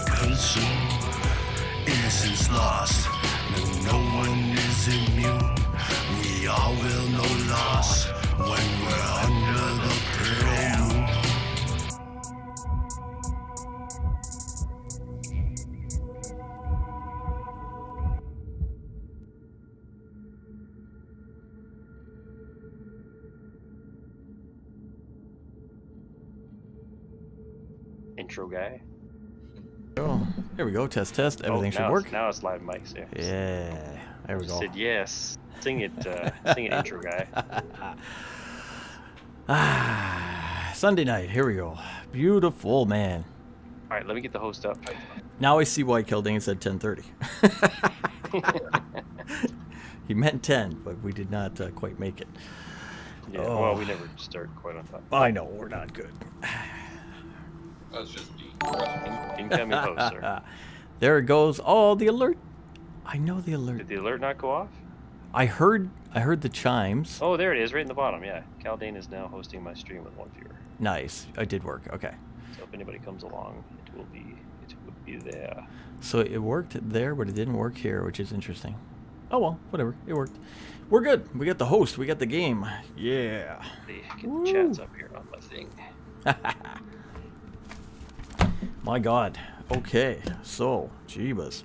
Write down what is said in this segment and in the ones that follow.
consumed. Innocence lost, but no one is immune. We all will know loss when we're under the pale moon. Intro guy. Oh, here we go. Test, test. Everything should work. Now it's live mics. Yeah, there we go. Said yes. Sing it, intro guy. Sunday night. Here we go. Beautiful, man. All right, let me get the host up. Now I see why Kildane said 10:30. He meant 10, but we did not quite make it. Yeah, well, we never start quite on time. I know, we're not good. That's just deep. Incoming host, sir. There it goes. Oh, the alert. I know the alert. Did the alert not go off? I heard the chimes. Oh, there it is, right in the bottom. Yeah, Kaldane is now hosting my stream with one viewer. Nice. I did work. Okay. So if anybody comes along, it will be there. So it worked there, but it didn't work here, which is interesting. Oh well, whatever. It worked. We're good. We got the host. We got the game. Yeah. Get the chats up here on my thing. My God. Okay. So, jeebus.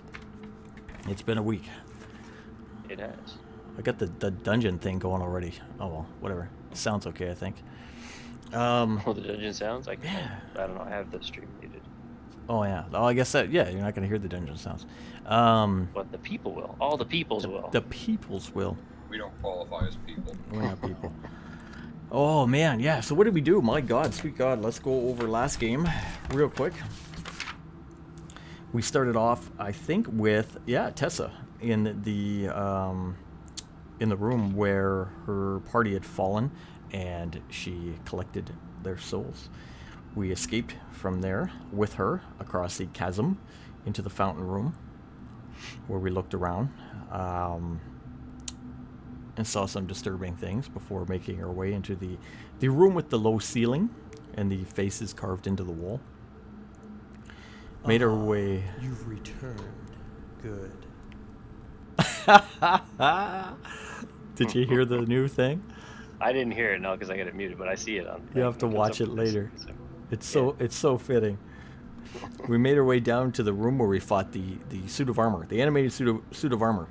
It's been a week. It has. I got the dungeon thing going already. Oh well, whatever. Sounds okay, I think. Oh, the dungeon sounds? I don't know. I have the stream muted. Oh yeah. Oh, I guess that. Yeah, you're not gonna hear the dungeon sounds. But the people will. All the peoples will. The peoples will. We don't qualify as people. We're not people. Oh man, yeah. So what did we do? My God, sweet God. Let's go over last game real quick. We started off, I think, with Tessa in the room where her party had fallen, and she collected their souls. We escaped from there with her across the chasm into the fountain room, where we looked around and saw some disturbing things before making our way into the room with the low ceiling and the faces carved into the wall. Made our way. You've returned. Good. Did you hear the new thing? I didn't hear it, no, because I got it muted, but I see it on. You have to watch it later. It's so fitting. We made our way down to the room where we fought the suit of armor, the animated suit of armor.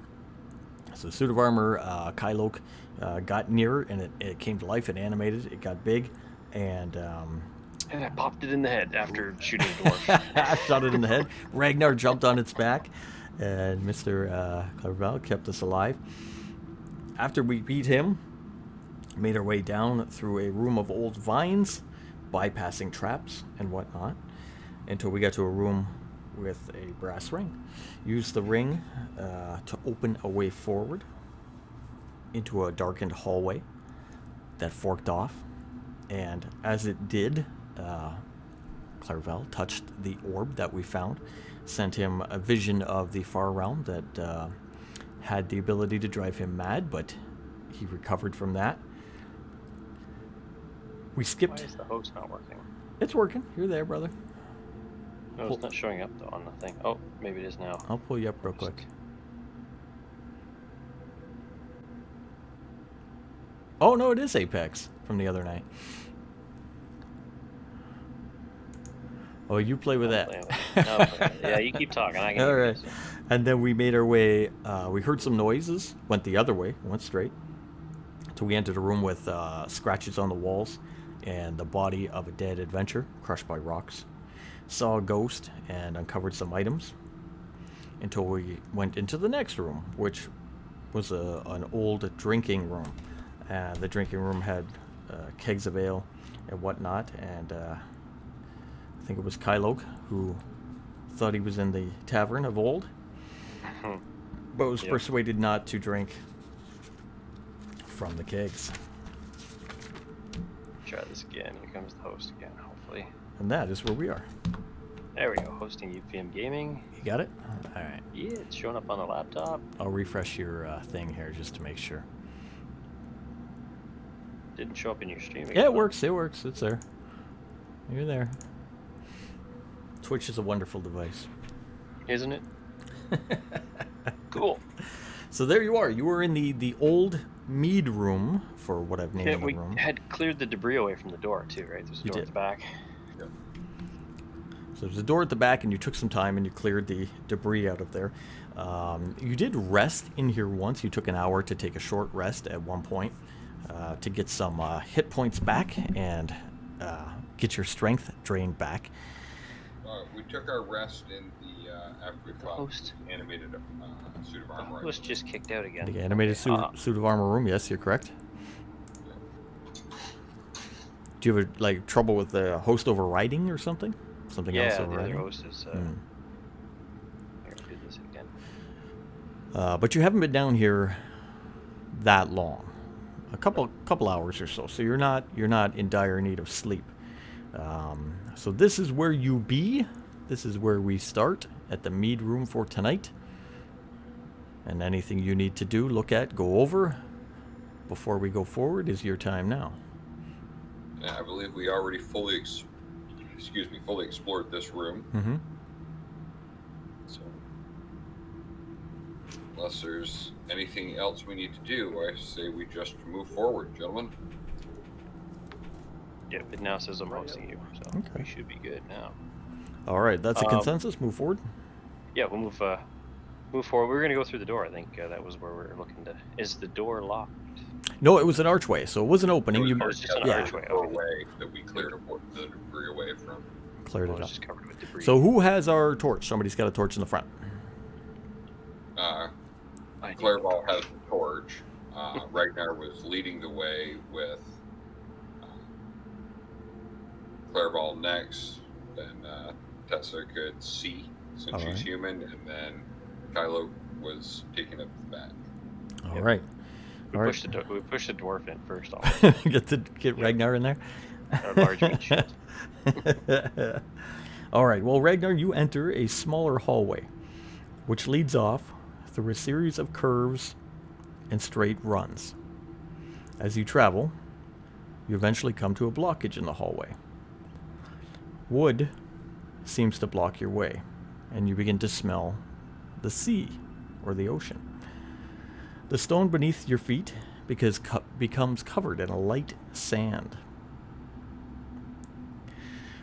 So the suit of armor, Kylok got near, and it came to life. It animated. It got big, and I popped it in the head after shooting a dwarf. Shot it in the head. Ragnar jumped on its back, and Mr. Clerval kept us alive. After we beat him, made our way down through a room of old vines, bypassing traps and whatnot, until we got to a room with a brass ring. Used the ring to open a way forward into a darkened hallway that forked off, and as it did, Clerval touched the orb that we found, sent him a vision of the far realm that had the ability to drive him mad, but he recovered from that. We skipped. Why is the host not working? It's working. You're there, brother. No, it's not showing up though on the thing. Oh, maybe it is now. I'll pull you up real quick. Oh no, it is Apex from the other night. Oh, you play with that. Yeah, you keep talking. I can All hear right. you, so. And then we made our way. We heard some noises. Went the other way. Went straight. So we entered a room with scratches on the walls and the body of a dead adventurer crushed by rocks. Saw a ghost and uncovered some items until we went into the next room, which was an old drinking room. The drinking room had kegs of ale and whatnot, and I think it was Kylok who thought he was in the tavern of old, but was persuaded not to drink from the kegs. Try this again. Here comes the host again, hopefully. And that is where we are. There we go. Hosting UPM Gaming. You got it? All right. Yeah, it's showing up on the laptop. I'll refresh your thing here just to make sure. Didn't show up in your stream again. Yeah, it works. It works. It's there. You're there. Switch is a wonderful device. Isn't it? Cool. So there you are. You were in the old mead room, for what I've named Yeah, the we room. had cleared the debris away from the door too, right? There's a You door did. at the back. So there's a door at the back, and you took some time and you cleared the debris out of there. You did rest in here once. You took an hour to take a short rest at one point to get some hit points back and get your strength drained back. We took our rest in the after we fought host. the animated suit of The armor. host just kicked out again. The animated suit of armor room. Yes, you're correct. Do you have like trouble with the host overriding or something? Something else Yeah, the overriding? other host is. Here, do this again. But you haven't been down here that long, a couple hours or so. So you're not in dire need of sleep. So this is where you be. This is where we start at the mead room for tonight. And anything you need to do, look at, go over before we go forward is your time now. Yeah, I believe we already fully explored this room. Mm-hmm. So, unless there's anything else we need to do, I say we just move forward, gentlemen. Yeah, it now says I'm hosting you, so Okay. we should be good now. All right, that's a consensus. Move forward. Yeah, we'll move forward. We were gonna go through the door. I think that was where we were looking to. Is the door locked? No, it was an archway, so it was an opening. You was just an yeah, archway. Okay. Doorway that we cleared the debris away from. cleared Well, it it's up. just covered with debris. So who has our torch? Somebody's got a torch in the front. I do. Clairval has the torch. Ragnar was leading the way with Clairval next. Then Tessa could see since she's Alright. human, and then Kylo was taking up the back. All Yep. right. We All pushed we pushed the dwarf in first off. get Ragnar in there. Our large meat shield. All right. Well, Ragnar, you enter a smaller hallway, which leads off through a series of curves and straight runs. As you travel, you eventually come to a blockage in the hallway. Wood seems to block your way, and you begin to smell the sea or the ocean. The stone beneath your feet becomes covered in a light sand.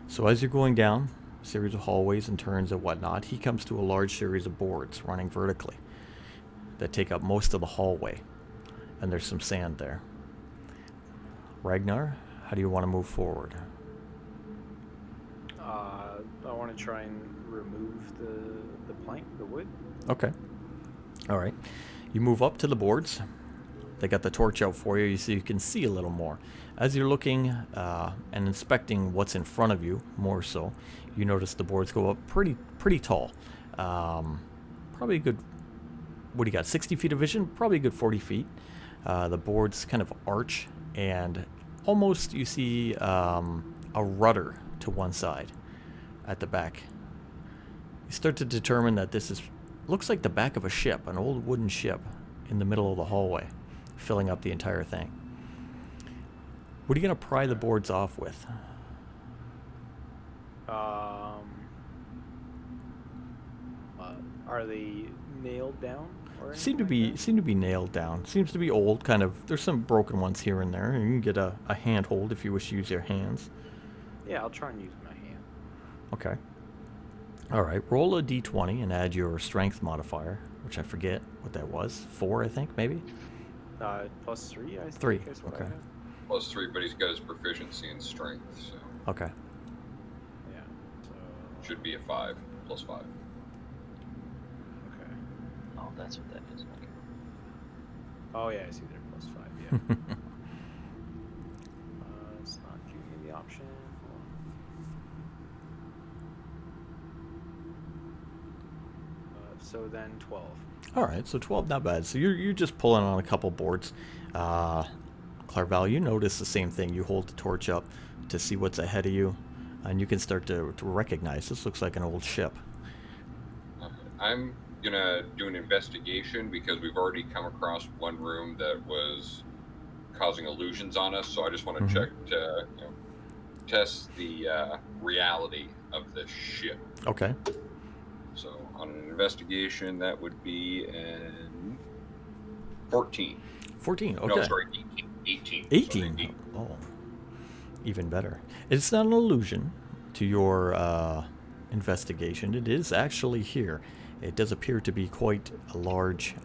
So as you're going down a series of hallways and turns and whatnot, he comes to a large series of boards running vertically that take up most of the hallway, and there's some sand there. Ragnar, how do you want to move forward? I want to try and remove the plank, the wood. Okay. All right. You move up to the boards. They got the torch out for you so you can see a little more. As you're looking and inspecting what's in front of you, more so, you notice the boards go up pretty tall. Probably a good, what do you got, 60 feet of vision? Probably a good 40 feet. The boards kind of arch, and almost you see a rudder to one side at the back. You start to determine that this looks like the back of a ship, an old wooden ship in the middle of the hallway, filling up the entire thing. What are you going to pry the boards off with? Are they nailed down? Or Seem to anything like be nailed down. Seems to be old, kind of. There's some broken ones here and there. You can get a handhold if you wish to use your hands. that? Yeah, I'll try and use my hand. Okay. All right. Roll a d20 and add your strength modifier, which I forget what that was. 4, I think, maybe. +3, I think. 3, Is what okay. I have. +3, but he's got his proficiency in strength, so Okay. Yeah. So should be a 5 +5. okay. Oh, that's what that is. Okay. Oh yeah, I see there +5. Yeah. It's not giving me the option. So then 12. All right, so 12, not bad. So you're just pulling on a couple boards. Clairval, you notice the same thing. You hold the torch up to see what's ahead of you, and you can start to recognize this looks like an old ship. I'm gonna do an investigation because we've already come across one room that was causing illusions on us. So I just want to check to test the reality of the ship. Okay. So on an investigation, that would be an 14. 14. Okay. No, sorry, 18. 18. 18. Sorry, Oh, even better. It's not an illusion to your investigation. It is actually here. It does appear to be quite a large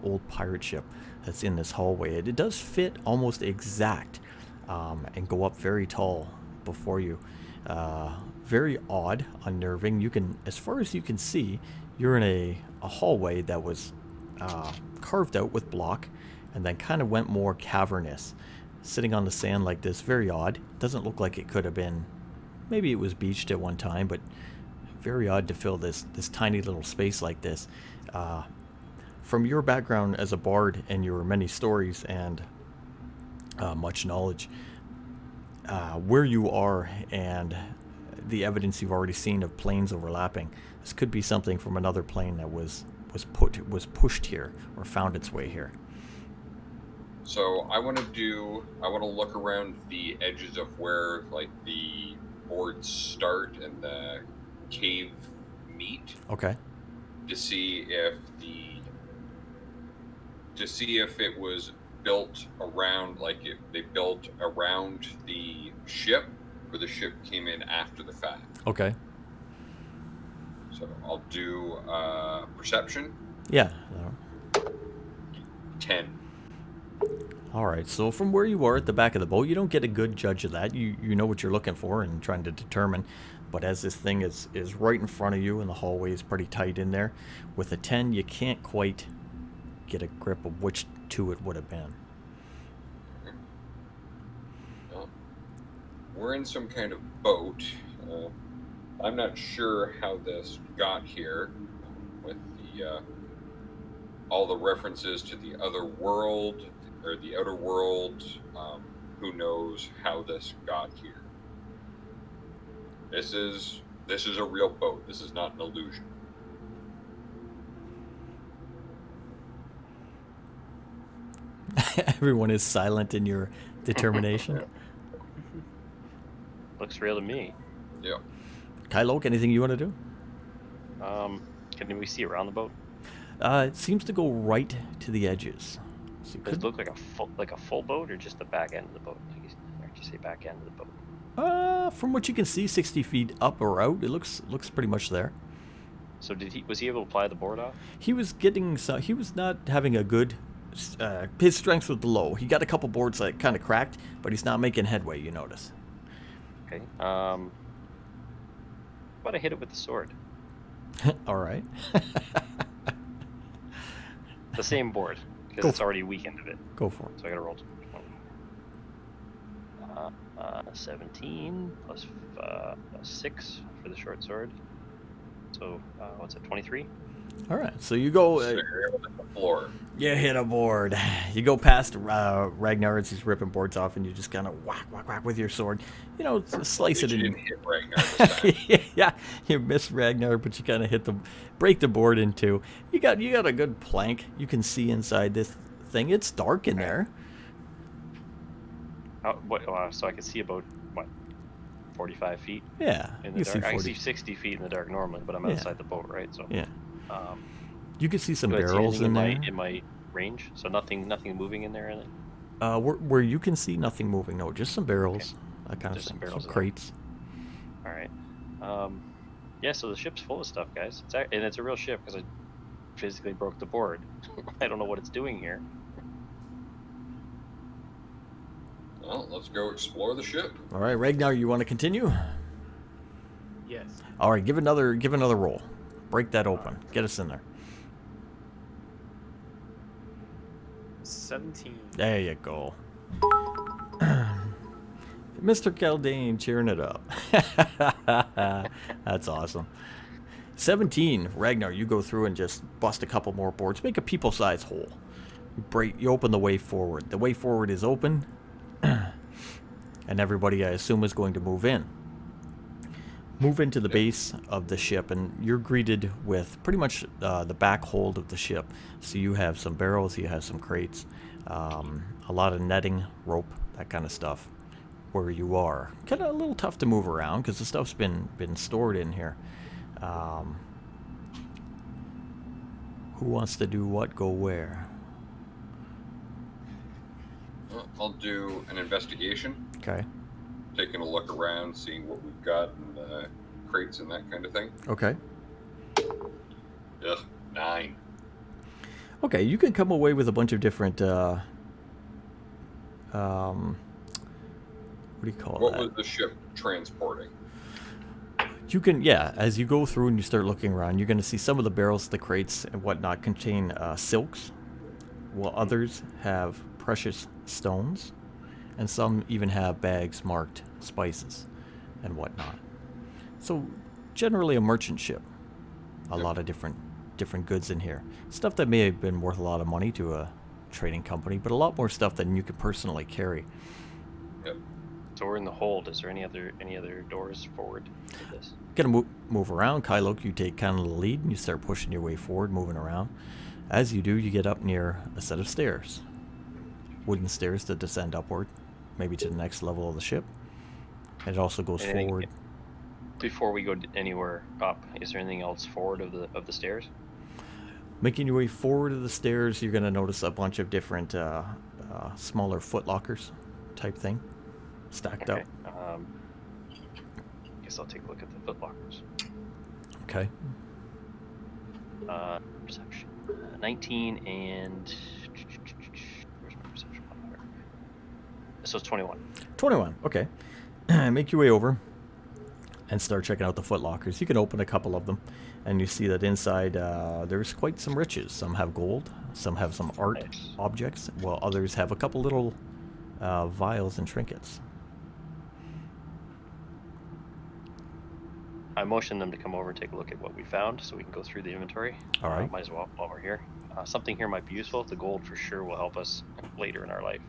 old pirate ship that's in this hallway. It does fit almost exact and go up very tall before you. Very odd, unnerving. You can, as far as you can see, you're in a hallway that was carved out with block and then kind of went more cavernous. Sitting on the sand like this, very odd. Doesn't look like it could have been, maybe it was beached at one time, but very odd to fill this tiny little space like this. From your background as a bard and your many stories and much knowledge, where you are and the evidence you've already seen of planes overlapping, this could be something from another plane that was pushed here or found its way here. So I want to look around the edges of where like the boards start and the cave meet. Okay. To see if it was built around, like if they built around the ship or the ship came in after the fact. Okay. So I'll do perception. Yeah. 10. All right. So from where you are at the back of the boat, you don't get a good judge of that. You know what you're looking for and trying to determine. But as this thing is right in front of you and the hallway is pretty tight in there, with a 10, you can't quite get a grip of which two it would have been. Well, we're in some kind of boat. I'm not sure how this got here with the all the references to the other world or the outer world. Who knows how this got here? This is a real boat. This is not an illusion. Everyone is silent in your determination. Looks real to me. Yeah. Kylo, anything you want to do? Can we see around the boat? It seems to go right to the edges. So you Does it could, look like a full boat or just the back end of the boat? Or just say back end of the boat. from what you can see, 60 feet up or out, it looks pretty much there. So was he able to ply the board off? He was he was not having a good. His strength was low. He got a couple boards that kind of cracked, but he's not making headway. You notice. Okay. How about I hit it with the sword? All right. The same board, because Go it's already weakened a bit. Go for it. So I gotta roll 17 plus 6 for the short sword. So what's it? 23. All right. So you go. So you're able to hit the floor. You hit a board. You go past Ragnar as he's ripping boards off, and you just kind of whack with your sword. You know, slice it You in. didn't hit Ragnar this time. Yeah, you miss Ragnar, but you kind of break the board in two. You got a good plank. You can see inside this thing. It's dark in there. So I can see about 45 feet Yeah, in the you dark. see I can 40. see 60 feet in the dark normally, but I'm Yeah. outside the boat, right? So Yeah, Um, you can see some do I see barrels anything in there. in my range. So nothing moving in there. Or anything? Where you can see nothing moving. No, just some barrels. That kind Just of some thing. barrels Some in there. crates. All right. Yeah. So the ship's full of stuff, guys. And it's a real ship because I physically broke the board. I don't know what it's doing here. Well, let's go explore the ship. All right, Ragnar, you want to continue? Yes. All right, give another roll. Break that open. Get us in there. 17. There you go. Mr. Kaldane cheering it up. That's awesome. 17. Ragnar, you go through and just bust a couple more boards. Make a people-sized hole. You open the way forward. The way forward is open. And everybody, I assume, is going to move in. Move into the base of the ship, and you're greeted with pretty much the back hold of the ship. So you have some barrels, you have some crates, a lot of netting, rope, that kind of stuff. where you are. Kind of a little tough to move around because the stuff's been stored in here. Who wants to do what? Go where? Well, I'll do an investigation, Okay. taking a look around, seeing what we've got in crates and that kind of thing. Okay. Ugh, 9. Okay, you can come away with a bunch of different, what do you call What that? was the ship transporting? You can, yeah, as you go through and you start looking around, you're going to see some of the barrels, the crates, and whatnot contain silks, while others have precious stones, and some even have bags marked spices and whatnot. So, generally a merchant ship. A Yep. lot of different goods in here. Stuff that may have been worth a lot of money to a trading company, but a lot more stuff than you could personally carry. Yep. So we're in the hold. Is there any other doors forward to this? Gonna move around. Kylo, you take kind of the lead and you start pushing your way forward, moving around. As you do, you get up near a set of stairs. Wooden stairs that descend upward, maybe to the next level of the ship. And it also goes Anything- forward. Before we go anywhere up, is there anything else forward of the stairs? Making your way forward of the stairs, you're gonna notice a bunch of different smaller footlockers type thing stacked Okay. up. Guess I'll take a look at the footlockers. Okay. Perception. 19 and where's my perception modifier? So it's 21. 21. Okay. Make your way over and start checking out the footlockers. You can open a couple of them, and you see that inside there's quite some riches. Some have gold, some have some art Nice. objects, while others have a couple little vials and trinkets. I motioned them to come over and take a look at what we found, so we can go through the inventory. All right. Might as well while we're here. Something here might be useful. The gold for sure will help us later in our life.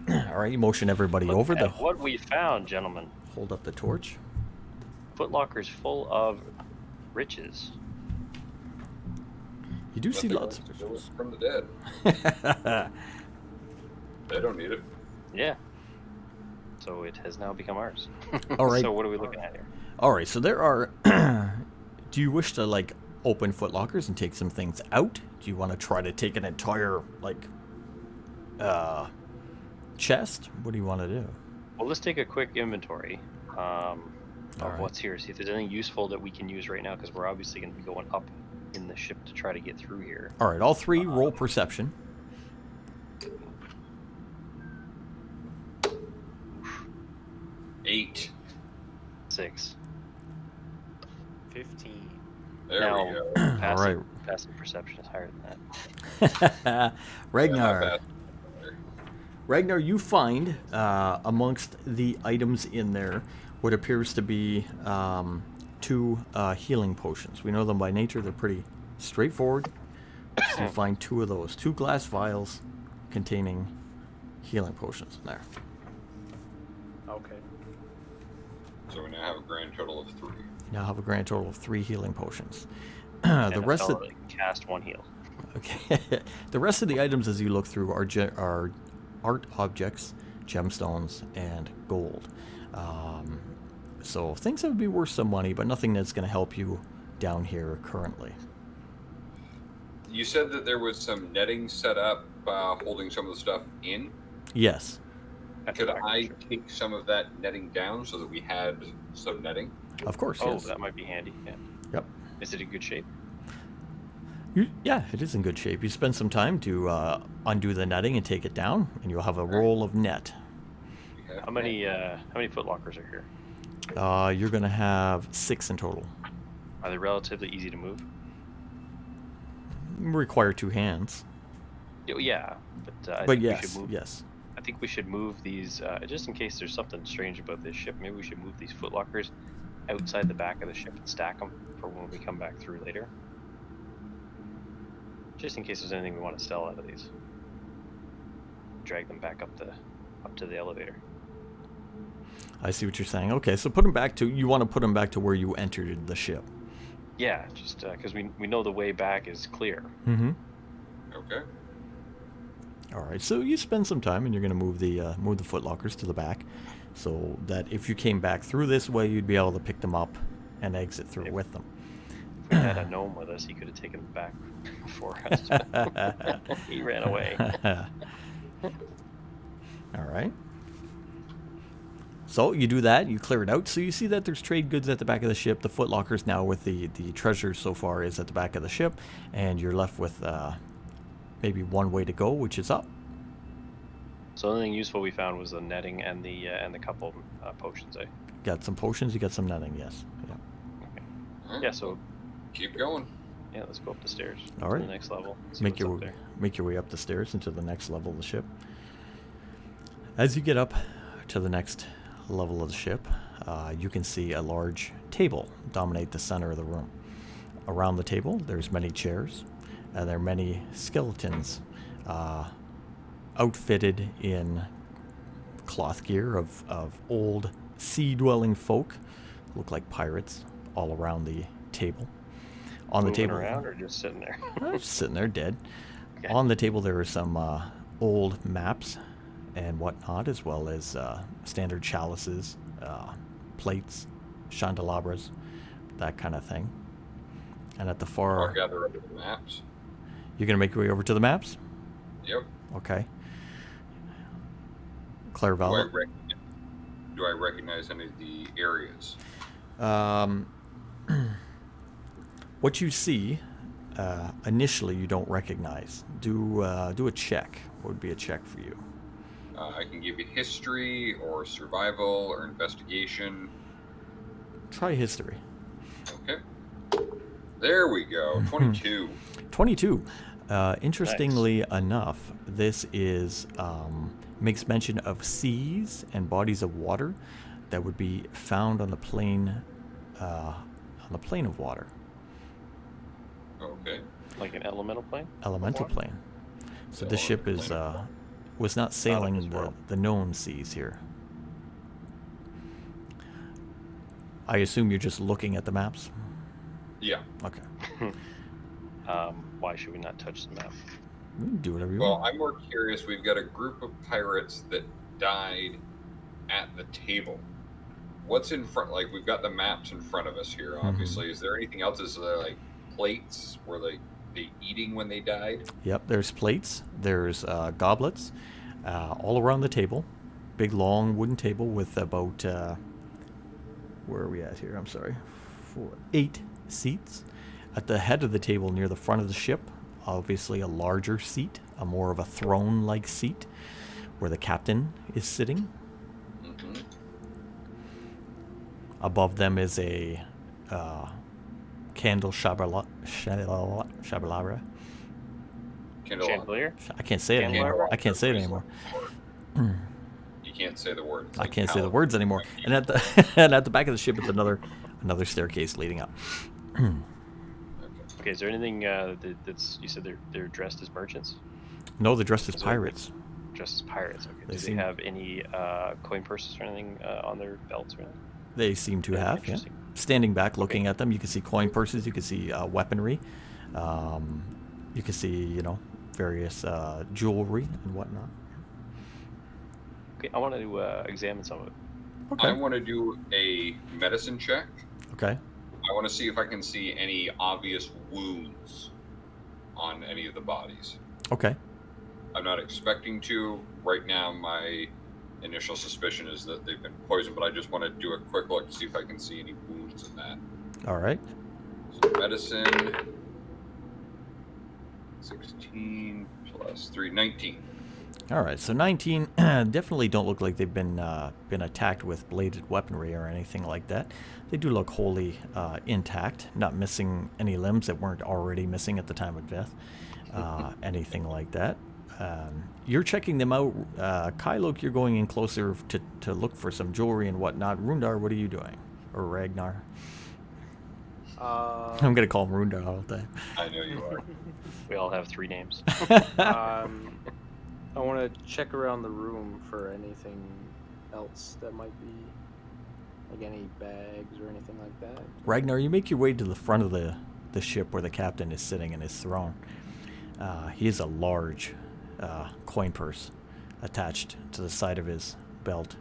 All right, you motion everybody Look over. at what we found, gentlemen. Hold up the torch. Footlockers full of riches. You do see Nothing lots wants to go from the dead. of. They don't need it. Yeah. So it has now become ours. All right. So what are we looking at here? All right, so there are. Do you wish to like open footlockers and take some things out? Do you want to try to take an entire like chest? What do you want to do? Well, let's take a quick inventory of Alright. what's here. See if there's anything useful that we can use right now, because we're obviously going to be going up in the ship to try to get through here. All right, all three roll perception. Eight. 6. 15. There Now- we go. Passive, right. passive perception is higher than that. Ragnar. Yeah, not bad. Ragnar, you find amongst the items in there what appears to be 2 healing potions. We know them by nature; they're pretty straightforward. So you find 2 of those, 2 glass vials containing healing potions in there. Okay. So we now have a grand total of 3. You now have a grand total of 3 healing potions. And The a rest fellow of that can cast 1 heal. okay, the rest of the items as you look through are art objects, gemstones, and gold. So things that would be worth some money, but nothing that's going to help you down here currently. You said that there was some netting set up holding some of the stuff in. Yes, At the Could back of the I ship. take some of that netting down so that we had some netting? of course. Oh, Yes. that might be handy. Yeah. Yep. Is it in good shape? Yeah, it is in good shape. You spend some time to undo the netting and take it down, and you'll have a roll of net. We have How many footlockers are here? You're going to have 6 in total. Are they relatively easy to move? Require 2 hands. Yeah, but I But think we yes, should move. yes. I think we should move these just in case there's something strange about this ship. Maybe we should move these footlockers outside the back of the ship and stack them for when we come back through later. Just in case there's anything we want to sell out of these. Drag them back up to the elevator. I see what you're saying. Okay, so put them back to, you want to put them back to where you entered the ship. Yeah, just because we know the way back is clear. Mm-hmm. Okay. All right, so you spend some time, and you're going to move the footlockers to the back, so that if you came back through this way, you'd be able to pick them up and exit through Yep. with them. If we had a gnome with us, he could have taken them back for us. He ran away. All right. So you do that, you clear it out. So you see that there's trade goods at the back of the ship. The footlockers now with the treasure so far is at the back of the ship, and you're left with maybe one way to go, which is up. So the only thing useful we found was the netting and the couple potions. Got some potions, you got some netting, yes. Yeah. Alright, Yeah. So keep going. yeah, let's go up the stairs. All to right. the next level. See Make what's your up there. make your way up the stairs into the next level of the ship. As you get up to the next level of the ship, you can see a large table dominate the center of the room. Around the table, there's many chairs, and there are many skeletons outfitted in cloth gear of old sea-dwelling folk, look like pirates, all around the table. On the Moving table, around or just sitting there? just sitting there dead. Okay. On the table, there are some old maps and whatnot, as well as standard chalices, plates, candelabras, that kind of thing. And at the I'll far, gather up the maps. you're gonna make your way over to the maps. Yep. Okay. Do I, Clairval. do I recognize any of the areas? What you see initially, you don't recognize. Do a check. What would be a check for you? I can give you history or survival or investigation. Try history. Okay. There we go. 22. 22. Interestingly enough, this is makes mention of seas and bodies of water that would be found on the plane of water, Okay. Like an elemental plane? elemental Water? plane. So Yeah, this ship elemental is plane. was not sailing this world. the known seas here. I assume you're just looking at the maps. Yeah. Okay. Why should we not touch the map? You can do whatever you Well, want. I'm more curious. We've got a group of pirates that died at the table. What's in front? Like, we've got the maps in front of us here, obviously. Is there anything else? Is there, like, plates? Were they eating when they died? Yep, there's plates, there's goblets, all around the table. Big, long wooden table with about, where are we at here? I'm sorry. 8 seats. At the head of the table near the front of the ship, obviously a larger seat, a more of a throne-like seat, where the captain is sitting. Mm-hmm. Above them is a candle shabalabra. Chandelier? I can't say it anymore. I can't say it anymore. You can't say the word. It's I like can't say the paladin. words anymore. And at the and at the back of the ship is another staircase leading up. Okay. Okay, is there anything that's... You said they're dressed as merchants? No, they're dressed as Is it- pirates. Dressed as pirates, okay. They Do seem- they have any coin purses or anything on their belts or anything? They seem to Yeah, have, yeah. interesting. Standing back, looking at them, you can see coin purses, you can see weaponry, you can see, various jewelry and whatnot. Okay, I want to examine some of it. Okay. I want to do a medicine check. Okay. I want to see if I can see any obvious wounds on any of the bodies. Okay. I'm not expecting to. Right now, my initial suspicion is that they've been poisoned, but I just want to do a quick look to see if I can see any wounds in that. All right. So medicine, 16 plus 3, 19. All right. So 19 definitely don't look like they've been attacked with bladed weaponry or anything like that. They do look wholly intact, not missing any limbs that weren't already missing at the time of death, anything like that. You're checking them out. Kylok, you're going in closer to look for some jewelry and whatnot. Rundar, what are you doing? Or Ragnar? I'm going to call him Rundar all the time. I know you are. We all have 3 names. I want to check around the room for anything else that might be, like any bags or anything like that. Ragnar, you make your way to the front of the ship where the captain is sitting in his throne. He is a large coin purse attached to the side of his belt.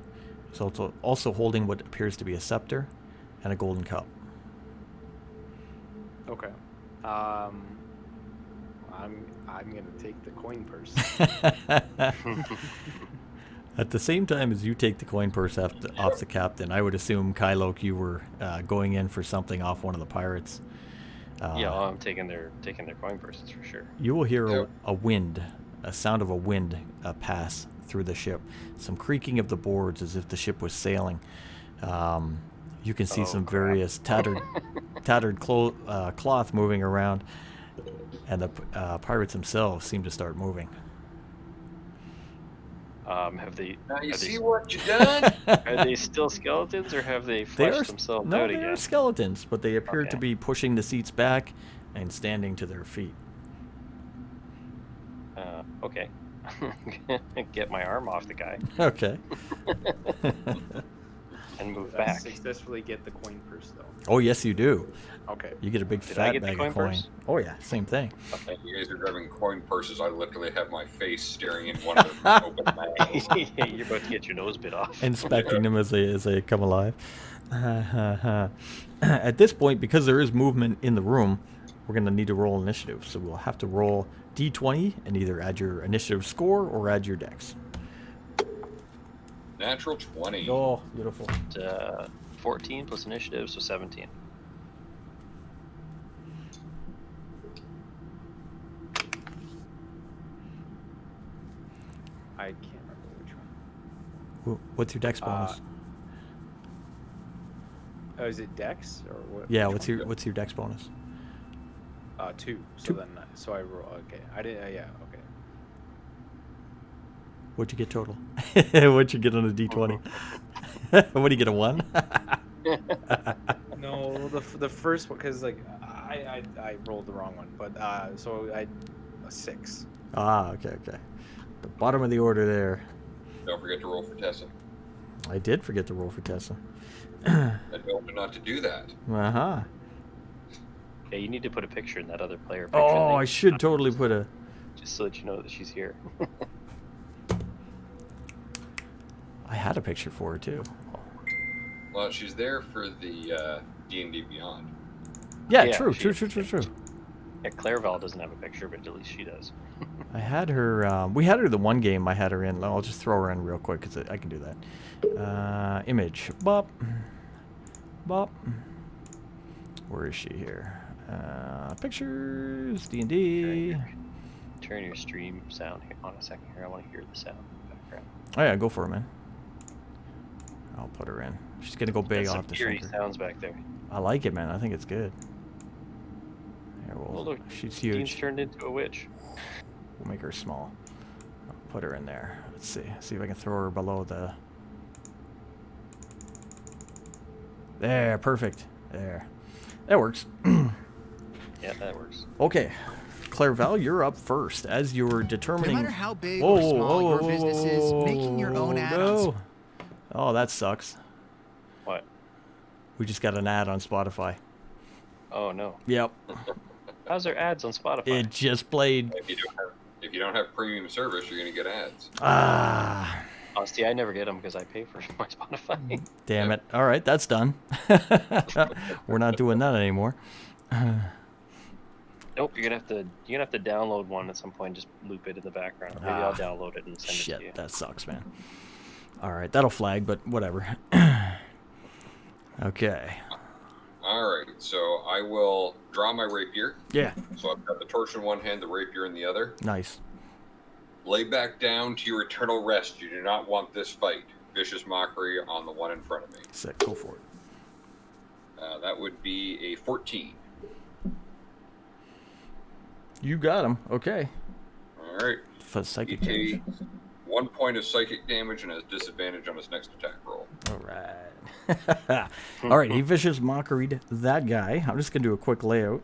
He's also holding what appears to be a scepter and a golden cup. Okay. I'm gonna take the coin purse. At the same time as you take the coin purse off the captain, I would assume, Kyloke, you were going in for something off one of the pirates. Yeah, I'm taking their coin purses for sure. You will hear a sound of a wind pass through the ship. Some creaking of the boards as if the ship was sailing. You can see some various tattered cloth moving around, and the pirates themselves seem to start moving. Have they? Now you are see they, what you done? Are they still skeletons, or have they fleshed themselves out they again? are skeletons, but they appear to Okay. be pushing the seats back and standing to their feet. Okay. Get my arm off the guy Okay. and move I back. successfully get the coin purse though. Oh, yes, you do. Okay. You get a big Did I fat get the bag coin of coin. purse? Oh, yeah, same thing. And you guys are grabbing coin purses. I literally have my face staring in one of them open mouths. You're about to get your nose bit off. Inspecting them as they come alive. At this point, because there is movement in the room, we're going to need to roll initiative. So we'll have to roll D20 and either add your initiative score or add your dex. Natural 20. Oh, beautiful. 14 plus initiative, so 17. I can't remember which one. What's your dex bonus? Oh, is it Dex or what? Yeah, which what's your dex bonus? one? 2. So Two. then, so I roll. Okay, I did. Yeah, okay. What'd you get total? What'd you get on a D20? What do you get, a 1? No, the first one, because like I rolled the wrong one, but so I a 6. Ah, okay. The bottom of the order there. Don't forget to roll for Tessa. I did forget to roll for Tessa. I told you not to do that. Uh-huh. Yeah, you need to put a picture in that other player picture. Oh, thing, I should totally put a... just so that you know that she's here. I had a picture for her, too. Well, she's there for the D&D Beyond. Yeah, Yeah, true. she- Yeah, Clairval doesn't have a picture, but at least she does. I had her... we had her the one game I had her in. I'll just throw her in real quick, because I can do that. Image. Bop. Where is she here? Pictures. D&D. Turn your stream sound on a second here. I want to hear the sound in the background. Oh, yeah, go for it, man. I'll put her in. She's going to go big Got some off the eerie sinker. sounds back there. I like it, man. I think it's good. Here, Oh, look, she's Dean's huge. turned into a witch. We'll make her small. I'll put her in there. Let's see. See if I can throw her below the... There, perfect. There. That works. Yeah, that works. Okay. Clairval, you're up first. As you're No determining... matter how big or small your business is, making your own add-ons. no. Oh, that sucks. What? We just got an ad on Spotify. Oh no. Yep. How's there ads on Spotify? It just played. If you don't have premium service, you're going to get ads. Ah. Honestly, I never get them because I pay for my Spotify. Damn it. All right, that's done. We're not doing that anymore. Nope, you're gonna have to download one at some point. Just loop it in the background. Maybe I'll download it and send it to you. Shit, that sucks, man. All right, that'll flag, but whatever. Okay. All right, so I will draw my rapier. Yeah, So I've got the torch in one hand, the rapier in the other. nice. Lay back down to your eternal rest. You do not want this fight. Vicious mockery on the one in front of me. Sick, go for it. That would be a 14. You got him. Okay. All right. For psychic He damage. takes 1 point of psychic damage and has disadvantage on his next attack roll. All right. All right, he vicious mockeried that guy. I'm just going to do a quick layout.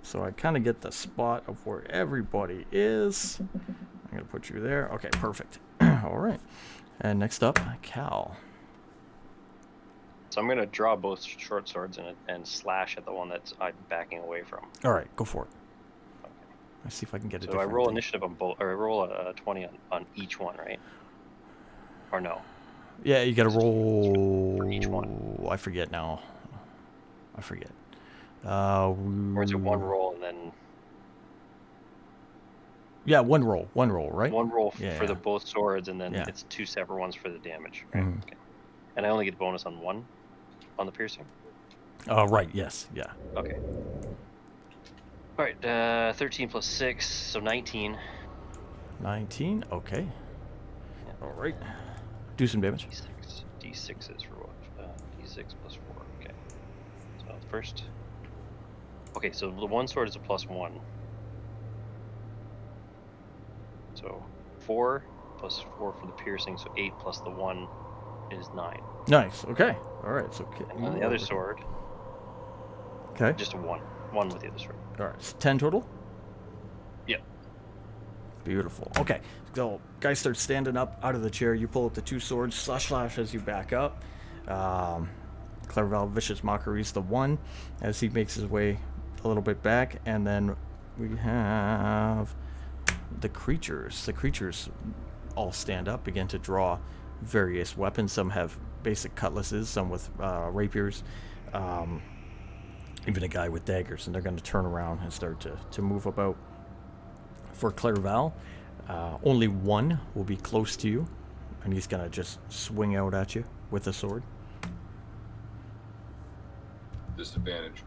So I kind of get the spot of where everybody is. I'm going to put you there. Okay, perfect. All right. And next up, Cal. So I'm gonna draw both short swords and slash at the one that's I'm backing away from. All right, go for it. Let's see if I can get a So I different roll thing. initiative on both, or I roll a 20 on each one, right? Or no? Yeah, you got to Just roll. for each one. I forget now. I forget. Or is it one roll and then Yeah, one roll, right? one roll Yeah, for yeah. the both swords, and then Yeah. it's two separate ones for the damage, right? Mhm. Okay. And I only get bonus on one, on the piercing. Right. Yes. Yeah. Okay. All right. 13 plus 6, so 19. 19. Okay. Yeah. All right. Do some damage. D6 is for what? D6 plus 4. Okay. So first. Okay, so the one sword is a +1. So 4 plus 4 for the piercing, so 8 plus the 1 is 9. Nice. Okay. All right. So. And on the other sword, Okay. just a 1. 1 with the other sword. All right. So 10 total. Yep. Beautiful. Okay. So guy starts standing up out of the chair. You pull up the two swords. Slash as you back up. Clerval Vicious Mockery's the one as he makes his way a little bit back, and then we have the creatures. The creatures all stand up, begin to draw various weapons. Some have basic cutlasses, some with rapiers, even a guy with daggers, and they're going to turn around and start to move about. For Clerval, only one will be close to you, and he's going to just swing out at you with a sword. Disadvantage.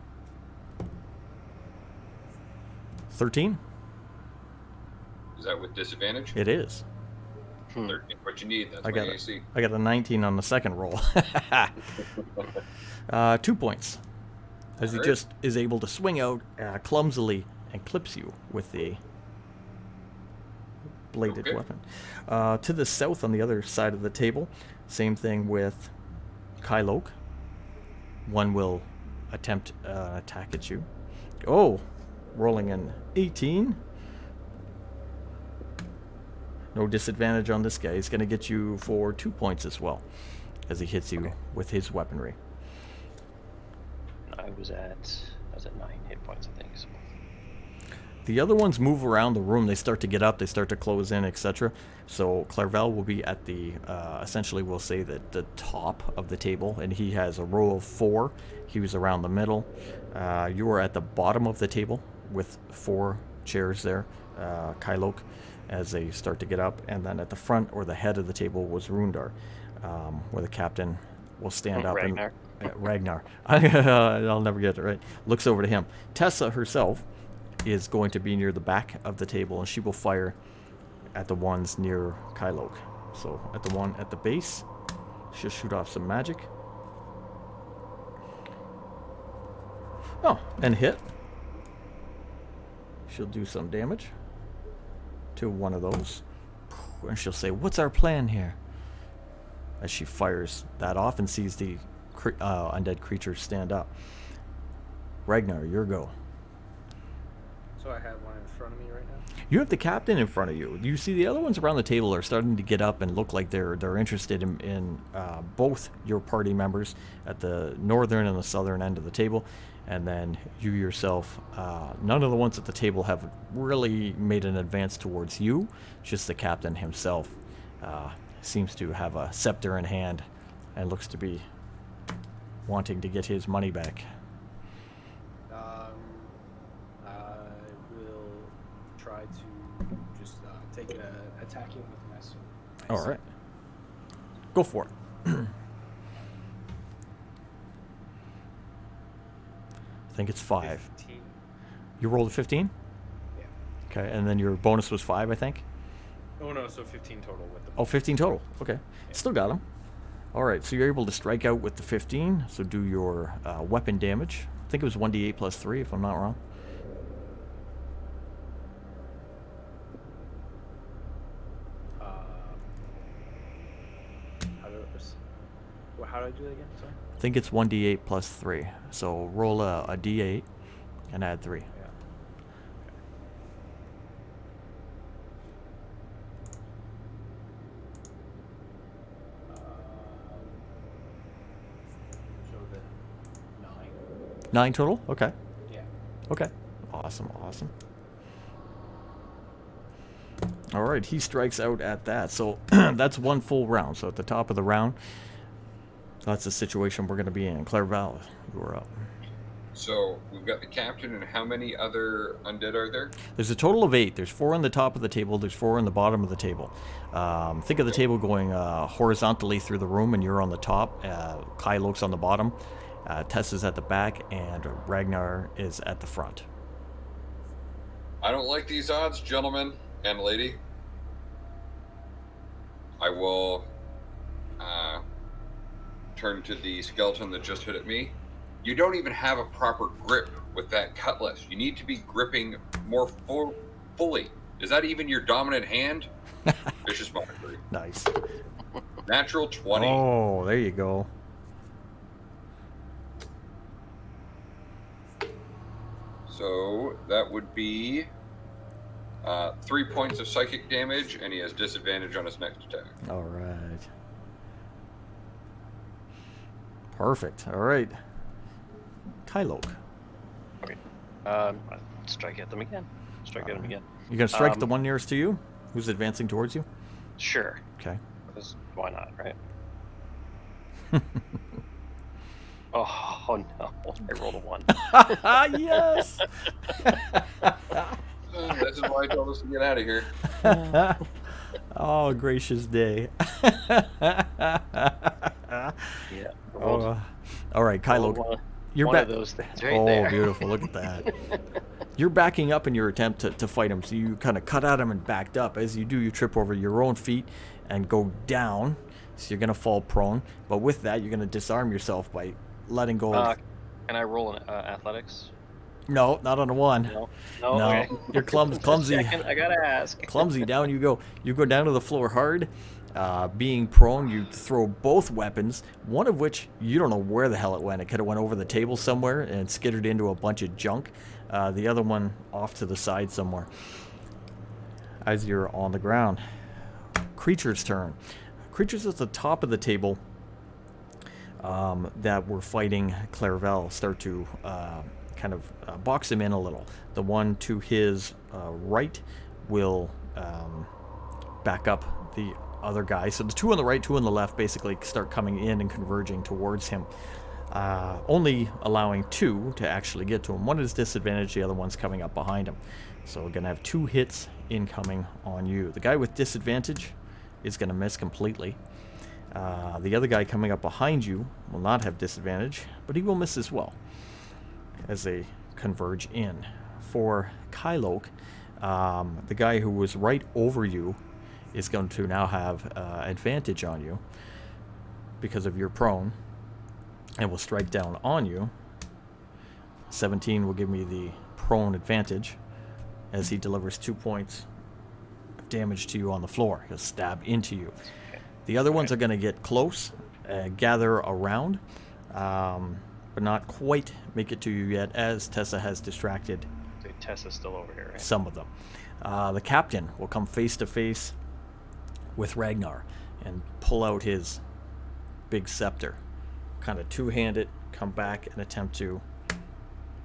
13? Is that with disadvantage? It is. 13. What you need. That's I my got AC. I got a 19 on the second roll. 2 points. As he Alright. just is able to swing out clumsily and clips you with the bladed Okay. weapon. To the south on the other side of the table, same thing with Kylok. One will attempt an attack at you. Oh, rolling an 18. No disadvantage on this guy. He's going to get you for 2 points as well, as he hits you with his weaponry. I was at 9 hit points, I think. So. The other ones move around the room. They start to get up. They start to close in, etc. So Clerval will be at the, essentially we'll say that the top of the table, and he has a row of 4. He was around the middle. You are at the bottom of the table with 4 chairs there, Kylok, as they start to get up. And then at the front or the head of the table was Rundar, where the captain will stand up. Ragnar. Ragnar. I'll never get it right. Looks over to him. Tessa herself is going to be near the back of the table, and she will fire at the ones near Kylok. So at the one at the base, she'll shoot off some magic. Oh, and hit. She'll do some damage to one of those. And she'll say, "What's our plan here?" As she fires that off and sees the undead creatures stand up. Ragnar, your go. So I have one in front of me right now. You have the captain in front of you. You see the other ones around the table are starting to get up and look like they're interested in both your party members at the northern and the southern end of the table. And then you yourself, none of the ones at the table have really made an advance towards you. Just the captain himself seems to have a scepter in hand and looks to be wanting to get his money back. I will try to just take an attacking with my sword. All right. Go for it. I think it's 5. 15. You rolled a 15? Yeah. Okay, and then your bonus was 5, I think? Oh no, so 15 total with the. Oh, 15 total. Okay. Still got him. All right, so you're able to strike out with the 15, so do your weapon damage. I think it was 1d8 plus 3, if I'm not wrong. How do I do that again? Sorry. I think it's 1d8 plus 3. So roll a d8 and add 3. Yeah. So the 9. 9 total? Okay. Yeah. Okay. Awesome, awesome. All right, he strikes out at that. So that's one full round. So at the top of the round, that's the situation we're going to be in. Clairval, you are up. So we've got the captain, and how many other undead are there? There's a total of 8. There's 4 on the top of the table. There's 4 on the bottom of the table. Think of the table going horizontally through the room, and you're on the top. Kylok's on the bottom. Tess is at the back, and Ragnar is at the front. I don't like these odds, gentlemen and lady. I will turn to the skeleton that just hit at me. You don't even have a proper grip with that cutlass. You need to be gripping more fully. Is that even your dominant hand? Vicious mockery. Nice. Natural 20. Oh, there you go. So that would be 3 points of psychic damage, and he has disadvantage on his next attack. All right. Perfect. All right. Kylok. Okay. Strike at them again. Strike at them again. You're going to strike the one nearest to you? Who's advancing towards you? Sure. Okay. 'Cause why not, right? Oh no! I rolled a 1. Yes! This is why I told us to get out of here. Oh, gracious day. Yeah. Oh, all right, Kylok. You're one back. of those things right Oh, there. beautiful. Look at that. You're backing up in your attempt to fight him. So you kind of cut at him and backed up. As you do, you trip over your own feet and go down. So you're going to fall prone. But with that, you're going to disarm yourself by letting go of... Can I roll an athletics? No, not on a 1. No. No, Okay. you're clumsy. I gotta ask. Clumsy. Down you go. You go down to the floor hard. Being prone, you throw both weapons, one of which you don't know where the hell it went. It could have went over the table somewhere and skittered into a bunch of junk. The other one off to the side somewhere. As you're on the ground. Creature's turn. Creatures at the top of the table that were fighting Clairval start to kind of box him in a little. The one to his right will back up the other guy. So the 2 on the right, 2 on the left basically start coming in and converging towards him. Only allowing 2 to actually get to him. One is disadvantaged, the other one's coming up behind him. So we're going to have 2 hits incoming on you. The guy with disadvantage is going to miss completely. The other guy coming up behind you will not have disadvantage, but he will miss as well as they converge in. For Kylok, the guy who was right over you is going to now have advantage on you because of your prone, and will strike down on you. 17 will give me the prone advantage as he delivers 2 points of damage to you on the floor. He'll stab into you. The other ones are going to get close, gather around, but not quite make it to you yet, as Tessa has distracted So Tessa's still over here, right? some of them. The captain will come face to face with Ragnar and pull out his big scepter. Kind of two-handed, come back and attempt to...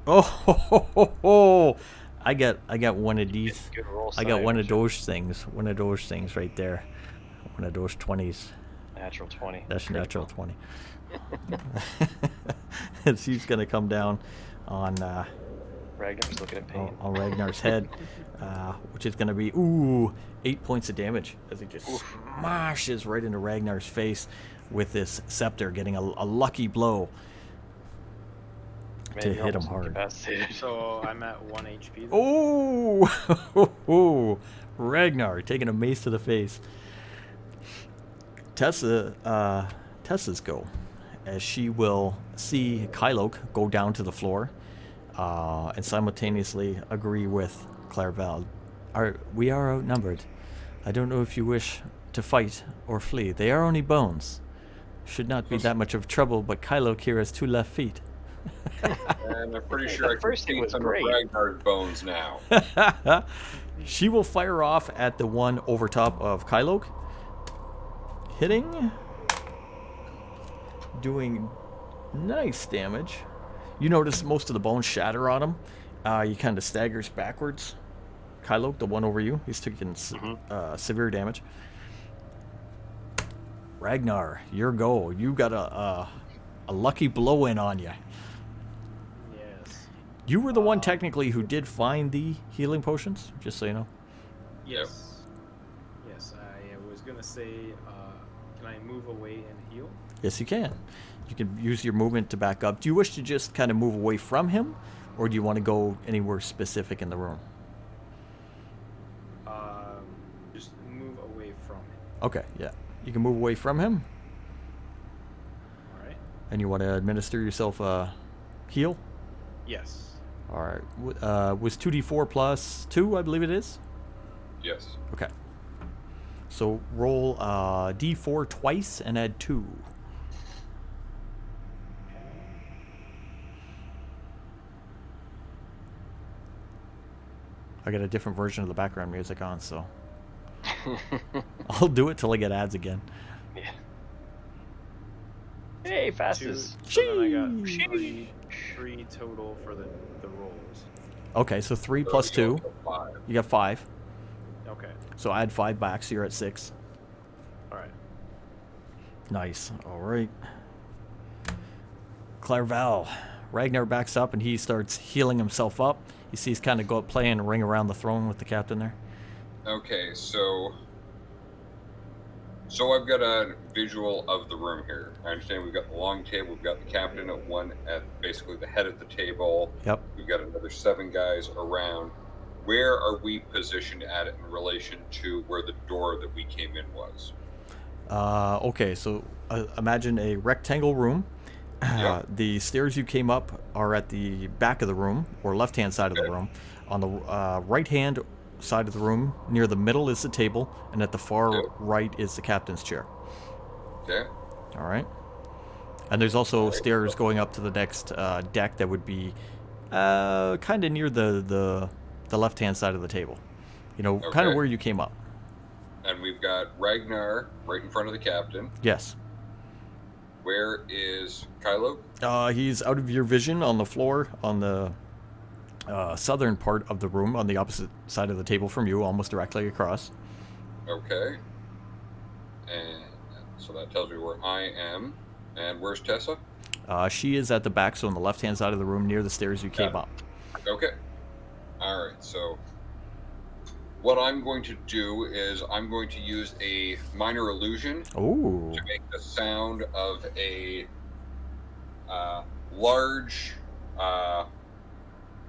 Oh, I got one of these. Good roll, I got one of Simon. those things right there. One of those 20s. Natural 20. That's natural 20. And she's gonna come down on Ragnar's looking at pain. on Ragnar's head, which is gonna be 8 points of damage as he just smashes right into Ragnar's face with this scepter, getting a lucky blow Man, to you're hit him almost hard. Oh. incapacitated. So I'm at 1 HP. then. Oh, Ragnar taking a mace to the face. Tessa's go, as she will see Kylok go down to the floor, and simultaneously agree with Clairval. We are outnumbered. I don't know if you wish to fight or flee. They are only bones. Should not be that much of trouble, but Kylok here has 2 left feet. And I'm pretty sure I can first thing see was some great. of Ragnar's bones now. She will fire off at the one over top of Kylok, hitting, doing nice damage. You notice most of the bones shatter on him. He kind of staggers backwards Kylo, the one over you. He's taking severe damage. Ragnar, your go. You got a lucky blow in on you. Yes. You were the one technically who did find the healing potions, just so you know. Yes. Yes, I was gonna say, can I move away and heal? Yes, you can. You can use your movement to back up. Do you wish to just kind of move away from him, or do you want to go anywhere specific in the room? Just move away from him. Okay, yeah. You can move away from him, All right. and you want to administer yourself a heal? Yes. All right. Was 2d4 plus 2, I believe it is? Yes. Okay. So roll d4 twice and add 2. I got a different version of the background music on, so I'll do it till I get ads again. Yeah. Hey, fastest. So then I got Sheesh. three total for the rolls. Okay, so 3 So plus you 2. go to 5. You got 5. Okay. So add 5 back, so you're at 6. All right. Nice. All right. Clairval. Ragnar backs up and he starts healing himself up. You see he's kind of go playing a ring around the throne with the captain there. Okay, so I've got a visual of the room here. I understand we've got the long table, we've got the captain at one at basically the head of the table. Yep. We've got another 7 guys around. Where are we positioned at it in relation to where the door that we came in was? Okay, so imagine a rectangle room. Yeah. The stairs you came up are at the back of the room, or left-hand side of the room. On the right-hand side of the room, near the middle is the table, and at the far Yeah. right is the captain's chair. Okay. All right. And there's also stairs going up to the next deck that would be kind of near the left-hand side of the table. You know, kind of Okay. where you came up. And we've got Ragnar right in front of the captain. Yes. Where is Kylo? He's out of your vision on the floor on the southern part of the room, on the opposite side of the table from you, almost directly across. Okay. And so that tells me where I am. And where's Tessa? She is at the back, so on the left-hand side of the room, near the stairs you came Yeah. up. Okay. All right. So what I'm going to do is I'm going to use a minor illusion Ooh. to make the sound of a large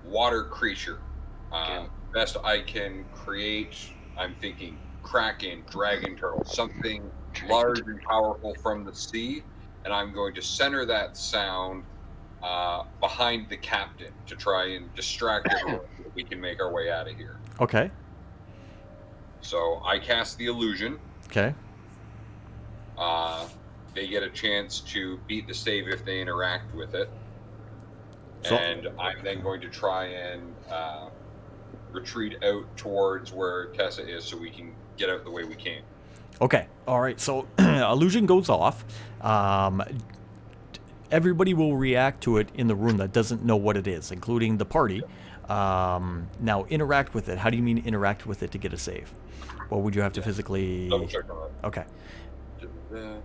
water creature. Okay. Best I can create, I'm thinking kraken, dragon turtle, something large and powerful from the sea, and I'm going to center that sound behind the captain to try and distract everyone so that we can make our way out of here. Okay. So I cast the illusion. Okay. They get a chance to beat the save if they interact with it. So- And I'm then going to try and retreat out towards where Tessa is so we can get out the way we came. Okay. All right. So illusion goes off. Everybody will react to it in the room that doesn't know what it is, including the party. Now, interact with it. How do you mean interact with it to get a save? What would you have to physically... Double check on Okay. that.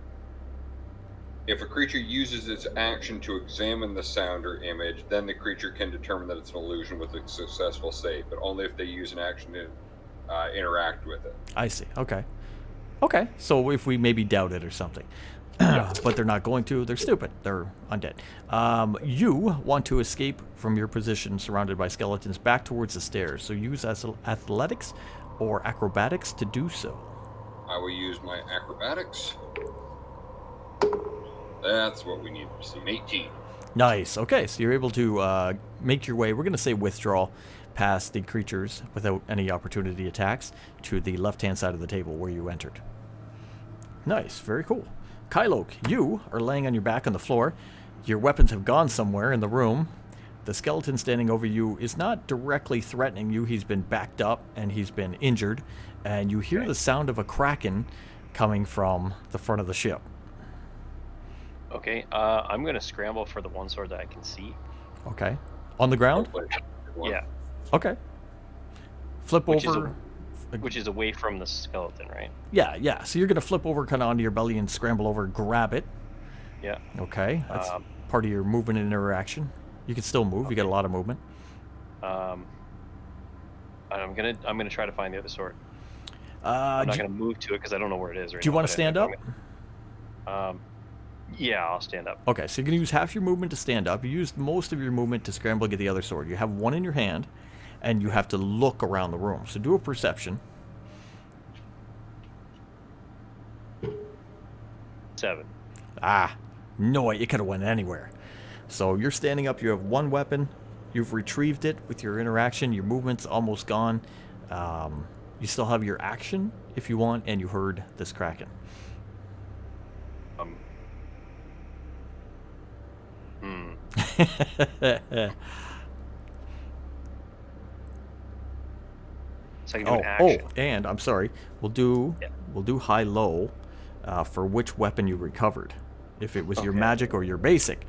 If a creature uses its action to examine the sound or image, then the creature can determine that it's an illusion with a successful save, but only if they use an action to interact with it. I see. Okay. Okay. So if we maybe doubt it or something. But they're not going to. They're stupid. They're undead. You want to escape from your position surrounded by skeletons back towards the stairs. So use athletics or acrobatics to do so. I will use my acrobatics. That's what we need to see. An 18. Nice. Okay. So you're able to make your way. We're going to say withdraw past the creatures without any opportunity attacks to the left-hand side of the table where you entered. Nice. Very cool. Kylok, you are laying on your back on the floor. Your weapons have gone somewhere in the room. The skeleton standing over you is not directly threatening you. He's been backed up and he's been injured. And you hear the sound of a kraken coming from the front of the ship. Okay, I'm gonna scramble for the one sword that I can see. Okay. On the ground? Hopefully, one. Yeah. Okay. Flip Which is over. which is away from the skeleton, right? Yeah. So you're gonna flip over, kind of onto your belly, and scramble over, grab it. Yeah. Okay, that's Um, part of your movement and interaction. You can still move. You got a lot of movement. And I'm gonna try to find the other sword. Uh, I'm not do, gonna move to it because I don't know where it is right do you now, want but to stand up? Yeah, I'll stand up. Okay, so you're gonna use half your movement to stand up. You used most of your movement to scramble and get the other sword. You have one in your hand, and you have to look around the room. So do a perception. 7. No, it could have went anywhere. So you're standing up. You have one weapon. You've retrieved it with your interaction. Your movement's almost gone. You still have your action if you want, and you heard this kraken. So I can do an action. And I'm sorry. We'll do high low for which weapon you recovered. If it was your Okay. magic or your basic.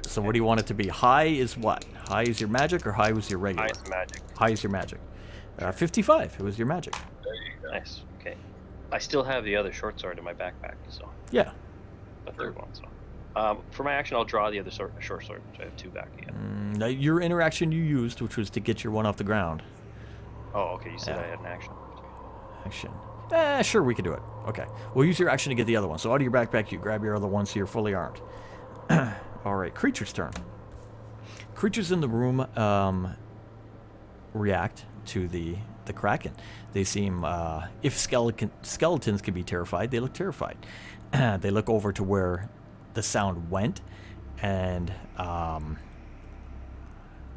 So what do you want it to be? High is what? High is your magic or high was your regular? High is magic. High is your magic. 55. It was your magic. There you go. Nice. Okay. I still have the other short sword in my backpack, so Yeah. the third one. So, for my action, I'll draw the other short sword. So I have 2 back again. Now, your interaction you used, which was to get your one off the ground. Oh, okay. You said Yeah. I had an action. Action. Sure, we can do it. Okay. We'll use your action to get the other one. So out of your backpack, you grab your other one so you're fully armed. All right, creature's turn. Creatures in the room react to the kraken. They seem, if skeletons can be terrified, they look terrified. They look over to where the sound went and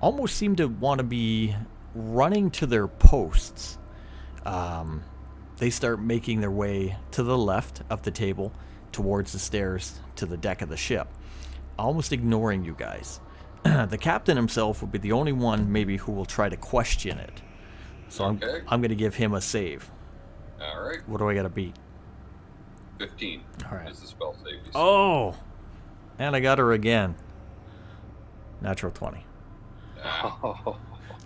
almost seem to want to be running to their posts. They start making their way to the left of the table towards the stairs to the deck of the ship, almost ignoring you guys. The captain himself will be the only one maybe who will try to question it. So Okay. I'm going to give him a save. All right. What do I got to beat? 15 All right. is the spell save. You said. Oh! And I got her again. Natural 20. Ah, Oh.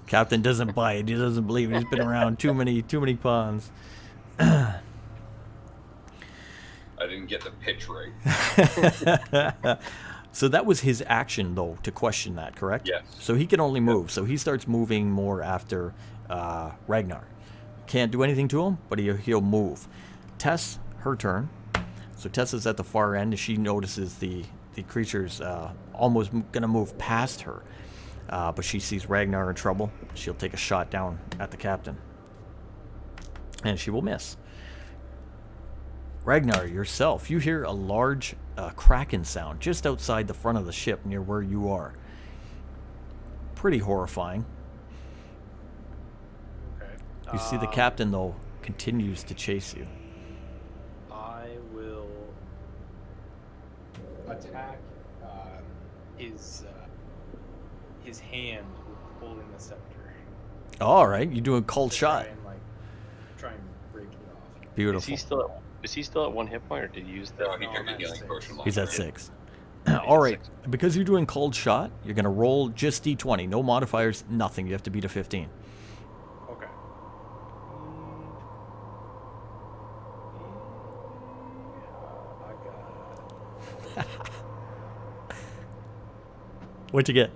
Captain doesn't buy it. He doesn't believe it. He's been around too many ponds. I didn't get the pitch right. So that was his action, though, to question that, correct? Yes. So he can only move. So he starts moving more after Ragnar. Can't do anything to him, but he'll move. Tess, her turn. So Tess is at the far end, and she notices the creature's almost going to move past her. But she sees Ragnar in trouble. She'll take a shot down at the captain. And she will miss. Ragnar, yourself, you hear a large kraken sound just outside the front of the ship near where you are. Pretty horrifying. Okay. You see the captain, though, continues to chase you. I will attack his hand with holding the scepter. All right, you do a cold shot. Try and break it off. Beautiful. Is he still at 1 hit point, or did he use the? No, he No, took I'm a at healing 6. potion. He's at last 6. Yeah, All right, 6. because you're doing cold shot, you're going to roll just d20. No modifiers, nothing. You have to beat a 15. Okay. I got. What'd you get?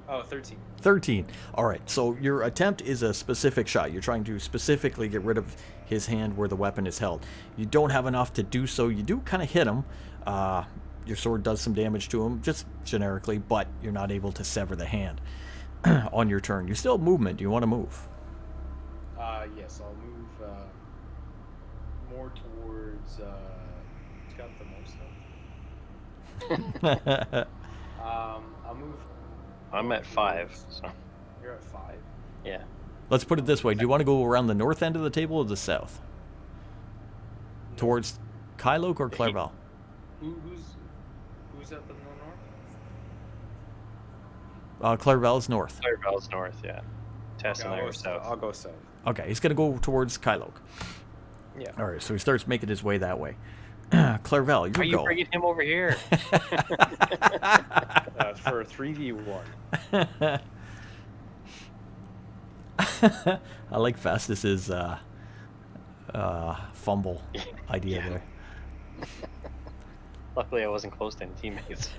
Oh, 13. 13. All right, so your attempt is a specific shot. You're trying to specifically get rid of his hand where the weapon is held. You don't have enough to do so. You do kind of hit him. Your sword does some damage to him, just generically, but you're not able to sever the hand on your turn. You still have movement. Do you want to move? Yes, I'll move more towards. It's got the most health. I'll move. I'm at 5. towards- So You're at 5. yeah. Let's put it this way. Do you want to go around the north end of the table or the south? Towards Kyloke or Clairval? Who's up in the north? Clairval's north. Clairval's north. Yeah. Tess and I are south. I'll go south. Okay, he's going to go towards Kyloke. Yeah. All right, so he starts making his way that way. Clairval, Are you you go. bringing him over here? For a 3v1. I like Festus's fumble idea there. Luckily, I wasn't close to any teammates.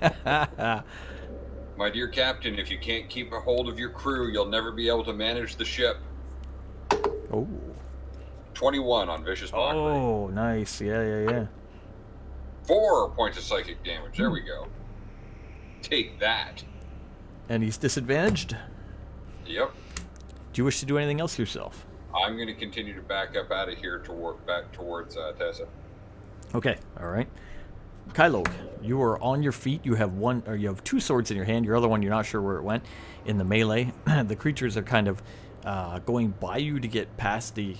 My dear captain, if you can't keep a hold of your crew, you'll never be able to manage the ship. Oh. 21 on Vicious Mockery. Oh, nice. Yeah. 4 points of psychic damage. There we go. Take that. And he's disadvantaged. Yep. Do you wish to do anything else yourself? I'm going to continue to back up out of here back towards Tessa. Okay, all right. Kylo, you are on your feet. You have two swords in your hand. Your other one, you're not sure where it went in the melee. The creatures are kind of going by you to get past the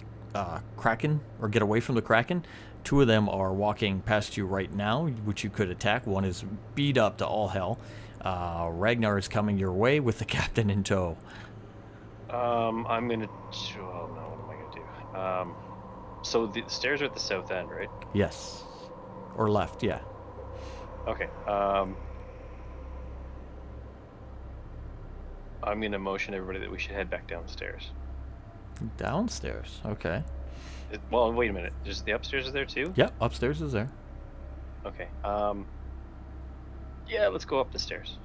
Kraken or get away from the Kraken. 2 of them are walking past you right now, which you could attack. One is beat up to all hell. Ragnar is coming your way with the captain in tow. I'm gonna. Oh no, what am I gonna do? So the stairs are at the south end, right? Yes, or left. Yeah. Okay. I'm gonna motion everybody that we should head back downstairs. Downstairs. Okay. Well, wait a minute. Just the upstairs is there too? Yeah, upstairs is there. Okay. Yeah, let's go up the stairs.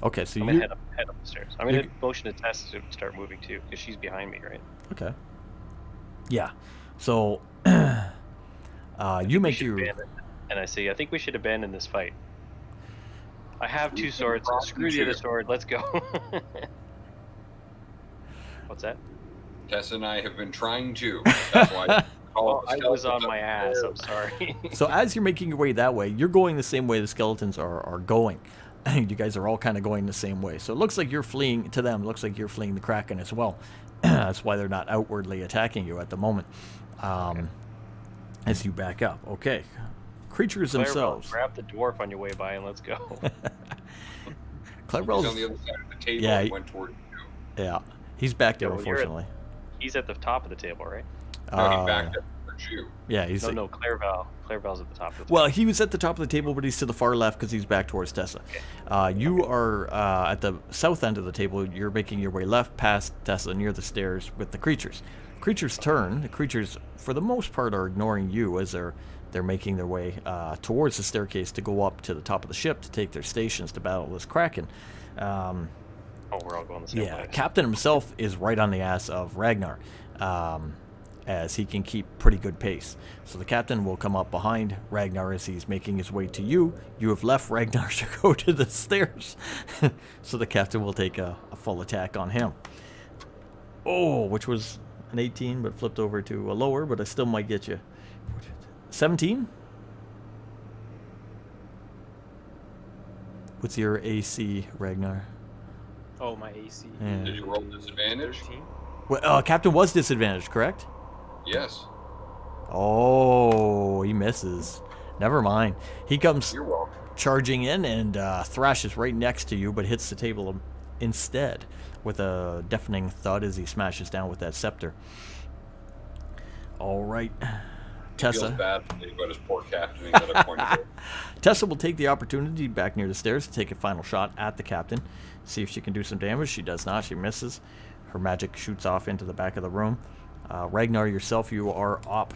Okay, so I'm you. gonna head up the stairs. I'm gonna motion to Tess to start moving too, because she's behind me, right? Okay. Yeah. So you make your. And I say, I think we should abandon this fight. I have 2 swords. Screw the other sword. Let's go. What's that? Tessa and I have been trying to. That's why I was on my ass. I'm sorry. So as you're making your way that way, you're going the same way the skeletons are going. You guys are all kind of going the same way. So it looks like you're fleeing to them. It looks like you're fleeing the Kraken as well. That's why they're not outwardly attacking you at the moment. As you back up. Okay. Creatures themselves. Grab the dwarf on your way by and let's go. Clarabelle's on the other side of the table. Yeah, and went toward you. Yeah. He's back there, No, unfortunately. He's at the top of the table, right? No, he backed up towards you. Yeah, he's. No, Clairval. Clairval's at the top of the table. Well, he was at the top of the table, but he's to the far left because he's back towards Tessa. Okay. You are at the south end of the table. You're making your way left past Tessa near the stairs with the creatures. Creatures turn. The creatures, for the most part, are ignoring you as they're making their way towards the staircase to go up to the top of the ship to take their stations to battle this Kraken. Oh, we're all going the same way. Captain himself is right on the ass of Ragnar, as he can keep pretty good pace. So the captain will come up behind Ragnar as he's making his way to you. You have left Ragnar to go to the stairs. So the captain will take a full attack on him. Oh, which was an 18, but flipped over to a lower, but I still might get you. 17? What's your AC, Ragnar? Oh, my AC. Yeah. Did you roll disadvantage? 13? Well, Captain was disadvantaged, correct? Yes. Oh, he misses. Never mind. He comes You're welcome. charging in and thrashes right next to you, but hits the table instead with a deafening thud as he smashes down with that scepter. All right. Feels Tessa. bad about his poor captain. He's at a point of Tessa will take the opportunity back near the stairs to take a final shot at the captain. See if she can do some damage. She does not. She misses. Her magic shoots off into the back of the room. Ragnar, yourself, you are up.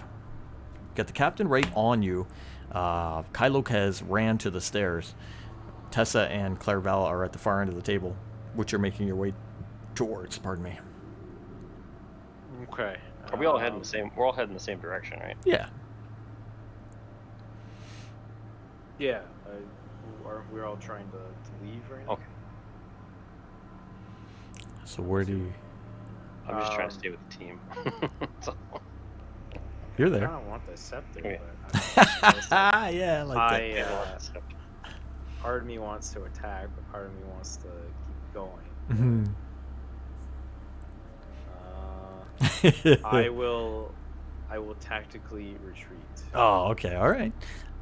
Got the captain right on you. Kylok has ran to the stairs. Tessa and Clairval are at the far end of the table, which you're making your way towards. Pardon me. Okay. Are we all heading the same? We're all heading the same direction, right? Yeah. Yeah. We're all trying to leave right now. Okay. So where do you... I'm just trying to stay with the team. So, You're I there. don't want the scepter, Okay. but Yeah, I like that. part of me wants to attack, but part of me wants to keep going. Mhm. I will tactically retreat. Oh, okay. All right.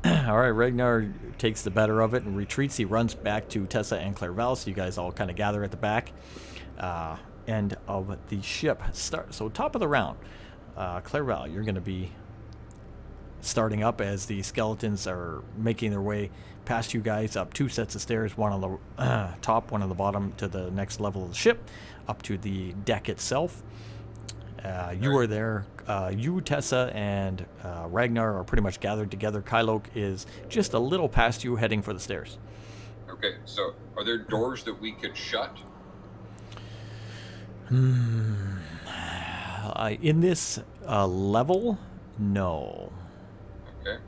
All right. Ragnar takes the better of it and retreats. He runs back to Tessa and Clairval, so you guys all kind of gather at the back end of the ship. So top of the round, Clairval, you're going to be starting up as the skeletons are making their way past you guys up 2 sets of stairs, one on the top, one on the bottom to the next level of the ship, up to the deck itself. You are there. You, Tessa, and Ragnar are pretty much gathered together. Kylok is just a little past you, heading for the stairs. Okay, so are there doors that we could shut? In this level, no. Okay.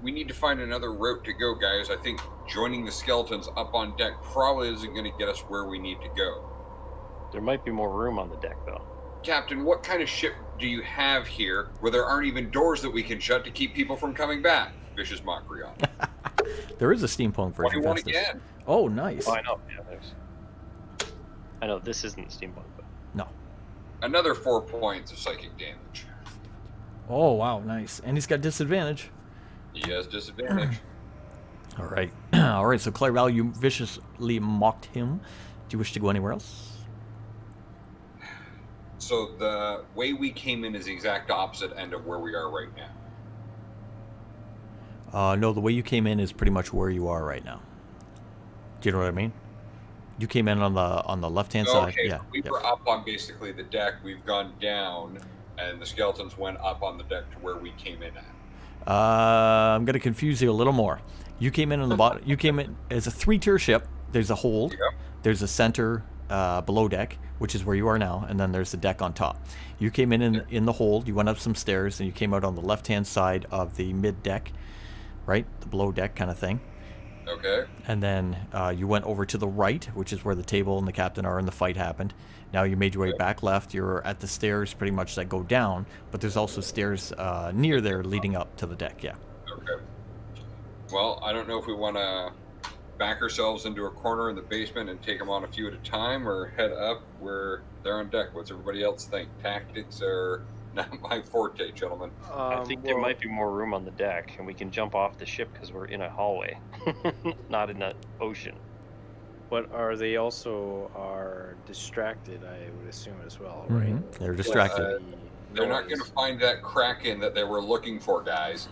We need to find another route to go, guys. I think joining the skeletons up on deck probably isn't going to get us where we need to go. There might be more room on the deck, though. Captain, what kind of ship do you have here where there aren't even doors that we can shut to keep people from coming back? Vicious mockery on. There is a steampunk version. 21 Festus. again. Oh, nice. Oh, I know. Yeah, there's. I know this isn't steampunk, but No. Another 4 points of psychic damage. Oh, wow, nice. And he's got disadvantage. He has disadvantage. All right. All right, so Clairval, you viciously mocked him. Do you wish to go anywhere else? So the way we came in is the exact opposite end of where we are right now. No, the way you came in is pretty much where you are right now. Do you know what I mean? You came in on the left-hand side. Okay, Yeah. we yeah. were up on basically the deck. We've gone down, and the skeletons went up on the deck to where we came in at. I'm going to confuse you a little more. You came in on the bottom. You came in as a 3-tier ship. There's a hold. Yep. There's a center below deck, which is where you are now, and then there's the deck on top. You came in the hold. You went up some stairs, and you came out on the left-hand side of the mid deck, right, the below deck kind of thing. Okay. And then you went over to the right, which is where the table and the captain are, and the fight happened. Now you made your way back left. You're at the stairs pretty much that go down, but there's also stairs near there leading up to the deck, yeah. Okay. Well, I don't know if we want to back ourselves into a corner in the basement and take them on a few at a time, or head up where they're on deck. What's everybody else think? Tactics are not my forte, gentlemen. I think there might be more room on the deck, and we can jump off the ship because we're in a hallway, not in an ocean. But are they also distracted? I would assume as well, right? Mhm. They're distracted. They're not going to find that Kraken that they were looking for, guys.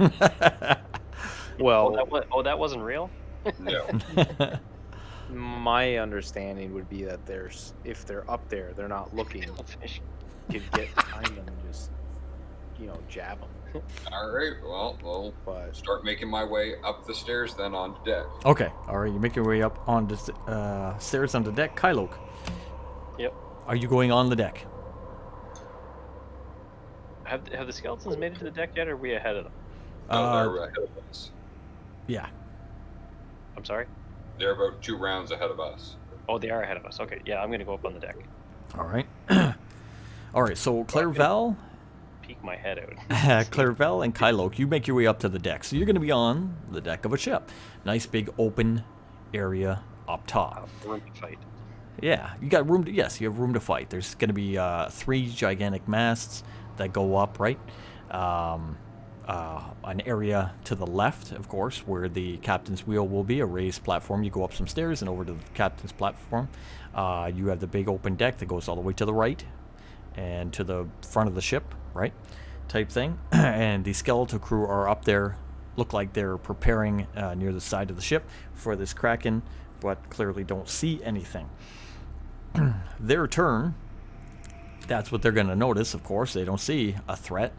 Well, that wasn't real? No. my understanding would be that if they're up there, they're not looking. Could get behind them and just, jab them. All right. Well, we'll start making my way up the stairs then onto deck. Okay, all right, you make your way up on the stairs onto deck. Kylok, Yep. are you going on the deck? Have the skeletons made it to the deck yet, or are we ahead of them? They're ahead of us. Yeah. I'm sorry? They're about 2 rounds ahead of us. Oh, they are ahead of us. Okay, yeah, I'm going to go up on the deck. All right. All right, so Clairval, Peek my head out. Clairval and Kylok, you make your way up to the deck. So you're going to be on the deck of a ship. Nice big open area up top. Room to fight. Yeah, you got room to, yes, you have room to fight. There's going to be 3 gigantic masts that go up, right? An area to the left, of course, where the captain's wheel will be, a raised platform. You go up some stairs and over to the captain's platform. You have the big open deck that goes all the way to the right and to the front of the ship, right? Type thing. And the skeletal crew are up there, look like they're preparing near the side of the ship for this Kraken, but clearly don't see anything. Their turn, that's what they're going to notice, of course. They don't see a threat.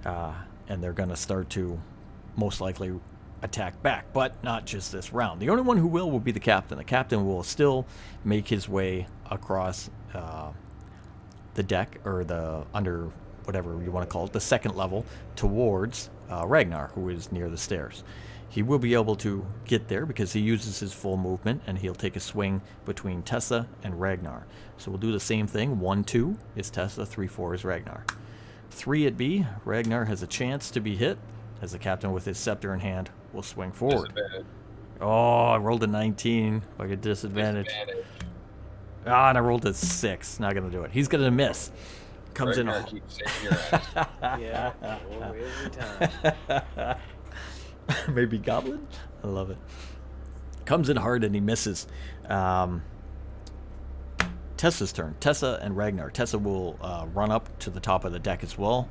And they're going to start to most likely attack back, but not just this round. The only one who will be the captain. The captain will still make his way across the deck, or the under whatever you want to call it, the second level, towards Ragnar, who is near the stairs. He will be able to get there because he uses his full movement, and he'll take a swing between Tessa and Ragnar. So we'll do the same thing. 1-2 is Tessa, 3-4 is Ragnar. 3 at B, Ragnar has a chance to be hit, as the captain with his scepter in hand will swing forward. Oh, I rolled a 19, like a disadvantage. Ah, and I rolled a 6. Not gonna do it. He's gonna miss. Comes Ragnar in. keeps saving your ass. Yeah, every time. Maybe Goblin? I love it. Comes in hard and he misses. Tessa's turn. Tessa and Ragnar. Tessa will run up to the top of the deck as well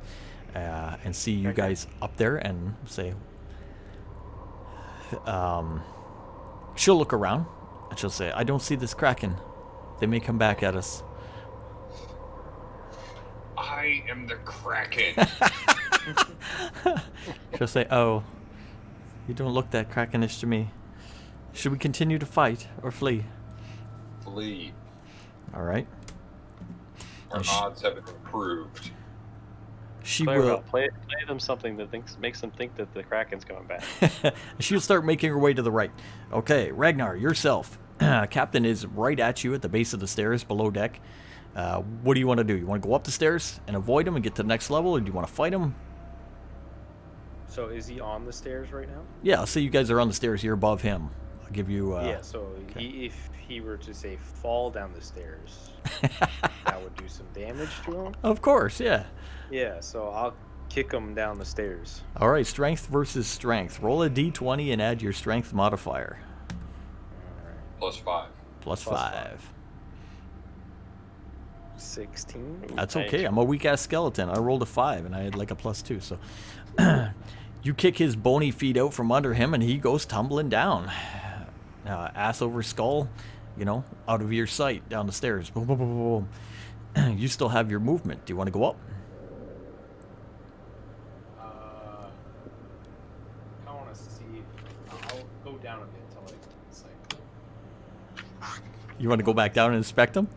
and see you guys up there and say... she'll look around And she'll say, I don't see this Kraken. They may come back at us. I am the Kraken. She'll say, oh, you don't look that Krakenish to me. Should we continue to fight or flee? Flee. All right. Our odds have improved. She Play, will. play them something that makes them think that the Kraken's coming back. She'll start making her way to the right. Okay, Ragnar, yourself. Captain is right at you at the base of the stairs below deck. What do you want to do? You want to go up the stairs and avoid him and get to the next level, or do you want to fight him? So is he on the stairs right now? Yeah, I'll say you guys are on the stairs here above him. I'll give you... Yeah, so okay. if he were to, say, fall down the stairs, that would do some damage to him? Of course, yeah. Yeah, so I'll kick him down the stairs. All right, strength versus strength. Roll a d20 and add your strength modifier. +5. Plus Plus 5. 16? That's Nice. okay. I'm a weak-ass skeleton. I rolled a 5, and I had like a +2, so... You kick his bony feet out from under him, and he goes tumbling down. Ass over skull, out of your sight, down the stairs. Boom, boom, boom, boom, boom. You still have your movement. Do you want to go up? I want to see. I'll go down a bit until it's like. You want to go back down and inspect him?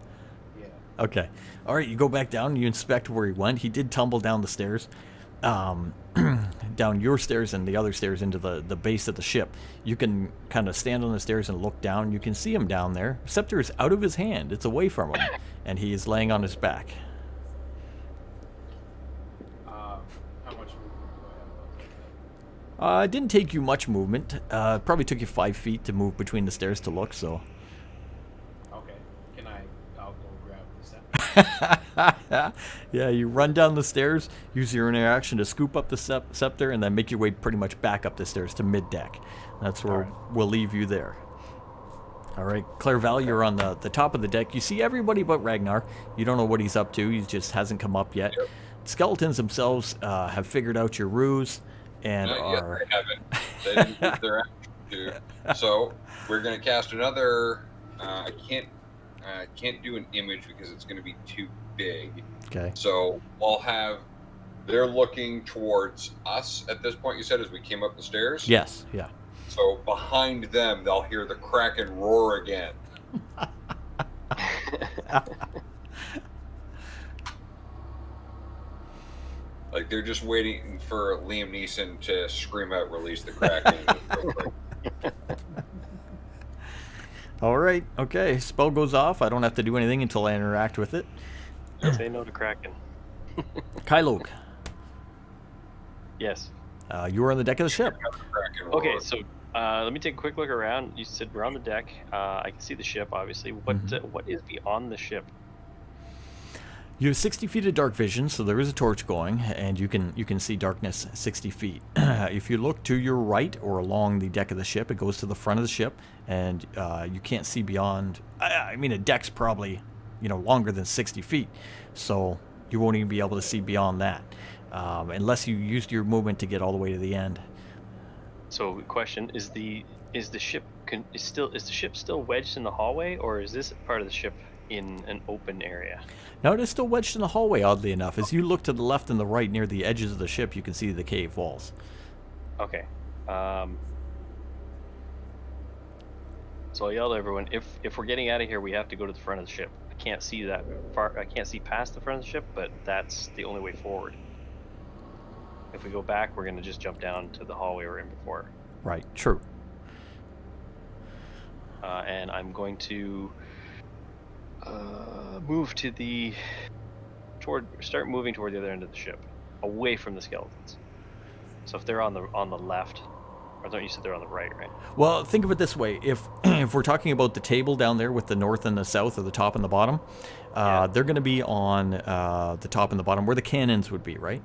Yeah. Okay. All right, you go back down, you inspect where he went. He did tumble down the stairs. Down your stairs and the other stairs into the base of the ship. You can kind of stand on the stairs and look down. You can see him down there. Scepter is out of his hand. It's away from him. And he is laying on his back. How much movement do I have? It didn't take you much movement. Probably took you 5 feet to move between the stairs to look, so... Okay. I'll go grab the scepter. Yeah, you run down the stairs, use your interaction to scoop up the scepter, and then make your way pretty much back up the stairs to mid-deck. That's where we'll leave you there. All right, Clairval, you're on the top of the deck. You see everybody but Ragnar. You don't know what he's up to. He just hasn't come up yet. Yep. Skeletons themselves have figured out your ruse and Not yet, are... they haven't. They didn't use their action to. So we're going to cast another. I can't do an image because it's going to be too big. Okay. So I'll have. They're looking towards us at this point. You said as we came up the stairs. Yes, yeah. So behind them, they'll hear the Kraken roar again. Like they're just waiting for Liam Neeson to scream out, "Release the Kraken!" All right, okay. Spell goes off. I don't have to do anything until I interact with it. Say no to Kraken. Kylok, Yes. you are on the deck of the ship. Kraken roar. Okay, so let me take a quick look around. You said we're on the deck. I can see the ship, obviously. What is beyond the ship? You have 60 feet of dark vision, so there is a torch going, and you can see darkness 60 feet. If you look to your right or along the deck of the ship, it goes to the front of the ship, and you can't see beyond. I mean, a deck's probably longer than 60 feet, so you won't even be able to see beyond that unless you used your movement to get all the way to the end. So, question: Is the ship still wedged in the hallway, or is this part of the ship in an open area? Now it is still wedged in the hallway, oddly enough. As you look to the left and the right near the edges of the ship, you can see the cave walls. Okay. So I'll yell to everyone: if we're getting out of here, we have to go to the front of the ship. I can't see that far. I can't see past the front of the ship, but that's the only way forward. If we go back, we're gonna just jump down to the hallway we were in before. Right, true. And I'm going to move start moving toward the other end of the ship, away from the skeletons. So if they're on the left, or don't you said they're on the right, right? Well, think of it this way: if we're talking about the table down there with the north and the south, or the top and the bottom, they're going to be on the top and the bottom where the cannons would be, right?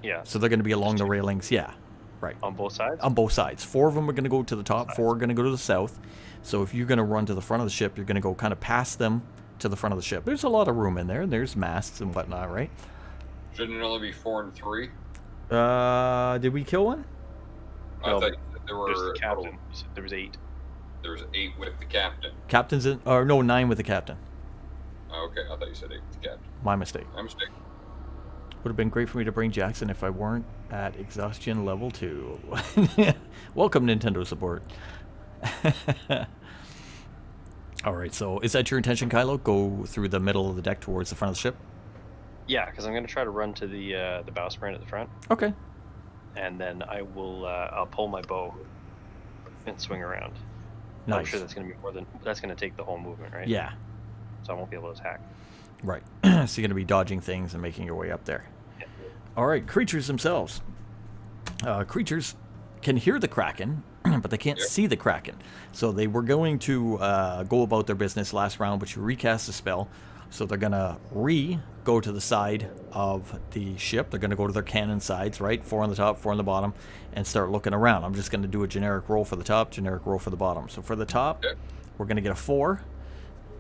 Yeah. So they're going to be along the railings, yeah, right. On both sides. On both sides. 4 of them are going to go to the top, 4 are going to go to the south. So if you're going to run to the front of the ship, you're going to go kind of past them to the front of the ship. There's a lot of room in there, and there's masts and whatnot, right? Shouldn't it only be 4 and 3? Did we kill one? I No, thought you said there There's were. the captain. You said there was 8. There's 8 with the captain. Captain's in, or no, 9 with the captain. Okay, I thought you said 8 with the captain. My mistake. My mistake. Would have been great for me to bring Jackson if I weren't at exhaustion level 2. Welcome, Nintendo support. Alright, so is that your intention, Kylo? Go through the middle of the deck towards the front of the ship? Yeah, because I'm going to try to run to the bowsprit at the front, Okay. and then I'll pull my bow and swing around. I'm Nice. sure that's going to be that's going to take the whole movement, right? Yeah. So I won't be able to attack. Right. So you're going to be dodging things and making your way up there. Yeah. Alright, creatures themselves. Creatures can hear the Kraken, but they can't see the Kraken. So they were going to go about their business last round, but you recast the spell. So they're going to go to the side of the ship. They're going to go to their cannon sides, right? 4 on the top, 4 on the bottom, and start looking around. I'm just going to do a generic roll for the top, generic roll for the bottom. So for the top, Okay. we're going to get a 4.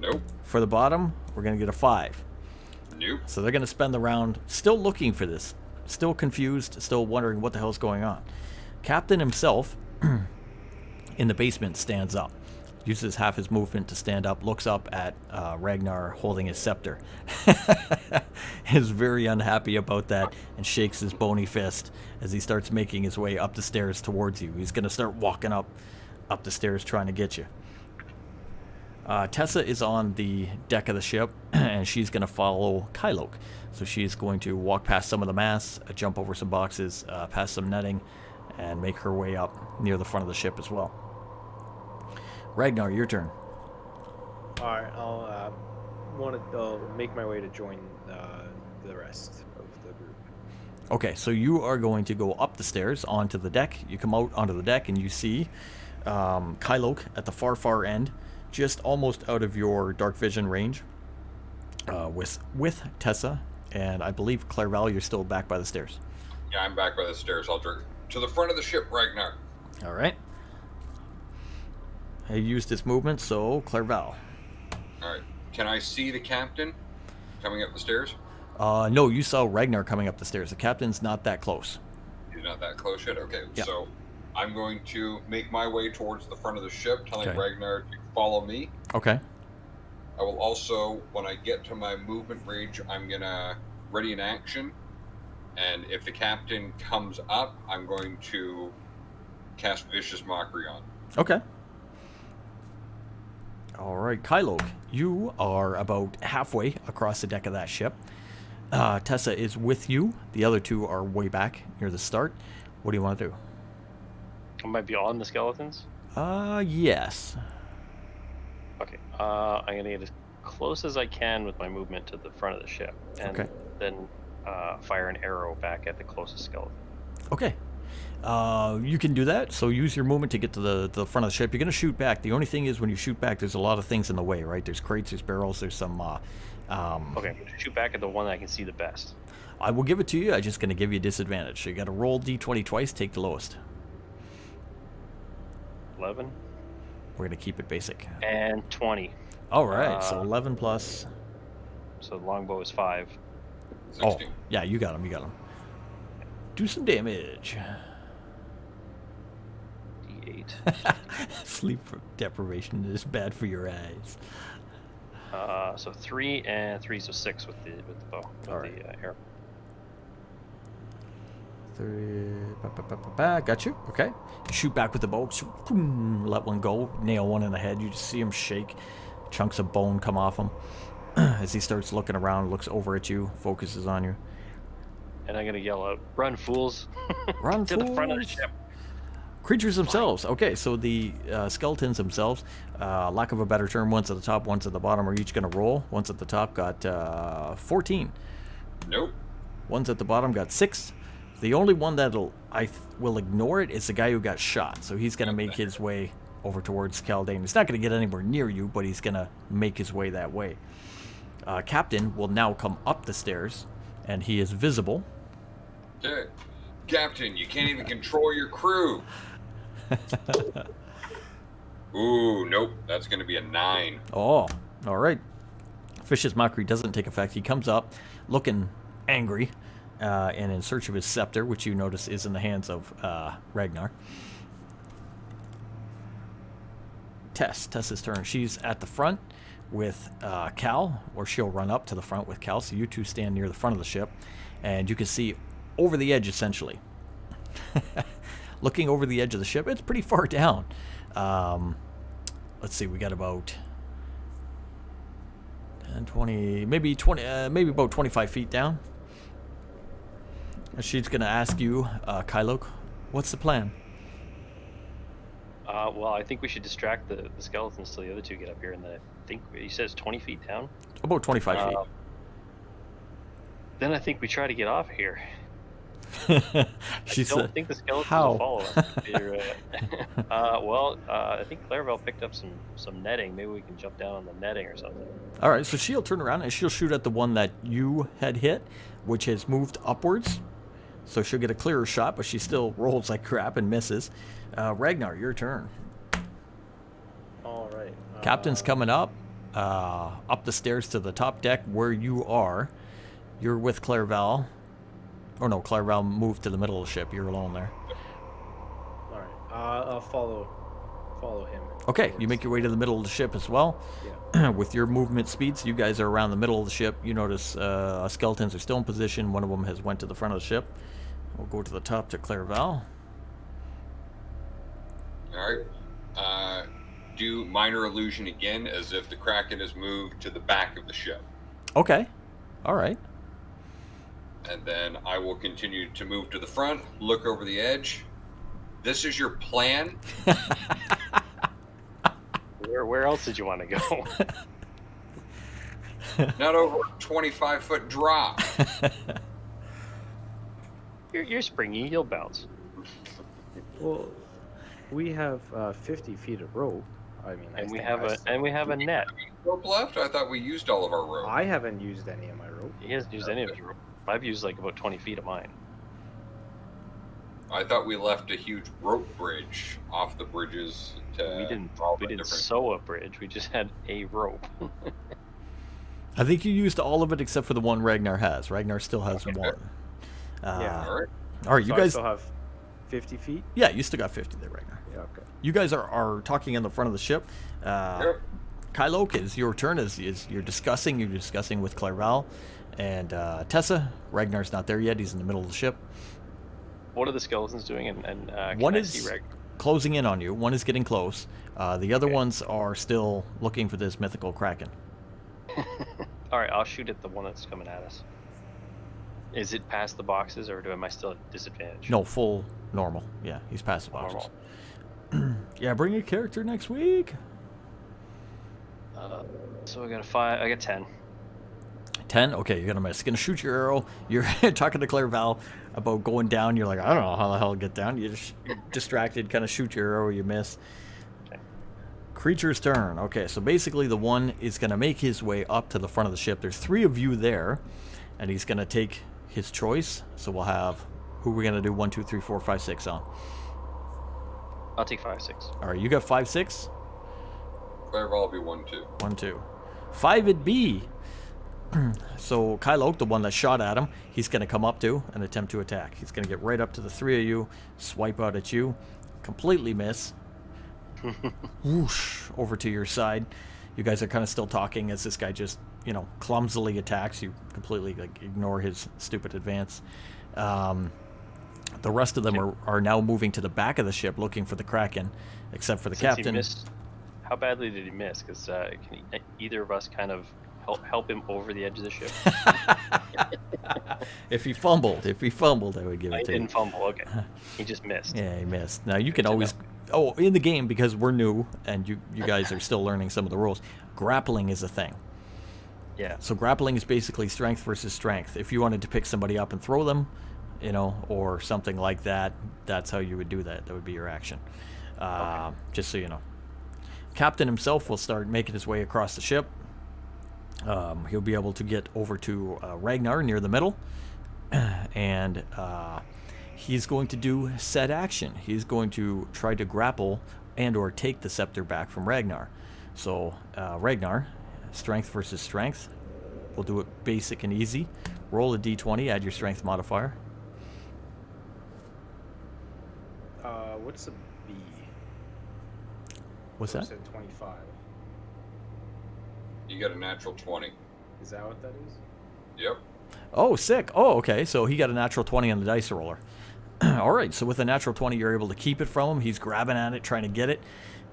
Nope. For the bottom, we're going to get a 5. Nope. So they're going to spend the round still looking for this, still confused, still wondering what the hell's going on. Captain himself, in the basement, stands up, uses half his movement to stand up, looks up at Ragnar holding his scepter, is very unhappy about that, and shakes his bony fist as he starts making his way up the stairs towards you. He's going to start walking up the stairs trying to get you. Tessa is on the deck of the ship, and she's going to follow Kylok. So she's going to walk past some of the masts, jump over some boxes, past some netting, and make her way up near the front of the ship as well. Ragnar, your turn. Alright, I'll make my way to join the rest of the group. Okay, so you are going to go up the stairs onto the deck. You come out onto the deck, and you see Kylok at the far end, just almost out of your dark vision range, with Tessa, and I believe Clairval, you're still back by the stairs. Yeah, I'm back by the stairs. I'll drink to the front of the ship, Ragnar. All right. I used his movement, so Clairval. All right. Can I see the captain coming up the stairs? No, you saw Ragnar coming up the stairs. The captain's not that close. He's not that close yet? Okay, Yeah. so I'm going to make my way towards the front of the ship, telling Okay. Ragnar to follow me. Okay. I will also, when I get to my movement range, I'm going to ready an action. And if the captain comes up, I'm going to cast Vicious Mockery on. Okay. All right, Kylok, you are about halfway across the deck of that ship. Tessa is with you. The other two are way back near the start. What do you want to do? I might be on the skeletons. Yes. Okay. I'm going to get as close as I can with my movement to the front of the ship, and Okay. then fire an arrow back at the closest skeleton. Okay. You can do that. So use your movement to get to the front of the ship. You're going to shoot back. The only thing is when you shoot back, there's a lot of things in the way, right? There's crates, there's barrels, there's some... Okay, I'm going to shoot back at the one that I can see the best. I will give it to you. I'm just going to give you a disadvantage. So you got to roll d20 twice, take the lowest. 11 We're going to keep it basic. and 20. All right, so 11 plus... So the longbow is 5. 16. Oh, yeah, you got him, you got him. Do some damage. D8. Sleep deprivation is bad for your eyes. So 3 and 3, so 6 with the bow. With Alright. the arrow. 3... Got you. Okay. You shoot back with the bow. Boom, let one go. Nail one in the head. You just see him shake. Chunks of bone come off him. As he starts looking around, looks over at you, focuses on you. And I'm going to yell out, "Run, fools!" Run, to the front of the fools. ship. Creatures themselves. Okay, so the skeletons themselves, lack of a better term, one's at the top, one's at the bottom, are each going to roll. One's at the top got 14. Nope. One's at the bottom got 6. The only one that'll will ignore it is the guy who got shot. So he's going to make his way over towards Kaldane. He's not going to get anywhere near you, but he's going to make his way that way. Captain will now come up the stairs, and he is visible. Okay. Captain, you can't even control your crew. Ooh, nope. That's going to be a 9. Oh, all right. Vicious Mockery doesn't take effect. He comes up looking angry and in search of his scepter, which you notice is in the hands of Ragnar. Tess's turn. She's at the front with Cal, or she'll run up to the front with Cal. So you two stand near the front of the ship, and you can see over the edge, essentially. Looking over the edge of the ship, it's pretty far down. Let's see, we got about 10, 20, maybe 20, maybe about 25 feet down. And she's going to ask you, Kylok, what's the plan? Well, I think we should distract the skeletons till the other two get up here. And I think you said it's 20 feet down. About 25 feet. Then I think we try to get off here. She I don't said, think the skeletons how? will follow us. Well, I think Clairville picked up some netting. Maybe we can jump down on the netting or something. All right, so she'll turn around and she'll shoot at the one that you had hit, which has moved upwards. So she'll get a clearer shot, but she still rolls like crap and misses. Ragnar, your turn. All right. Captain's coming up the stairs to the top deck where you are. You're with Clairval. Oh no, Clairval moved to the middle of the ship. You're alone there. All right. I'll follow him. Okay, you make your way to the middle of the ship as well. Yeah. With your movement speeds, you guys are around the middle of the ship. You notice skeletons are still in position. One of them has went to the front of the ship. We'll go to the top to Clairval. All right. Do minor illusion again, as if the Kraken has moved to the back of the ship. Okay. All right. And then I will continue to move to the front, look over the edge. This is your plan? Where else did you want to go? Not over a 25-foot drop. You're springy. You'll bounce. Well, we have 50 feet of rope. I mean, And we have a net. Rope left? I thought we used all of our rope. I haven't used any of my rope. He hasn't used any of his rope. I've used like about 20 feet of mine. I thought we left a huge rope bridge off the bridges to. We didn't different. sew a bridge. We just had a rope. I think you used all of it except for the one Ragnar has. Ragnar still has Okay. one. Yeah. All right. All right, you So I guys. still have 50 feet. Yeah, you still got 50 there, Ragnar. Yeah. Okay. You guys are talking in the front of the ship. Yep. Kylok, is your turn. Is you're discussing with Clairval and Tessa. Ragnar's not there yet. He's in the middle of the ship. What are the skeletons doing? And can One I is see Ragnar? closing in on you. One is getting close. The other ones are still looking for this mythical Kraken. All right, I'll shoot at the one that's coming at us. Is it past the boxes, or am I still at disadvantage? No, full normal. Yeah, he's past the boxes. Yeah, bring your character next week. So I got a 5. I got 10. 10? Okay, you're gonna miss. Gonna shoot your arrow. You're talking to Clairval about going down. You're like, I don't know how the hell to get down. You're distracted, kind of shoot your arrow, you miss. Okay. Creature's turn. Okay, so basically the one is gonna make his way up to the front of the ship. There's 3 of you there, and he's gonna take his choice. So we'll have, who we're gonna do 1, 2, 3, 4, 5, 6 on. I'll take 5, 6. All right, you got 5, 6? Clairval will be 1, 2. 1, 2. 5 it be. So Kylok, the one that shot at him, he's going to come up to and attempt to attack. He's going to get right up to the 3 of you, swipe out at you, completely miss. Whoosh, over to your side. You guys are kind of still talking as this guy just, clumsily attacks. You completely ignore his stupid advance. The rest of them are now moving to the back of the ship looking for the Kraken, except for the Since he captain. missed, how badly did he miss? Because can either of us kind of help him over the edge of the ship? If he fumbled, I would give it I to you. didn't fumble. Okay, he just missed. Yeah, he missed. Now you can always, in the game, because we're new and you guys are still learning some of the rules, grappling is a thing. Yeah. So grappling is basically strength versus strength. If you wanted to pick somebody up and throw them, or something like that, that's how you would do that. That would be your action. Just so you know. Captain himself will start making his way across the ship. He'll be able to get over to Ragnar near the middle, and he's going to do set action. He's going to try to grapple and or take the scepter back from Ragnar. So Ragnar, strength versus strength. We'll do it basic and easy. Roll a d20, add your strength modifier. What's a B? What's You that? said 25. You got a natural 20. Is that what that is? Yep. Oh, sick. Oh, okay. So he got a natural 20 on the dice roller. All right. So with a natural 20, you're able to keep it from him. He's grabbing at it, trying to get it.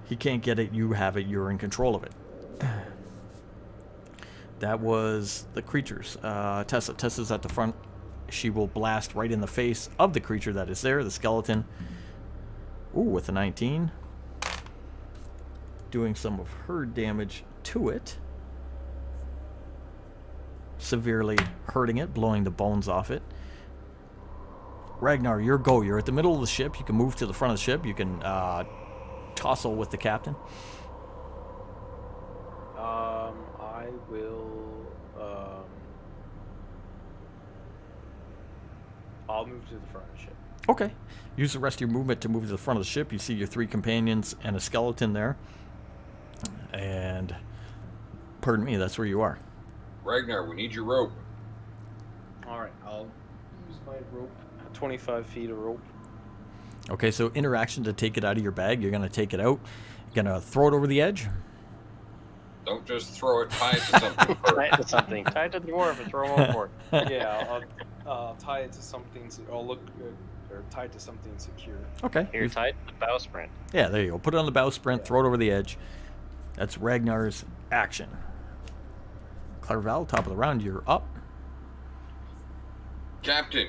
He can't get it. You have it. You're in control of it. That was the creatures. Tessa. Tessa's at the front. She will blast right in the face of the creature that is there, the skeleton. Ooh, with a 19. Doing some of her damage to it. Severely hurting it, blowing the bones off it. Ragnar, your go. You're at the middle of the ship. You can move to the front of the ship. You can tussle with the captain. I will. I'll move to the front of the ship. Okay. Use the rest of your movement to move to the front of the ship. You see your 3 companions and a skeleton there. And, pardon me, that's where you are. Ragnar, we need your rope. All right, I'll use my rope. 25 feet of rope. Okay, so interaction to take it out of your bag. You're going to take it out. You're going to throw it over the edge. Don't just throw it, tie it to something Tie it first. to something. Tie it to the dwarf and throw him overboard. Yeah, I'll tie it to something. I'll look or tie it to something secure. Okay. Here, tie it to the bow sprint. Yeah, there you go. Put it on the bow sprint, throw it over the edge. That's Ragnar's action. Clarval, top of the round, you're up. Captain,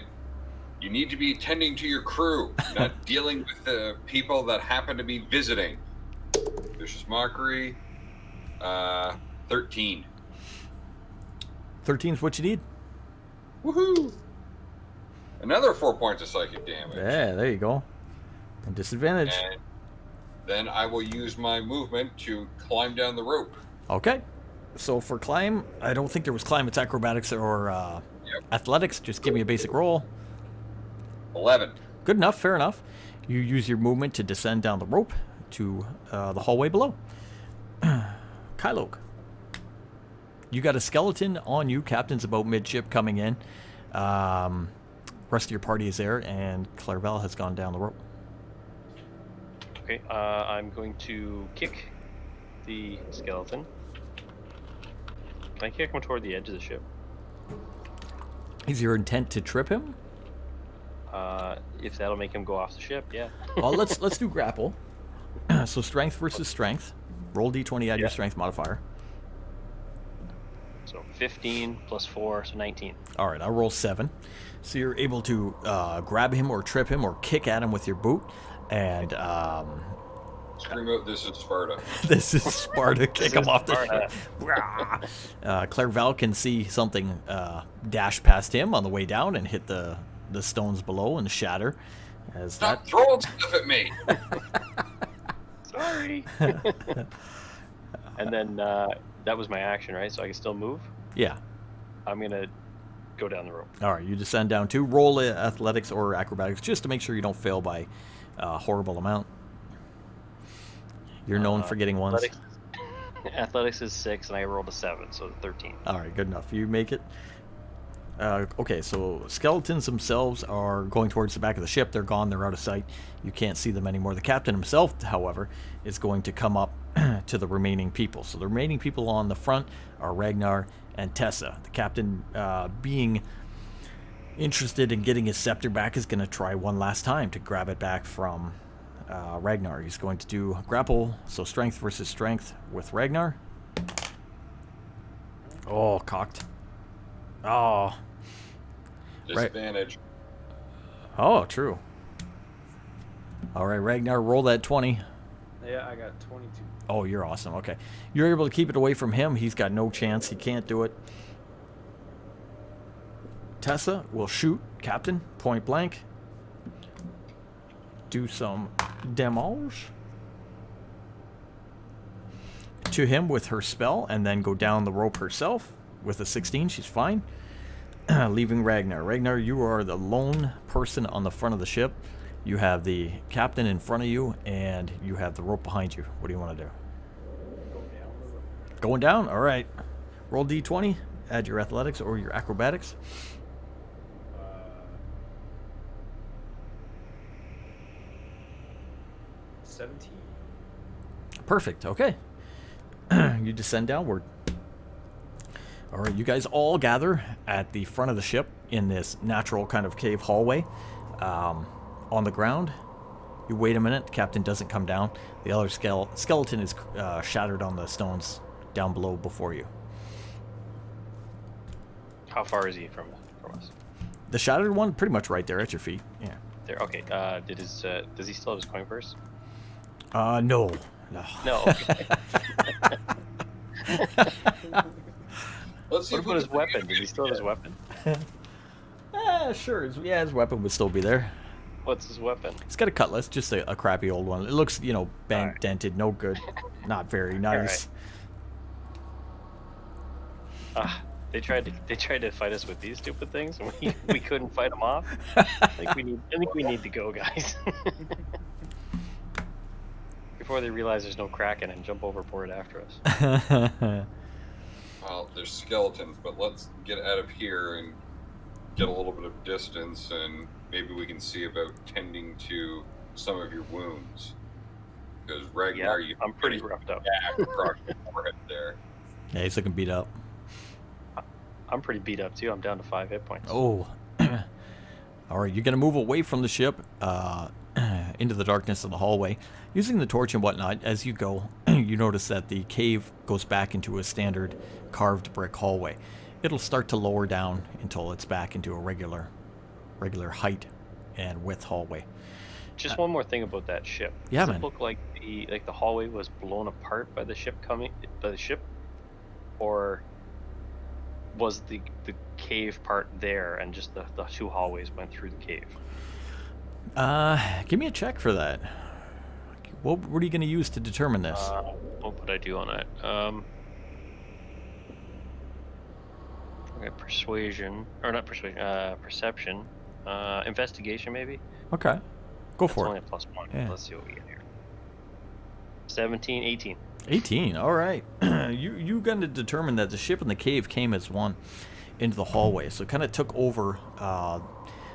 you need to be tending to your crew, not dealing with the people that happen to be visiting. Vicious Mockery, 13. 13's what you need. Woohoo! Another 4 points of psychic damage. Yeah, there you go. And disadvantage. And then I will use my movement to climb down the rope. Okay. So for climb, I don't think there was climb. It's acrobatics or athletics. Just give me a basic roll. 11. Good enough. Fair enough. You use your movement to descend down the rope to the hallway below. Kylok. You got a skeleton on you. Captain's about midship coming in. Rest of your party is there, and Clarval has gone down the rope. Okay, I'm going to kick the skeleton. Can I kick him toward the edge of the ship? Is your intent to trip him? If that'll make him go off the ship, yeah. Well, let's do grapple. So strength versus strength. Roll d20, add your strength modifier. So 15 plus 4, so 19. All right, I'll roll 7. So you're able to grab him or trip him or kick at him with your boot. And Scream out, this is Sparta. this is Sparta. Kick him is off the Sparta. ship. Clarval can see something dash past him on the way down and hit the stones below and shatter. As Stop that throwing stuff at me! Sorry. And then that was my action, right? So I can still move. Yeah. I'm gonna go down the rope. All right, you descend down 2. Roll athletics or acrobatics just to make sure you don't fail by a horrible amount. You're known for getting ones. Athletics is 6, and I rolled a 7, so 13. All right, good enough. You make it. Okay, so skeletons themselves are going towards the back of the ship. They're gone. They're out of sight. You can't see them anymore. The captain himself, however, is going to come up to the remaining people. So the remaining people on the front are Ragnar and Tessa. The captain, being interested in getting his scepter back, is going to try one last time to grab it back from Ragnar. He's going to do grapple, so strength versus strength with Ragnar. Oh, cocked. Oh. Disadvantage. Oh, true. All right, Ragnar, roll that 20. Yeah, I got 22. Oh, you're awesome. Okay. You're able to keep it away from him. He's got no chance. He can't do it. Tessa will shoot Captain point blank. Do some damage to him with her spell and then go down the rope herself with a 16. She's fine. Leaving Ragnar. Ragnar, you are the lone person on the front of the ship. You have the captain in front of you, and you have the rope behind you. What do you want to do? Go down the rope. Going down? All right. Roll d20. Add your athletics or your acrobatics. 17. Perfect. Okay. You descend downward. All right, you guys all gather at the front of the ship in this natural kind of cave hallway. On the ground, you wait a minute. The captain doesn't come down. The other skeleton is shattered on the stones down below before you. How far is he from us? The shattered one, pretty much right there at your feet. Yeah. There. Okay. Does he still have his coin purse? No. No. Okay. Let's see What about his weapon? Does he still have his weapon? Sure. His weapon would still be there. What's his weapon? He's got a cutlass, just a crappy old one. It looks, bent, Alright. dented, no good. Not very nice. They tried to fight us with these stupid things, and we couldn't fight them off. I think we need to go, guys. Before they realize there's no Kraken and jump overboard after us. Well, there's skeletons, but let's get out of here and get a little bit of distance, and maybe we can see about tending to some of your wounds. Because Ragnar, Yeah, I'm pretty roughed up. across the forehead there. Yeah, he's looking beat up. I'm pretty beat up too. I'm down to 5 hit points. Oh. All right, you're going to move away from the ship into the darkness of the hallway. Using the torch and whatnot, as you go, you notice that the cave goes back into a standard carved brick hallway. It'll start to lower down until it's back into a regular height and width hallway. Just one more thing about that ship. Yeah, Does man. it look like the hallway was blown apart by the ship or was the cave part there and just the two hallways went through the cave? Give me a check for that. What are you going to use to determine this? What would I do on that? Okay, perception, investigation maybe. Okay, go It's for only it. a +1. Yeah. Let's see what we get here. 17, 18. 18. All right. you going to determine that the ship and the cave came as one into the hallway, so it kind of took over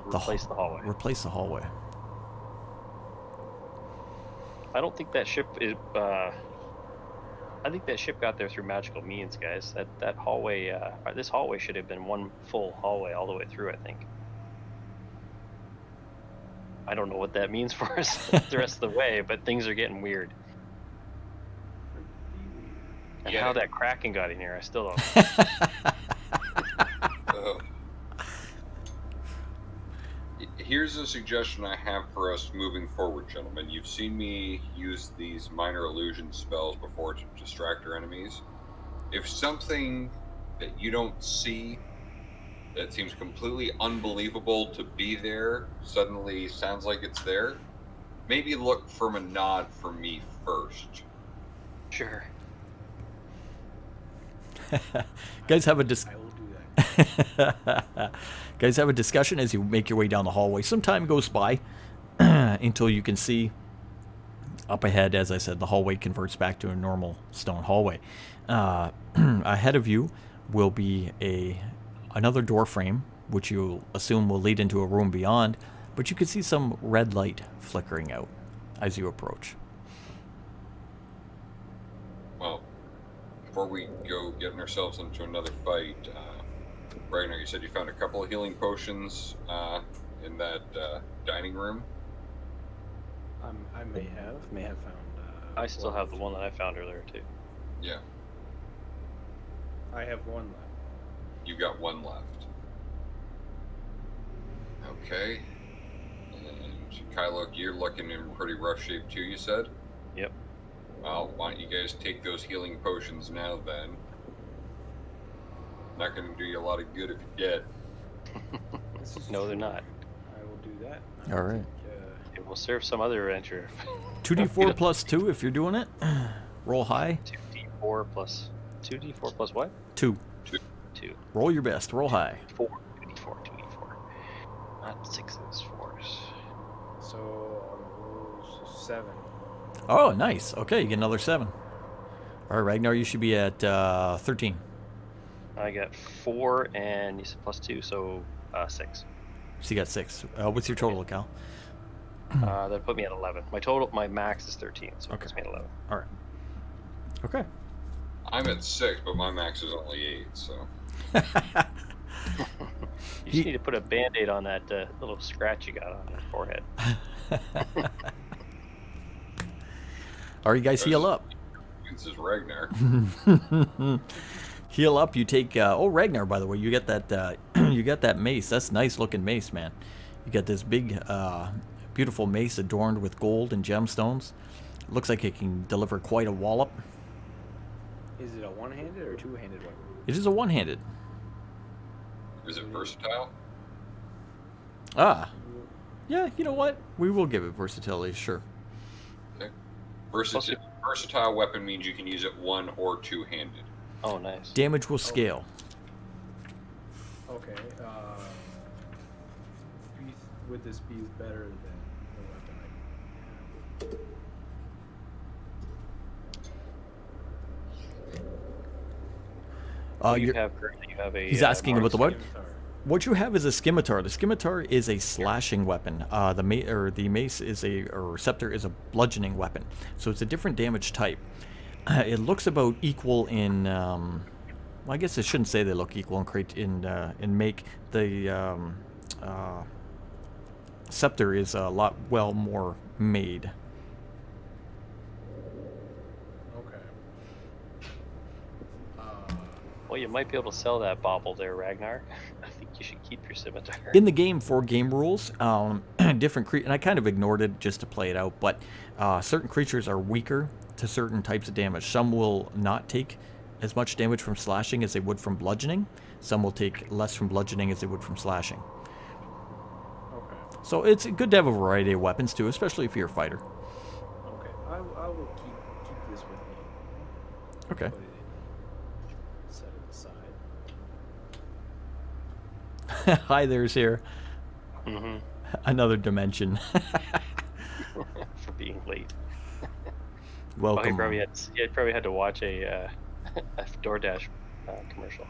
Replace the hallway. Replace the hallway. I don't think that ship is. I think that ship got there through magical means, guys. That hallway, this hallway should have been one full hallway all the way through. I think. I don't know what that means for us the rest of the way, but things are getting weird. And Yeah. how that Kraken got in here, I still don't know. Here's a suggestion I have for us moving forward, gentlemen. You've seen me use these minor illusion spells before to distract our enemies. If something that you don't see that seems completely unbelievable to be there suddenly sounds like it's there, maybe look for a nod from me first. Sure. Guys have a I will do that. Guys have a discussion as you make your way down the hallway. Some time goes by until you can see up ahead. As I said, the hallway converts back to a normal stone hallway. Ahead of you will be another door frame, which you assume will lead into a room beyond, but you can see some red light flickering out as you approach. Well, before we go getting ourselves into another fight, Ragnar, you said you found a couple of healing potions in that dining room. I may have found. I still have the one that I found earlier too. Yeah, I have one left. you got one left. Okay. And Kylo, you're looking in pretty rough shape too, you said? Yep. Well, why don't you guys take those healing potions now then? Not going to do you a lot of good if you're dead. This is No, they're true. not. I will do that. All right. It will serve some other adventure. 2d4 plus 2 if you're doing it. Roll high. 2d4 plus 2d4 plus what? 2. 2. Roll your best. Roll high. 4. 2d4. Not 6s, 4s. So on those 7. Oh, nice. Okay, you get another 7. All right, Ragnar, you should be at 13. I got 4 and you said plus 2, so 6. So you got 6. What's your total, Cal? That put me at 11. My max is 13, so it Okay. puts me at 11. All right. Okay. I'm at 6, but my max is only 8, so. You just need to put a band-aid on that little scratch you got on your forehead. All right, you guys heal up. This is Ragnar. Heal up. You take. Oh, Ragnar, by the way, you get that. You got that mace. That's nice looking mace, man. You got this big, beautiful mace adorned with gold and gemstones. Looks like it can deliver quite a wallop. Is it a one-handed or two-handed weapon? It is a one-handed. Is it versatile? Ah. Yeah, you know what? We will give it versatility, sure. Okay. Versatile weapon means you can use it one or two-handed. Oh, nice. Damage will scale. Okay. Would this be better than the weapon I have? You have currently you have a. He's asking about the what? Scimitar. What you have is a scimitar. The scimitar is a slashing weapon. The mace is or scepter is a bludgeoning weapon. So it's a different damage type. It looks about equal in. Well, I guess I shouldn't say they look equal in make. The scepter is a lot more made. Well, you might be able to sell that bauble there, Ragnar. I think you should keep your scimitar. In the game, for game rules, different and I kind of ignored it just to play it out, but certain creatures are weaker to certain types of damage. Some will not take as much damage from slashing as they would from bludgeoning. Some will take less from bludgeoning as they would from slashing. Okay. So it's good to have a variety of weapons too, especially if you're a fighter. Okay. I will keep this with me. Okay. Put it in. Set it aside. Hi, there's here. Mm-hmm. Another dimension. For being late. Welcome. He probably had to watch a DoorDash commercial.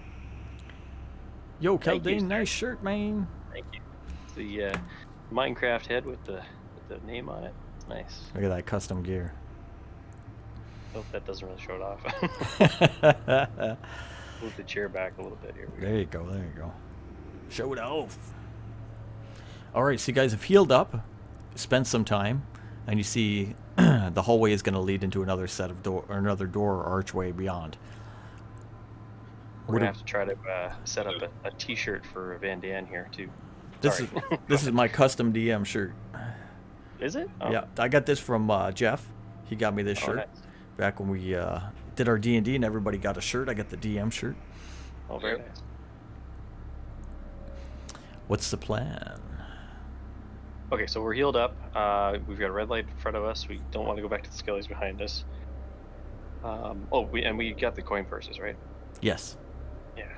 Yo, Thank you, Keldane, sir. nice shirt, man. Thank you. It's the Minecraft head with the name on it. Nice. Look at that custom gear. Hope that doesn't really show it off. Move the chair back a little bit here. There you go, there you go. Show it off. Alright, so you guys have healed up, spent some time, and you see the hallway is going to lead into another set of door or archway beyond. We're gonna have to try to set up a T-shirt for Van Dan here too. This Sorry. is this is my custom DM shirt. Is it? Oh. Yeah, I got this from Jeff. He got me this Oh, shirt nice. back when we did our D&D and everybody got a shirt. I got the DM shirt. Oh, very nice. What's the plan? Okay, so we're healed up. We've got a red light in front of us. We don't want to go back to the skellies behind us. We got the coin purses, right? Yes. Yeah.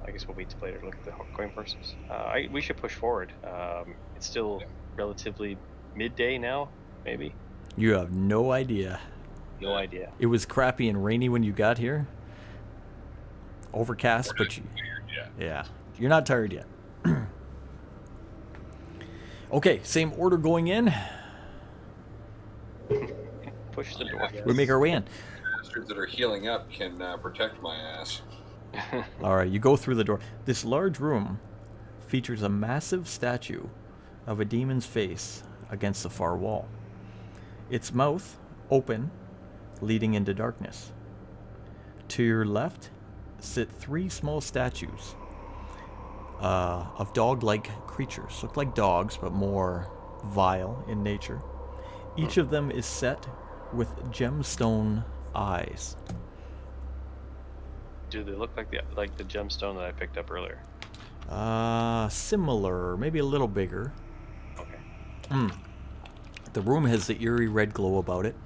I guess we'll wait till later to look at the coin purses. We should push forward. It's still relatively midday now, maybe. You have no idea. No idea. It was crappy and rainy when you got here. Overcast, but you, yeah, you're not tired yet. Okay, same order going in. Push the door. We make our way in. Bastards that are healing up can protect my ass. All right, you go through the door. This large room features a massive statue of a demon's face against the far wall. Its mouth open, leading into darkness. To your left sit 3 small statues of dog-like creatures. Look like dogs, but more vile in nature. Each of them is set with gemstone eyes. Do they look like the gemstone that I picked up earlier? Similar, maybe a little bigger. Okay. The room has the eerie red glow about it,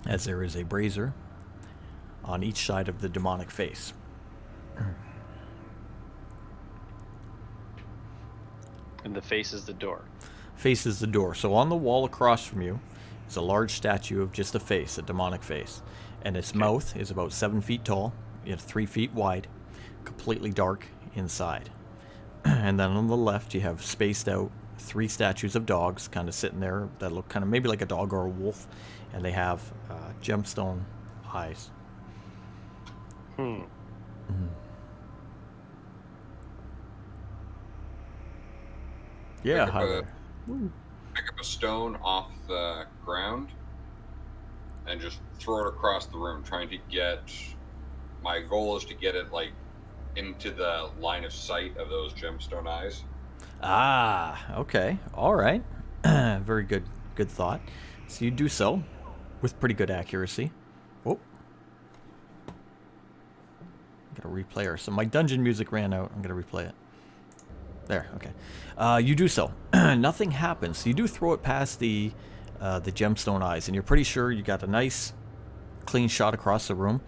as there is a brazier on each side of the demonic face. And the face is the door. Faces the door. So on the wall across from you is a large statue of just a face, a demonic face. And its mouth is about 7 feet tall, 3 feet wide, completely dark inside. And then on the left you have spaced out 3 statues of dogs kind of sitting there that look kind of maybe like a dog or a wolf, and they have gemstone eyes. Hmm. Yeah, Pick up hi a- there. Pick up a stone off the ground and just throw it across the room, trying to get. My goal is to get it like into the line of sight of those gemstone eyes. Ah, okay. All right. Very good. Good thought. So you do so with pretty good accuracy. Oh. Got a replayer. So my dungeon music ran out. I'm going to replay it. There, okay. You do so. Nothing happens. You do throw it past the gemstone eyes, and you're pretty sure you got a nice, clean shot across the room.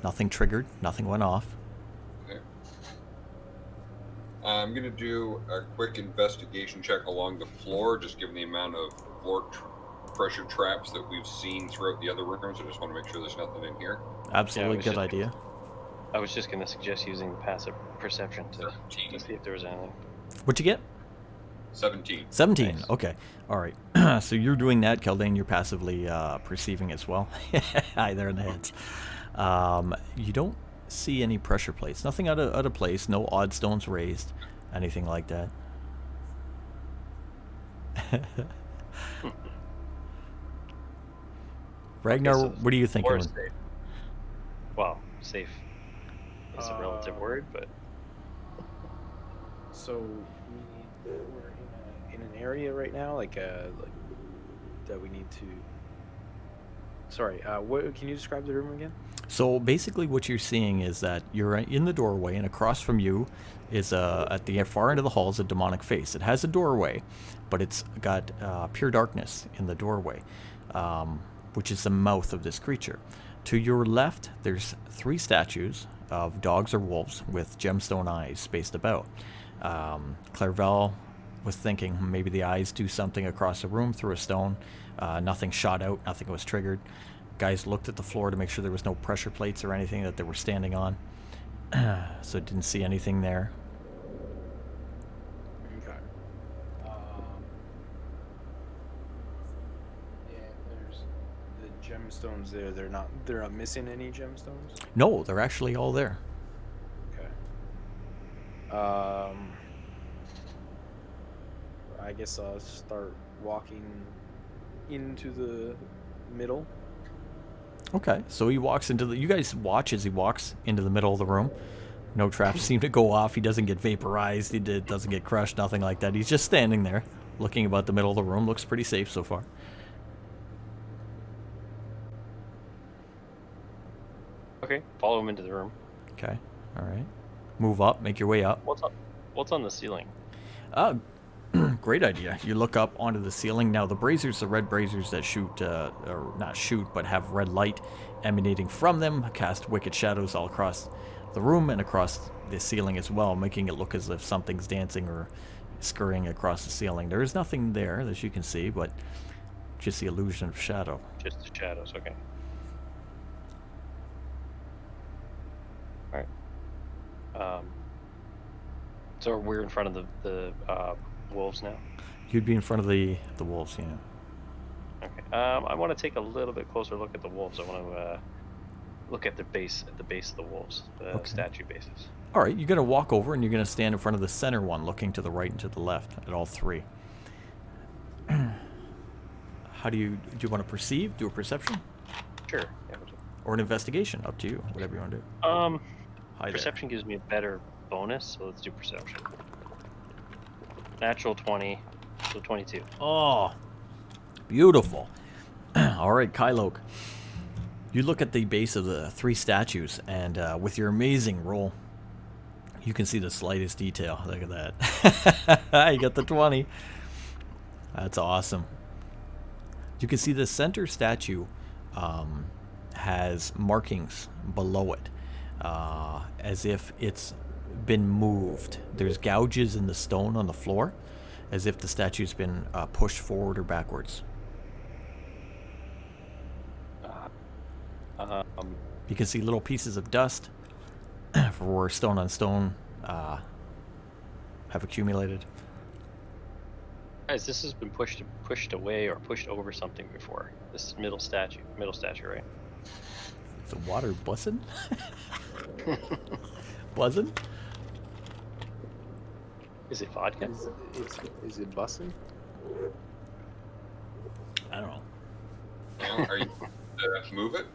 Nothing triggered. Nothing went off. Okay. I'm going to do a quick investigation check along the floor, just given the amount of floor pressure traps that we've seen throughout the other rooms. I just want to make sure there's nothing in here. Absolutely was good just- idea. I was just going to suggest using passive perception to 17. see if there was anything. What'd you get? 17. 17. Nice. Okay. All right. So you're doing that, Keldane. You're passively perceiving as well. Hi there in the heads. You don't see any pressure plates. Nothing out of place. No odd stones raised. Anything like that. Ragnar, so what do you think? Or safe. Well, safe is a relative word, but So we're in an area right now, like that we need to. Sorry, what can you describe the room again? So basically what you're seeing is that you're in the doorway, and across from you is at the far end of the hall is a demonic face. It has a doorway, but it's got pure darkness in the doorway, which is the mouth of this creature. To your left, there's 3 statues of dogs or wolves with gemstone eyes spaced about. Clairvel was thinking maybe the eyes do something across the room through a stone. Nothing shot out, nothing was triggered. Guys looked at the floor to make sure there was no pressure plates or anything that they were standing on. So didn't see anything there. Okay. Yeah, there's the gemstones there. They're not missing any gemstones. No, they're actually all there. Okay. I guess I'll start walking into the middle. Okay, so he walks into the... You guys watch as he walks into the middle of the room. No traps seem to go off. He doesn't get vaporized. He doesn't get crushed, nothing like that. He's just standing there, looking about the middle of the room. Looks pretty safe so far. okay. Follow him into the room. Okay, all right. Move up, make your way up. What's up? What's on the ceiling? Great idea. You look up onto the ceiling. Now, the braziers, the red braziers that shoot, or not shoot, but have red light emanating from them, cast wicked shadows all across the room and across the ceiling as well, making it look as if something's dancing or scurrying across the ceiling. There is nothing there, as you can see, but just the illusion of shadow. Just the shadows. Okay. All right. So we're in front of the wolves now. You'd be in front of the wolves, yeah. Okay. I want to take a little bit closer look at the wolves. I want to look at the base of the wolves, the Okay. statue bases. All right, you're going to walk over and you're going to stand in front of the center one, looking to the right and to the left at all 3. How do you want to perceive? Do a perception? Sure. Yeah, we'll do. Or an investigation? Up to you, whatever you want to do. Hi there. Perception gives me a better bonus, so let's do perception. Natural 20, so 22. Oh, beautiful. All right, Kylok. You look at the base of the 3 statues, and with your amazing roll, you can see the slightest detail. Look at that. You got the 20. That's awesome. You can see the center statue has markings below it, as if it's been moved. There's gouges in the stone on the floor, as if the statue's been pushed forward or backwards. You can see little pieces of dust for where stone on stone have accumulated. Guys, this has been pushed away or pushed over something before. This middle statue, right? Is the water buzzing? Buzzing? Is it vodka? Is it bussin'? I don't know. Well, are you move it?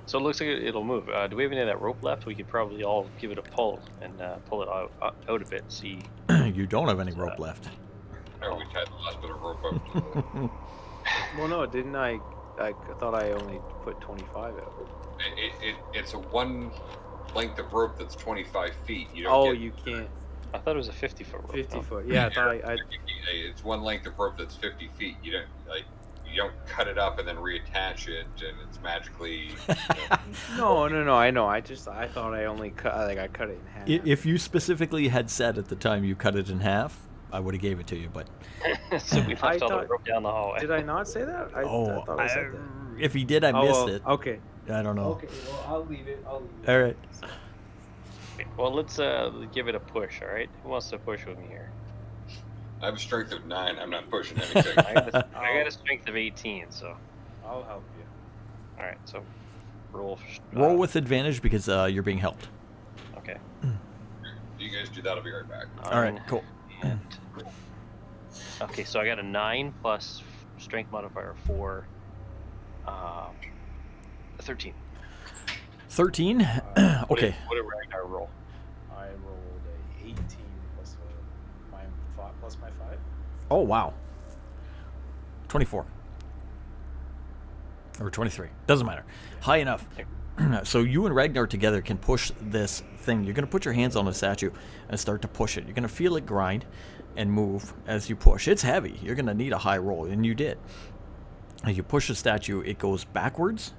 So it looks like it'll move. Do we have any of that rope left? We could probably all give it a pull and pull it out a bit and see. You don't have any rope left. Oh, we tied the last bit of rope out. Well, no, didn't I? I thought I only put 25 out. It's a one length of rope that's 25 feet. You don't Oh, get, you can't. I thought it was a 50-foot rope. 50 no? foot. Yeah, I thought I It's one length of rope that's 50 feet. You don't cut it up and then reattach it, and it's magically. No, I know. I thought I only cut. I cut it in half. If you specifically had said at the time you cut it in half, I would have gave it to you. But So we I left all the thought- rope down the hallway. Did I not say that? I thought I said that. if he did, I Oh, missed well, it. Okay. I don't know. Okay. Well, I'll leave it. All right. Okay, well, let's give it a push. All right. Who wants to push with me here? I have a strength of 9. I'm not pushing anything. I got a strength of 18. So I'll help you. all right. So roll. Roll with advantage because you're being helped. Okay. You guys do that. I'll be right back. All right. 9 Cool. And okay, so I got a 9 plus strength modifier 4. 13. 13. Okay. What did Ragnar roll? I rolled a 18 plus my 5 plus my 5. Oh wow. 24. Or 23. Doesn't matter. High enough. So you and Ragnar together can push this thing. You're going to put your hands on the statue and start to push it. You're going to feel it grind and move as you push. It's heavy. You're going to need a high roll, and you did. As you push the statue, it goes backwards,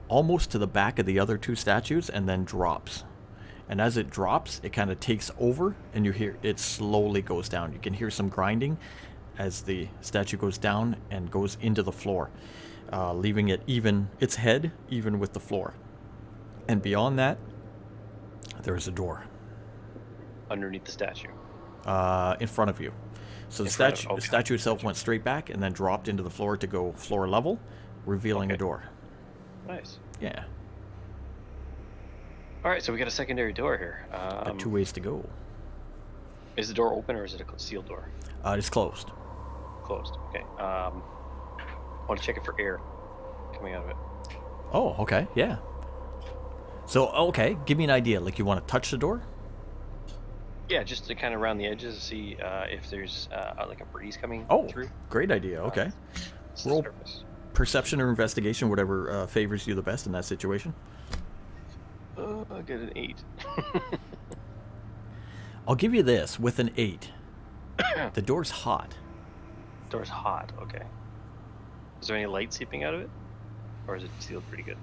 almost to the back of the other two statues, and then drops. And as it drops, it kind of takes over, and you hear it slowly goes down. You can hear some grinding as the statue goes down and goes into the floor, leaving it even, its head even with the floor. And beyond that, there is a door Underneath the statue. in front of you. So the In front of- statue, the okay. statue itself went straight back and then dropped into the floor to go floor level, revealing a Okay. door. Nice. Yeah, All right, so we got a secondary door here. got 2 ways to go. Is the door open or is it a sealed door? It's closed. Closed. Okay. I want to check it for air coming out of it. Oh, okay, yeah. So, okay, give me an idea. Like, you want to touch the door? Yeah, just to kind of around the edges to see if there's like a breeze coming Oh, through. great idea. Okay. It's the Roll surface. perception or investigation, whatever favors you the best in that situation. I'll get an 8. I'll give you this with an 8. The door's hot. Door's hot. Okay. Is there any light seeping out of it, or is it sealed pretty good?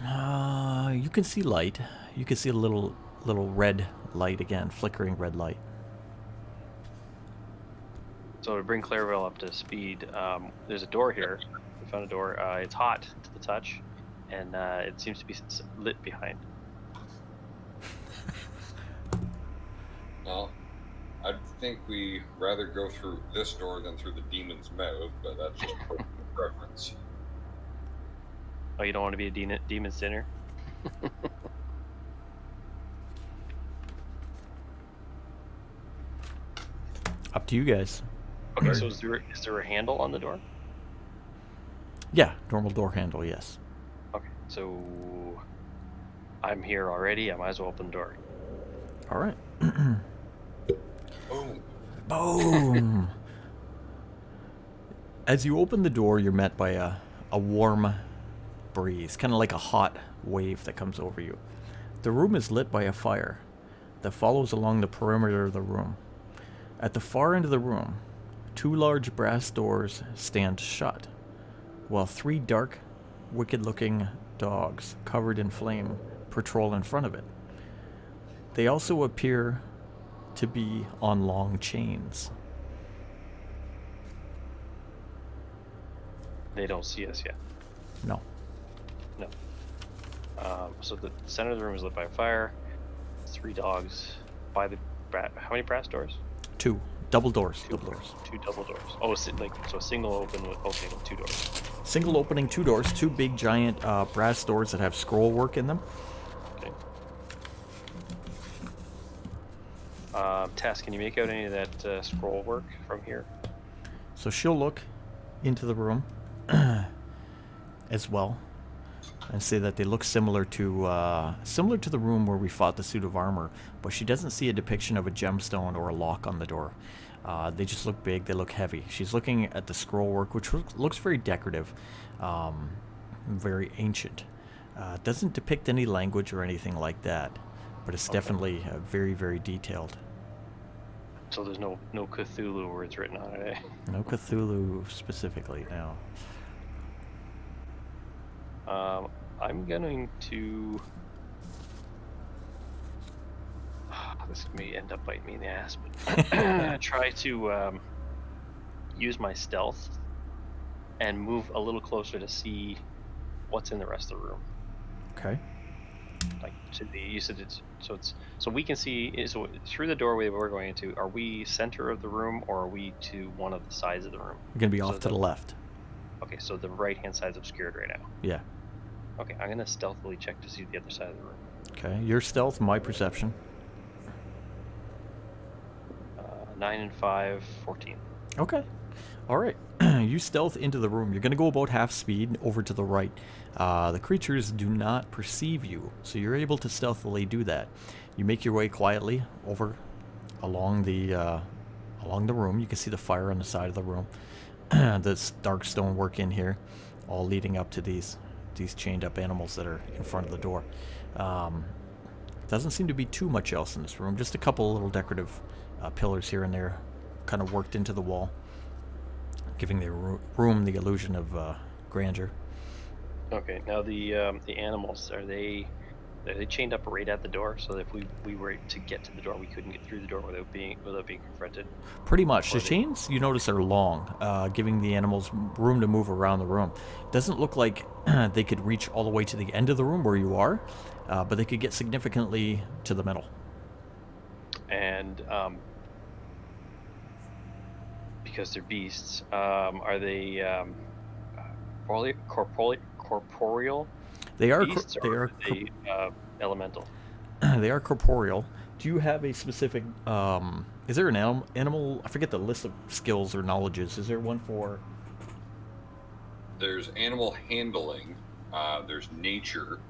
You can see light. You can see a little red light again, flickering red light. So to bring Clarabelle up to speed, there's a door here. We found a door. It's hot to the touch, and it seems to be lit behind. Well, I think we rather go through this door than through the demon's mouth, but that's just preference. Oh, you don't want to be a demon's dinner? Up to you guys. Okay, so is there a handle on the door? Yeah, normal door handle, yes. Okay, so I'm here already. I might as well open the door. All right. Boom. Boom! As you open the door, you're met by a warm breeze, kind of like a hot wave that comes over you. The room is lit by a fire that follows along the perimeter of the room. At the far end of the room, 2 large brass doors stand shut, while 3 dark, wicked-looking dogs covered in flame patrol in front of it. They also appear to be on long chains. They don't see us yet. No. No. So the center of the room is lit by a fire. 3 dogs by the how many brass doors? 2. Double doors. Two Double doors. Two double doors. Oh, so a single opening with two doors. Single opening, 2 doors. 2 big giant brass doors that have scroll work in them. Okay. Tess, can you make out any of that scroll work from here? So she'll look into the room as well and say that they look similar to the room where we fought the suit of armor, but she doesn't see a depiction of a gemstone or a lock on the door. They just look big, they look heavy. She's looking at the scroll work, which looks very decorative, very ancient. Doesn't depict any language or anything like that, but it's definitely very, very detailed. So there's no Cthulhu words written on it, eh? No Cthulhu specifically, no. I'm going to... This may end up biting me in the ass, but I'm going to try to use my stealth and move a little closer to see what's in the rest of the room. Okay. Like to the, you said it's so we can see, so through the doorway we're going into, are we center of the room or are we to one of the sides of the room? You're going to be So off to the left. Okay, so the right hand side's obscured right now. Yeah. Okay, I'm going to stealthily check to see the other side of the room. Okay. Your stealth, my perception. 9 and 5, 14. Okay. All right. You stealth into the room. You're going to go about half speed over to the right. The creatures do not perceive you, so you're able to stealthily do that. You make your way quietly over along the room. You can see the fire on the side of the room. This dark stonework in here, all leading up to these chained up animals that are in front of the door. Doesn't seem to be too much else in this room. Just a couple little decorative pillars here and there, kind of worked into the wall, giving the room the illusion of grandeur. Okay, now the animals, are they chained up right at the door, so that if we were to get to the door, we couldn't get through the door without being confronted? Pretty much. The chains, you notice, are long, giving the animals room to move around the room. Doesn't look like they could reach all the way to the end of the room where you are, but they could get significantly to the middle. And because they're beasts, are they corporeal They are. beasts, They or are. they elemental? They are corporeal. Do you have a specific? Is there an animal? I forget the list of skills or knowledges. Is there one for? There's animal handling. There's nature.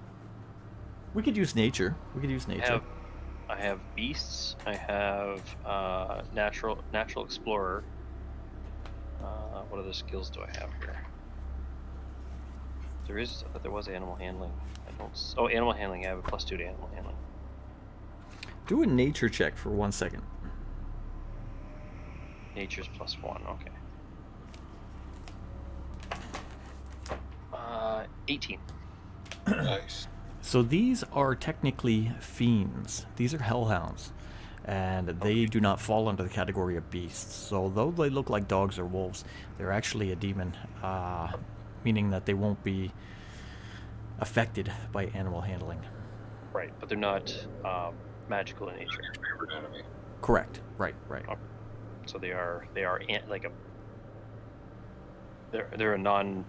We could use nature. We could use nature. I have beasts. I have natural explorer. What other skills do I have here? There was animal handling. Animal handling. I have a +2 to animal handling. Do a nature check for 1 second. Nature's +1. Okay. 18. Nice. So these are technically fiends. These are hellhounds, and they do not fall under the category of beasts. So though they look like dogs or wolves, they're actually a demon, meaning that they won't be affected by animal handling. Right, but they're not magical in nature. Your favorite enemy. Correct. Right. So they are like a. They're a non.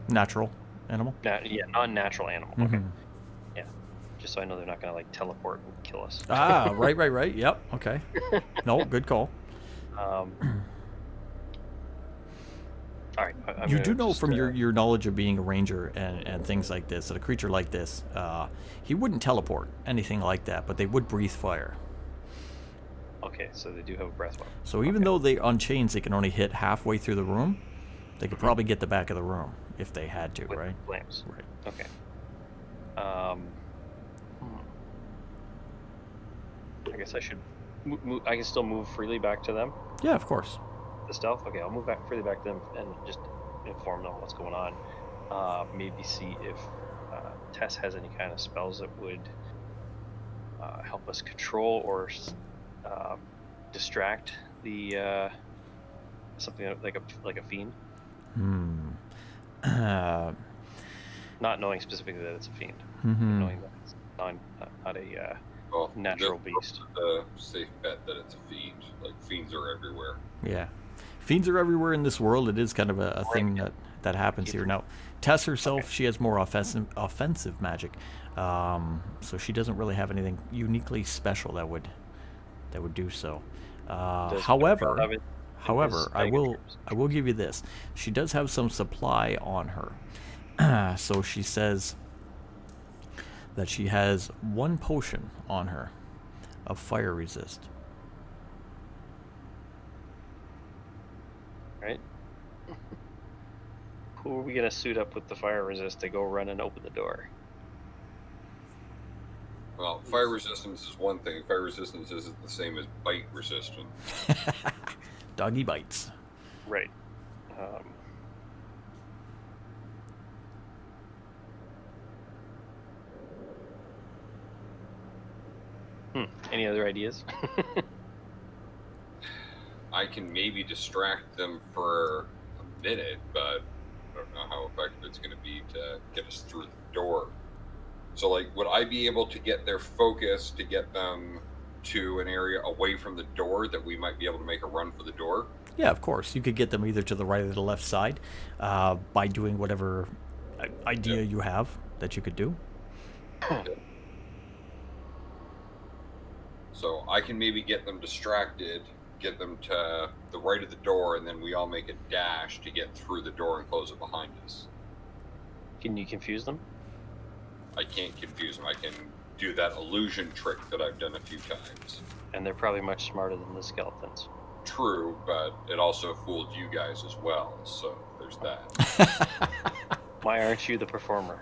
Natural animal. Non-natural animal. Mhm. Okay. Yeah. Just so I know they're not gonna like teleport and kill us. Right. Yep. Okay. No, good call. All right. You do know from your knowledge of being a ranger and things like this that a creature like this, he wouldn't teleport anything like that, but they would breathe fire. Okay, so they do have a breath weapon. So even though they on chains, they can only hit halfway through the room. They could probably get the back of the room if they had to, With right? flames. Right. Okay. I guess I should. I can still move freely back to them. Yeah, of course. The stealth. Okay, I'll move back freely back to them and just inform them what's going on. Maybe see if Tess has any kind of spells that would help us control or distract the something like a fiend. Not knowing specifically that it's a fiend, knowing that it's not Well, natural this beast. is a safe bet that it's a fiend. Like, fiends are everywhere. Yeah. Fiends are everywhere in this world. It is kind of a thing that happens here. Now, Tess herself, she has more offensive magic. So she doesn't really have anything uniquely special that would do so. Does However, Clerval have it in his I will items? give you this. She does have some supply on her. So she says that she has 1 potion on her of fire resist. Right? Who are we gonna suit up with the fire resist to go run and open the door? Well, fire resistance is one thing. Fire resistance isn't the same as bite resistance. Doggy bites. Right. Any other ideas? I can maybe distract them for a minute, but I don't know how effective it's going to be to get us through the door. So, like, would I be able to get their focus to get them to an area away from the door that we might be able to make a run for the door? Yeah, of course. You could get them either to the right or the left side by doing whatever idea you have that you could do. So I can maybe get them distracted, get them to the right of the door, and then we all make a dash to get through the door and close it behind us. Can you confuse them? I can't confuse them. I can do that illusion trick that I've done a few times. And they're probably much smarter than the skeletons. True, but it also fooled you guys as well, so there's that. Why aren't you the performer?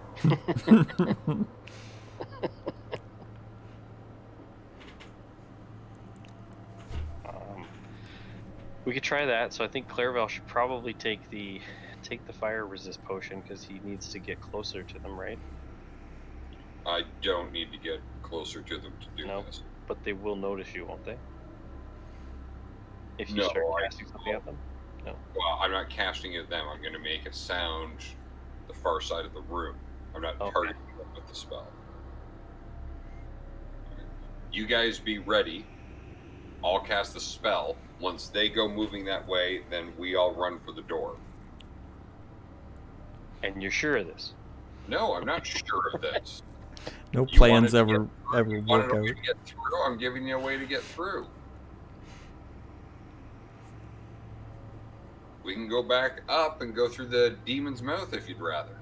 We could try that. So I think Clerval should probably take the fire resist potion because he needs to get closer to them, right? I don't need to get closer to them to do No. this. But they will notice you, won't they? If you No, start I casting something at them? No. Well, I'm not casting it at them. I'm going to make a sound the far side of the room. I'm not Okay. targeting them with the spell. You guys be ready. I'll cast the spell. Once they go moving that way, then we all run for the door. And you're sure of this? No, I'm not sure of this. No You plans wanted to ever You wanted work a way out. to get through? I'm giving you a way to get through. We can go back up and go through the demon's mouth if you'd rather.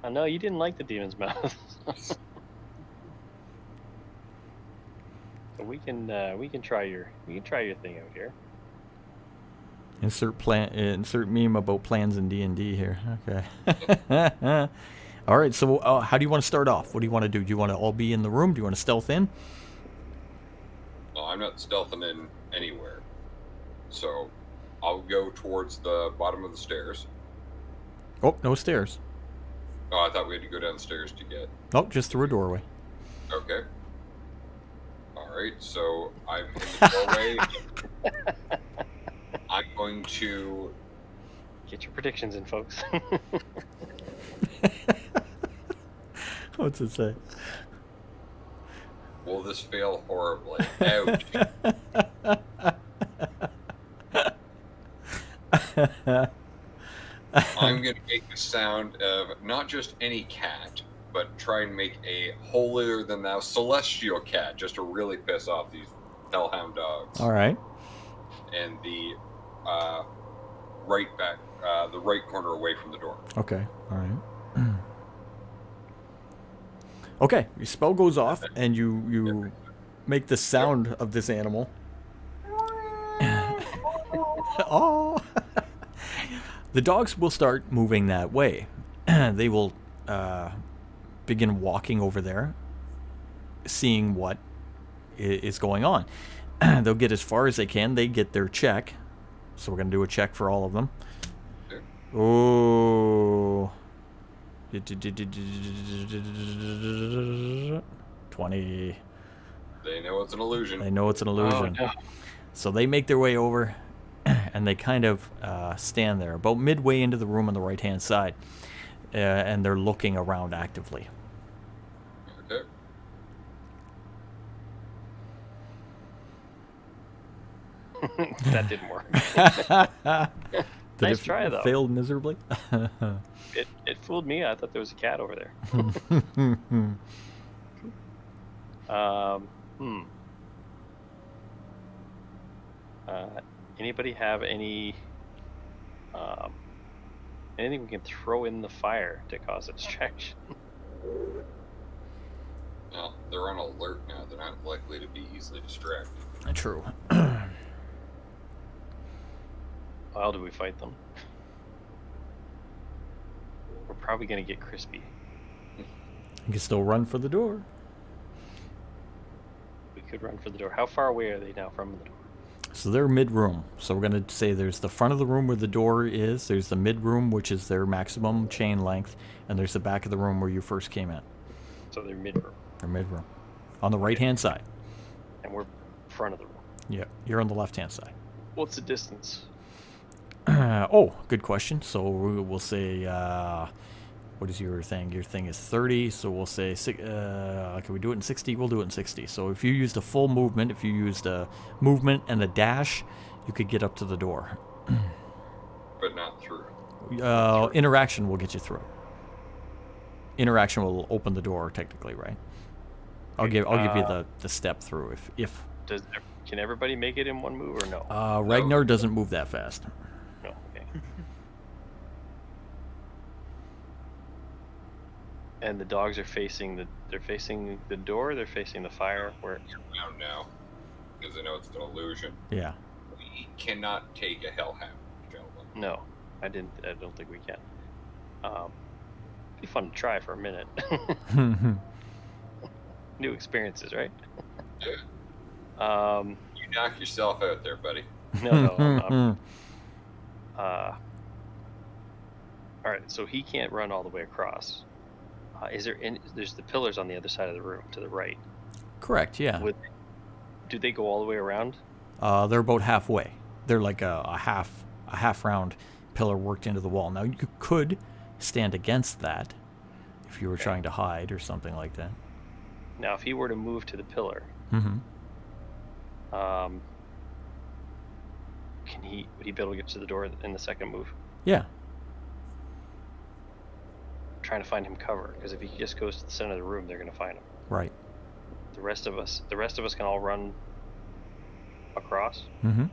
I know you didn't like the demon's mouth. So we can try your thing out here. Insert meme about plans in D&D here. Okay. All right. So how do you want to start off? What do you want to do? Do you want to all be in the room? Do you want to stealth in? Well, I'm not stealthing in anywhere. So I'll go towards the bottom of the stairs. Oh, no stairs. Oh, I thought we had to go downstairs to get. Oh, just through a doorway. Okay. Alright, so I'm in the doorway. I'm going to. Get your predictions in, folks. What's it say? Will this fail horribly? Ouch. I'm going to make the sound of not just any cat, but try and make a holier than thou celestial cat just to really piss off these hellhound dogs. All right. And the the right corner away from the door. Okay. All right. Okay. Your spell goes off, and you make the sound of this animal. Oh. The dogs will start moving that way. They will begin walking over there, seeing what is going on. They'll get as far as they can. They get their check. So we're going to do a check for all of them. Okay. Oh. 20. They know it's an illusion. They know it's an illusion. Oh, no. So they make their way over, and they kind of stand there, about midway into the room on the right-hand side, and they're looking around actively. Okay. That didn't work. Did Nice it try, though. failed miserably? It fooled me. I thought there was a cat over there. Hmm. Anybody have any anything we can throw in the fire to cause a distraction? Well, they're on alert now. They're not likely to be easily distracted. True. How do we fight them? We're probably gonna get crispy. You can still run for the door. We could run for the door. How far away are they now from the door? So they're mid-room. So we're going to say there's the front of the room where the door is. There's the mid-room, which is their maximum chain length. And there's the back of the room where you first came in. So they're mid-room. They're mid-room. On the right-hand side. And we're front of the room. Yeah, you're on the left-hand side. What's the distance? Oh, good question. So we'll say, what is your thing? Your thing is 30, so we'll say, can we do it in 60? We'll do it in 60. So if you used a full movement, if you used a movement and a dash, you could get up to the door. But not through. Interaction will get you through. Interaction will open the door, technically, right? I'll give you the step through if. Can everybody make it in one move or no? Ragnar doesn't move that fast. No. Okay. And the dogs are facing the door. They're facing the fire. Where? Around now, because I know it's an illusion. Yeah. We cannot take a hellhound, gentlemen. No, I don't think we can. Be fun to try for a minute. New experiences, right? Yeah. Um. You knock yourself out there, buddy. No. All right. So he can't run all the way across. There's the pillars on the other side of the room to the right. Correct, yeah. Do they go all the way around? They're about halfway. They're like a half round pillar worked into the wall. Now you could stand against that if you were trying to hide or something like that. Now, if he were to move to the pillar, Mm-hmm. would he be able to get to the door in the second move? Yeah. Trying to find him cover, because if he just goes to the center of the room, they're going to find him. Right. The rest of us can all run across. Mm-hmm.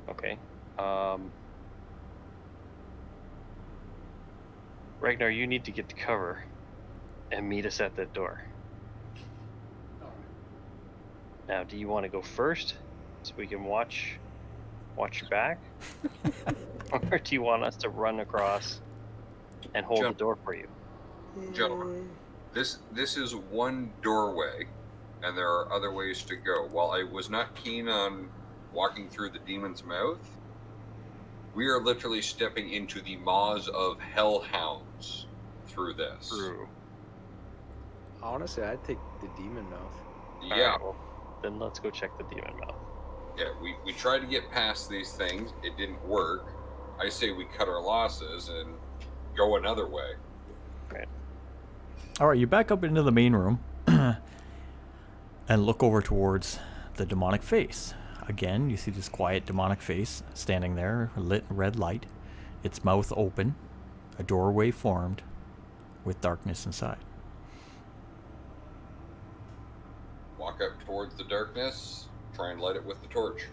Okay. Ragnar, you need to get to cover and meet us at that door. Now, do you want to go first so we can watch your back? Or do you want us to run across and hold the door for you? Gentlemen, this is one doorway, and there are other ways to go. While I was not keen on walking through the demon's mouth, we are literally stepping into the maws of hellhounds through this. True. Honestly, I'd take the demon mouth. Yeah. Alright, well, then let's go check the demon mouth. Yeah, we tried to get past these things. It didn't work. I say we cut our losses and go another way. All right, you back up into the main room and look over towards the demonic face. Again, you see this quiet demonic face standing there, lit red light, its mouth open, a doorway formed with darkness inside. Walk up towards the darkness, try and light it with the torch.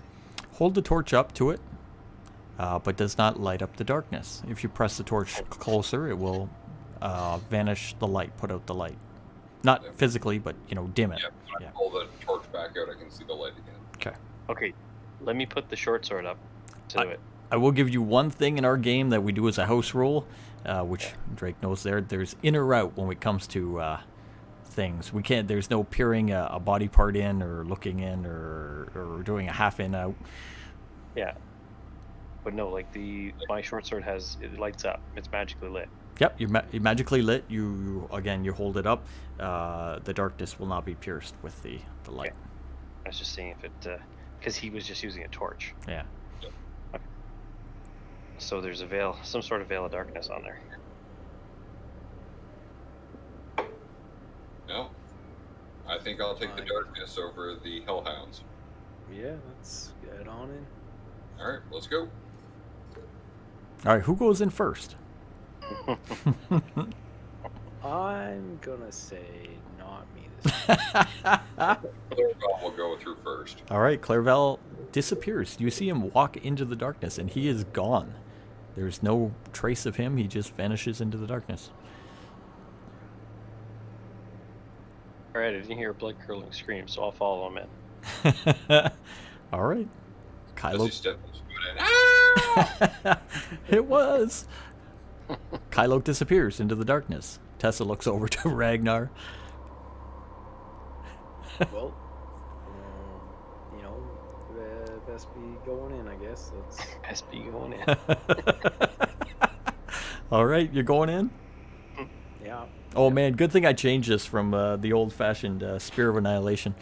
Hold the torch up to it, but does not light up the darkness. If you press the torch closer, it will vanish the light, put out the light. Not physically, but, dim it. Yeah, when I pull the torch back out, I can see the light again. Okay. Okay, let me put the short sword up to it. I will give you one thing in our game that we do as a house rule, which Drake knows there. There's in or out when it comes to things. We can't. There's no peering a body part in or looking in or doing a half in out. Yeah. But no, like my short sword it lights up. It's magically lit. Yep, you're magically lit. You hold it up. The darkness will not be pierced with the light. Okay. I was just seeing if it, because he was just using a torch. Yeah. Okay. So there's some sort of veil of darkness on there. No, I think I'll take the darkness over the hellhounds. Yeah, let's get on in. All right, let's go. All right, who goes in first? I'm gonna say not me this time. Clairval will go through first. All right, Clairval disappears. You see him walk into the darkness, and he is gone. There's no trace of him. He just vanishes into the darkness. All right, I didn't hear a blood-curdling scream, so I'll follow him in. All right. As he Kylo. steps his foot in. Ah! It was. Kylo disappears into the darkness. Tessa looks over to Ragnar. Well, you know, best be going in, I guess. Let's. Best be going in. All right, you're going in? Yeah. Oh man, good thing I changed this from the old-fashioned Spear of Annihilation.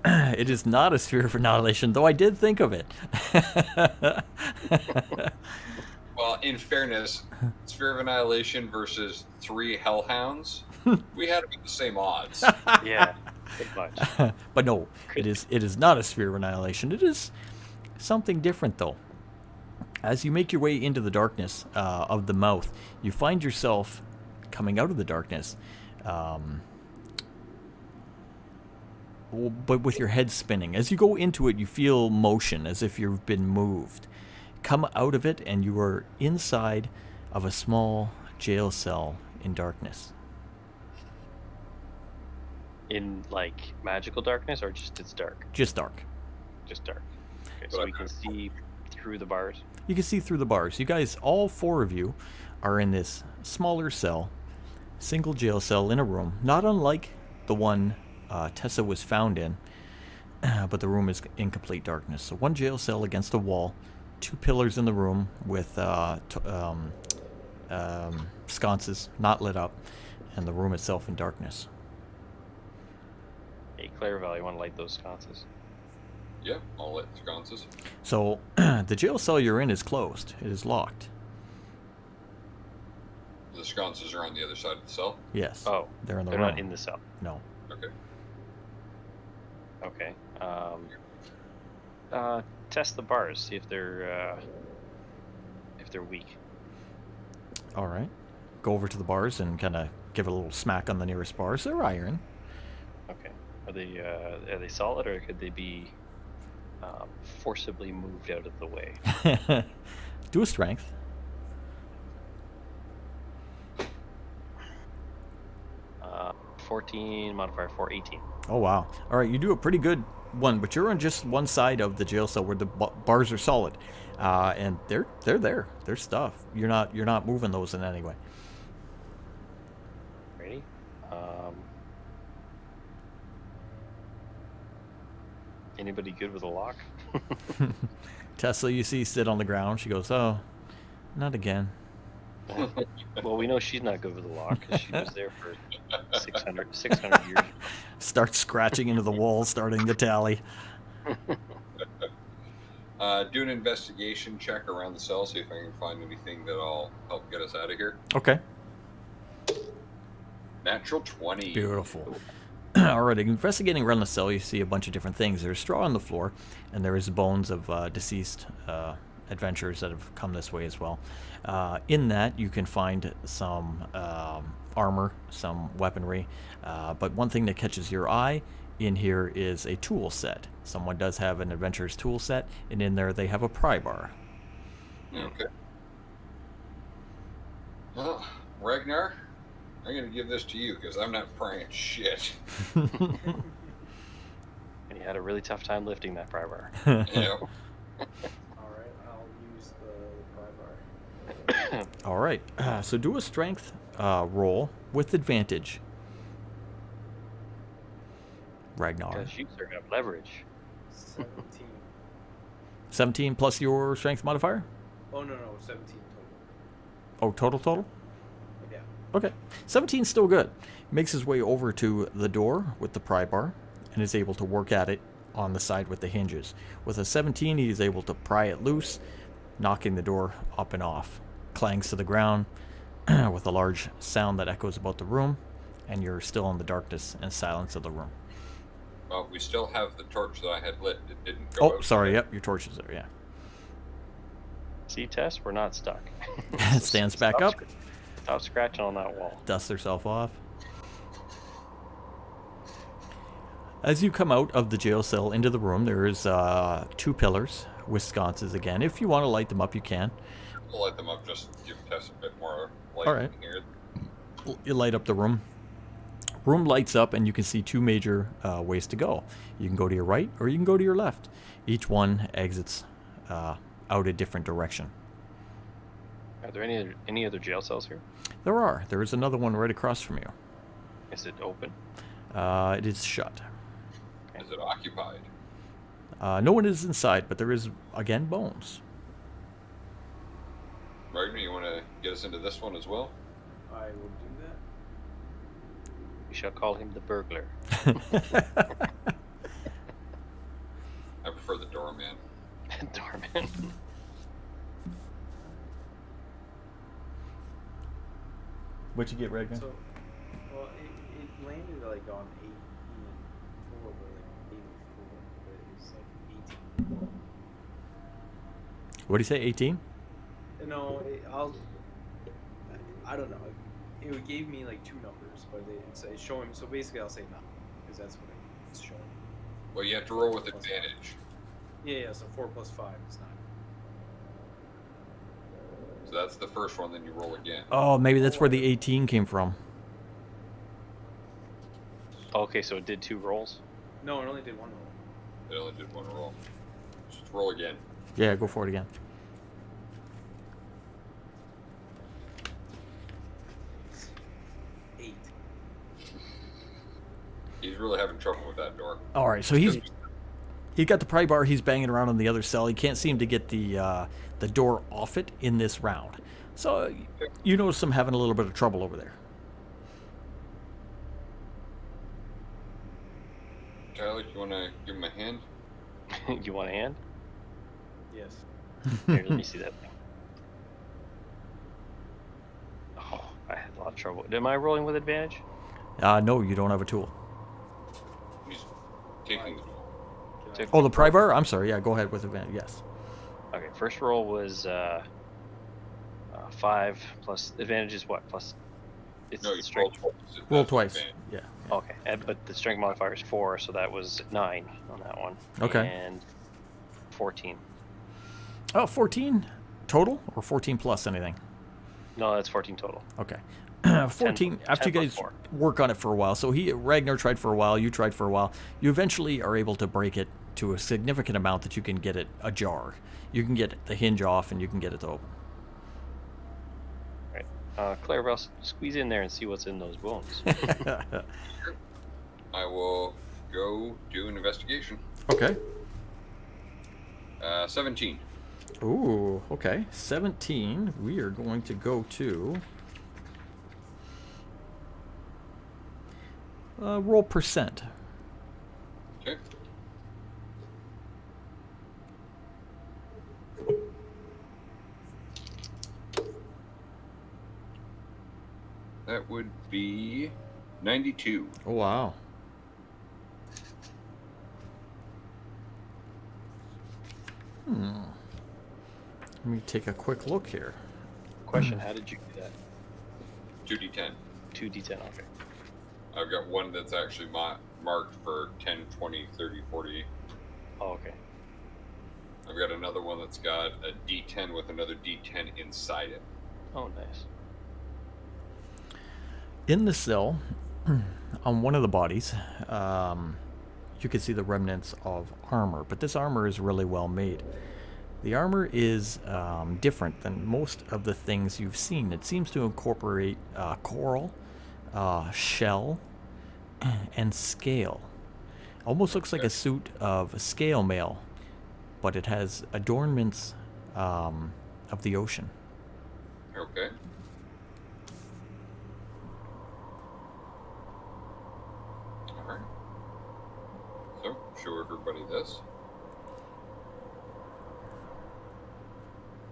It is not a Spear of Annihilation, though I did think of it. Well, in fairness, Sphere of Annihilation versus 3 Hellhounds, we had about the same odds. Yeah, pretty much. But no, it is not a Sphere of Annihilation. It is something different, though. As you make your way into the darkness of the mouth, you find yourself coming out of the darkness, but with your head spinning. As you go into it, you feel motion, as if you've been moved. Come out of it, and you are inside of a small jail cell in darkness. In, like, magical darkness, or just it's dark? Just dark. Just dark. Okay, so we can see through the bars. You can see through the bars. You guys, all 4 of you, are in this smaller cell, single jail cell in a room, not unlike the one Tessa was found in, but the room is in complete darkness. So 1 jail cell against a wall, 2 pillars in the room with sconces not lit up, and the room itself in darkness. Hey, Clairval, you want to light those sconces? Yeah, I'll let sconces. So the jail cell you're in is closed. It is locked. The sconces are on the other side of the cell. Yes. Oh, they're in the they're room. not in the cell. No. Okay. Okay. Test the bars. See if they're weak. All right. Go over to the bars and kind of give a little smack on the nearest bars. They're iron. Okay. Are they solid, or could they be forcibly moved out of the way? Do a strength. 14 modifier 4, 18. Oh wow! All right, you do a pretty good one, but you're on just one side of the jail cell where the bars are solid, and they're there. They're stuff. You're not moving those in any way. Ready? Anybody good with a lock? Tesla, you see, sit on the ground. She goes, "Oh, not again." Well, we know she's not good with a lock because she was there for 600 years. Start scratching into the wall, starting the tally. Do an investigation check around the cell, see if I can find anything that'll help get us out of here. Okay. Natural 20. Beautiful. All right, investigating around the cell, you see a bunch of different things. There's straw on the floor, and there is bones of deceased adventurers that have come this way as well. In that, you can find some armor, some weaponry, but one thing that catches your eye in here is a tool set. Someone does have an adventurer's tool set, and in there they have a pry bar. Okay. Well, Ragnar, I'm going to give this to you because I'm not prying shit. And he had a really tough time lifting that pry bar. Yeah. Alright, I'll use the pry bar. All right, so do a strength roll with advantage. Ragnar. Because you sort of have leverage. 17. 17 plus your strength modifier? Oh, no, 17 total. Oh, total? Yeah. Okay. 17's still good. Makes his way over to the door with the pry bar and is able to work at it on the side with the hinges. With a 17, he is able to pry it loose, knocking the door up and off. Clangs to the ground with a large sound that echoes about the room, and you're still in the darkness and silence of the room. We still have the torch that I had lit. It didn't go Oh, out. sorry. Yep, your torch is there. Yeah. See, Tess, we're not stuck. Stands back Stop up. Stop scratching on that wall. Dusts herself off. As you come out of the jail cell into the room, there is 2 pillars with sconces again. If you want to light them up, you can. We'll light them up, just give Tess a bit more light All right. in here. You light up the room. Room lights up, and you can see 2 major ways to go. You can go to your right, or you can go to your left. Each one exits out a different direction. Are there any other jail cells here? There are. There is another one right across from you. Is it open? It is shut. Is it occupied? No one is inside, but there is, again, bones. Ragnar, you want to get us into this one as well? I will do that. We shall call him the burglar. I prefer the doorman. Doorman. What'd you get, Ragnar? So, well, it landed like on 8 and 4, but like 8 and 4, but it was like 18. What do you say, 18? No, I don't know. It gave me like 2 numbers, but it's showing. So basically, I'll say none because that's what it's showing. Well, you have to roll with advantage. Yeah. So 4 plus 5 is 9. So that's the first one, then you roll again. Oh, maybe that's where the 18 came from. Okay, so it did 2 rolls. No, it only did 1 roll. It only did 1 roll. Just roll again. Yeah, go for it again. 8. He's really having trouble with that door. All right, so he's got the pry bar. He's banging around on the other cell. He can't seem to get the door off it in this round. So you notice him having a little bit of trouble over there. Tyler, do you want to give him a hand? You want a hand? Yes. Here, let me see that thing. Oh, I had a lot of trouble. Am I rolling with advantage? No, you don't have a tool. He's taking the Took- Oh, the pry bar? I'm sorry. Yeah, go ahead with advantage. Yes. Okay, first roll was 5 plus advantage is what? Plus it's No, you roll strength. twice. Roll That's twice. advantage. Yeah. Okay, but the strength modifier is 4, so that was 9 on that one. Okay. And 14. Oh, 14 total or 14 plus anything? No, that's 14 total. Okay. 14 after you 10 guys plus 4. work on it for a while. So Ragnar tried for a while, you tried for a while. You eventually are able to break it to a significant amount that you can get it ajar. You can get the hinge off and you can get it to open. Right. Clarabelle, squeeze in there and see what's in those bones. I will go do an investigation. Okay. 17. Ooh, okay. 17. We are going to go to roll percent. Okay. That would be 92. Oh, wow. Let me take a quick look here. Question, how did you do that? 2d10. 2d10, okay. I've got one that's actually marked for 10, 20, 30, 40. Oh, okay. I've got another one that's got a d10 with another d10 inside it. Oh, nice. In the cell, on one of the bodies, you can see the remnants of armor, but this armor is really well made. The armor is different than most of the things you've seen. It seems to incorporate coral, shell, and scale. Almost looks like a suit of scale mail, but it has adornments of the ocean. Okay. Alright. So, show everybody this.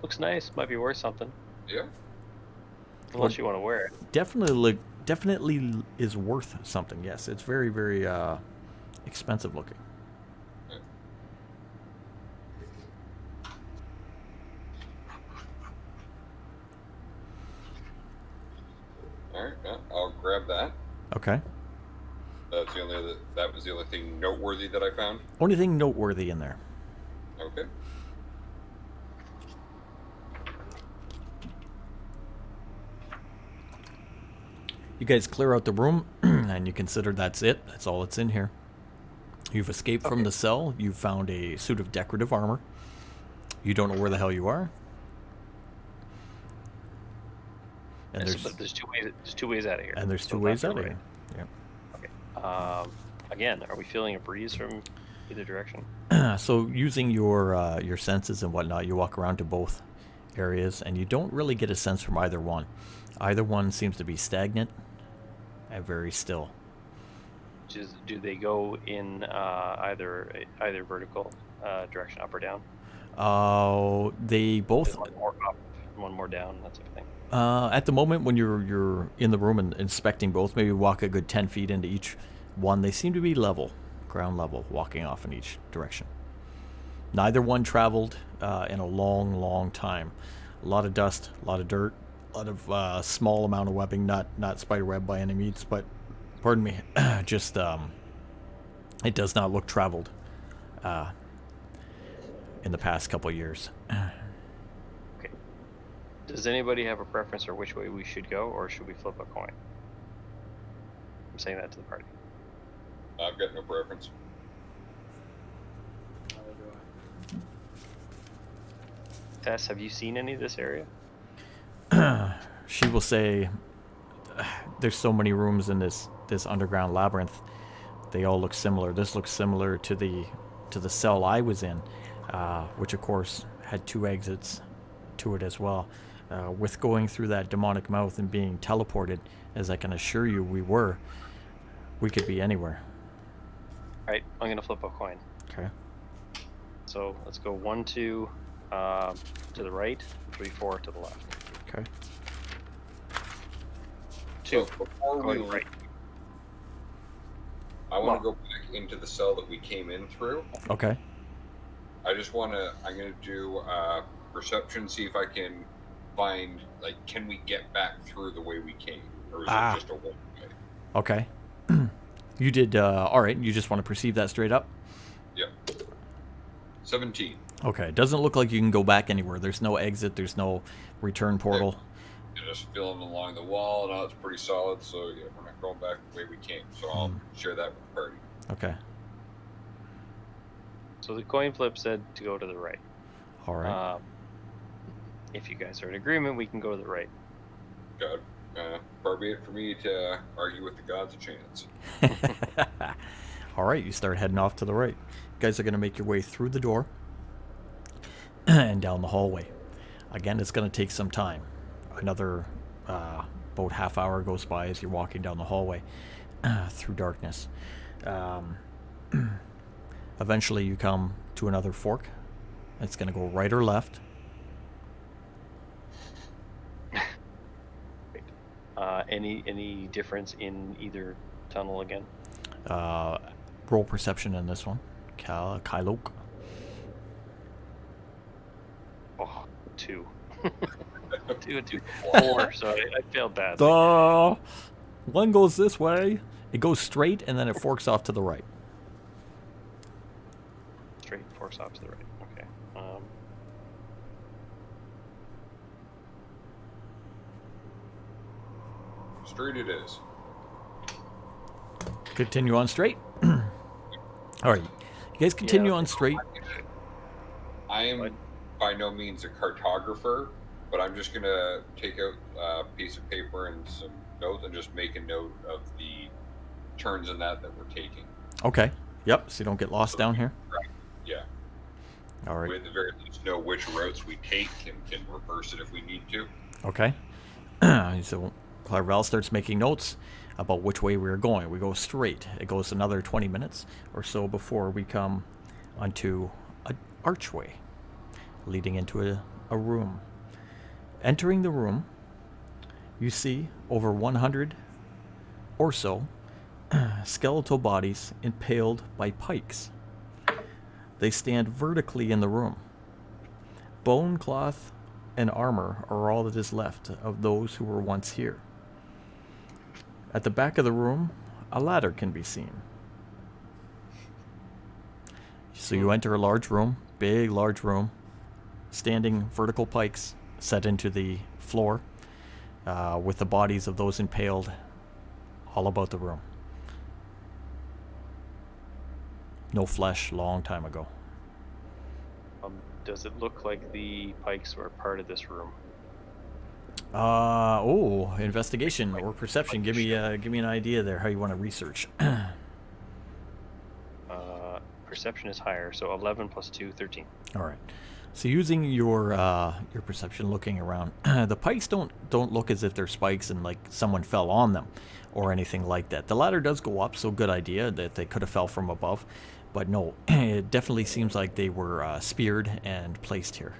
Looks nice. Might be worth something. Yeah. Unless you want to wear it. Definitely is worth something. Yes, it's very, very expensive looking. All right, I'll grab that. Okay. That's the only other, that was the only thing noteworthy that I found. Only thing noteworthy in there. Okay. You guys clear out the room, and you consider that's it. That's all that's in here. You've escaped from the cell. You've found a suit of decorative armor. You don't know where the hell you are. And There's two ways out of here. and there's So two ways left out or of right? here. Okay. Again, are we feeling a breeze from either direction? Yeah. So using your senses and whatnot, you walk around to both areas, and you don't really get a sense from either one. Either one seems to be stagnant and very still. Do they go in either vertical direction, up or down? They both. Is one more up, one more down, that sort of thing. At the moment, when you're in the room and inspecting both, maybe walk a good 10 feet into each one. They seem to be level, ground level, walking off in each direction. Neither one traveled in a long, long time. A lot of dust, a lot of dirt, a lot of small amount of webbing, not spider web by any means, but pardon me, just it does not look traveled in the past couple of years. Okay. Does anybody have a preference for which way we should go, or should we flip a coin? I'm saying that to the party. I've got no preference. Neither do I. Tess, have you seen any of this area? She will say, "There's so many rooms in this underground labyrinth. They all look similar. This looks similar to the cell I was in, which of course had two exits to it as well. With going through that demonic mouth and being teleported, as I can assure you we could be anywhere." All right, I'm gonna flip a coin. Okay. So let's go 1, 2 to the right, 3, 4 to the left. Okay. 2 So before we going leave, right. I want to go back into the cell that we came in through. Okay. I just want to. I'm going to do perception, see if I can find can we get back through the way we came, or is it just a one way? Okay. You did. All right. You just want to perceive that straight up. Yep. 17. Okay. It doesn't look like you can go back anywhere. There's no exit. There's no return portal. Just feeling along the wall, and it's pretty solid. So yeah, we're not going back the way we came. So I'll share that with the party. Okay. So the coin flip said to go to the right. All right. If you guys are in agreement, we can go to the right. God, far be it for me to argue with the gods a chance. All right, you start heading off to the right. You guys are going to make your way through the door and down the hallway. Again, it's going to take some time. Another about half hour goes by as you're walking down the hallway through darkness. Eventually, you come to another fork. It's going to go right or left. Any difference in either tunnel again? Roll perception in this one. Kylok. Oh, 2. 2 and 2. 4. So I failed bad. One goes this way. It goes straight, and then it forks off to the right. Straight forks off to the right. Okay. Straight it is. Continue on straight. All right. You guys continue on straight. I am by no means a cartographer, but I'm just going to take out a piece of paper and some notes and just make a note of the turns in that we're taking. Okay. Yep. So you don't get lost down here. Yeah. All right. We at the very least know which routes we take and can reverse it if we need to. Okay. So Clarvel starts making notes about which way we're going. We go straight. It goes another 20 minutes or so before we come onto an archway leading into a room. Entering the room, you see over 100 or so skeletal bodies impaled by pikes. They stand vertically in the room. Bone, cloth, and armor are all that is left of those who were once here. At the back of the room, a ladder can be seen. So you enter a large room, big, large room, standing vertical pikes set into the floor, with the bodies of those impaled all about the room. No flesh, long time ago. Does it look like the pikes were part of this room? Investigation or perception. Give me an idea there. How you want to research? Perception is higher, so 11 plus 2, 13. All right. So using your perception, looking around, the pikes don't look as if they're spikes and like someone fell on them, or anything like that. The ladder does go up, so good idea that they could have fell from above, but no, it definitely seems like they were speared and placed here.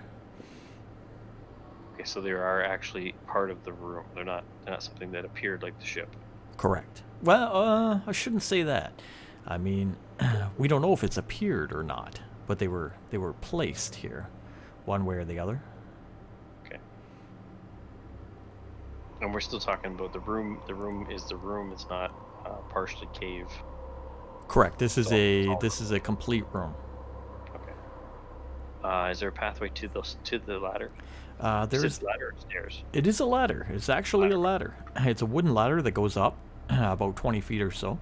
Okay, so they are actually part of the room. They're not something that appeared like the ship. Correct. Well, I shouldn't say that. I mean, we don't know if it's appeared or not, but they were placed here, one way or the other. Okay. And we're still talking about the room. The room is the room. It's not partially cave. Correct. This is a complete room. Okay. Is there a pathway to the ladder? There's ladder or stairs. It is a ladder. It's actually a ladder. It's a wooden ladder that goes up about 20 feet or so.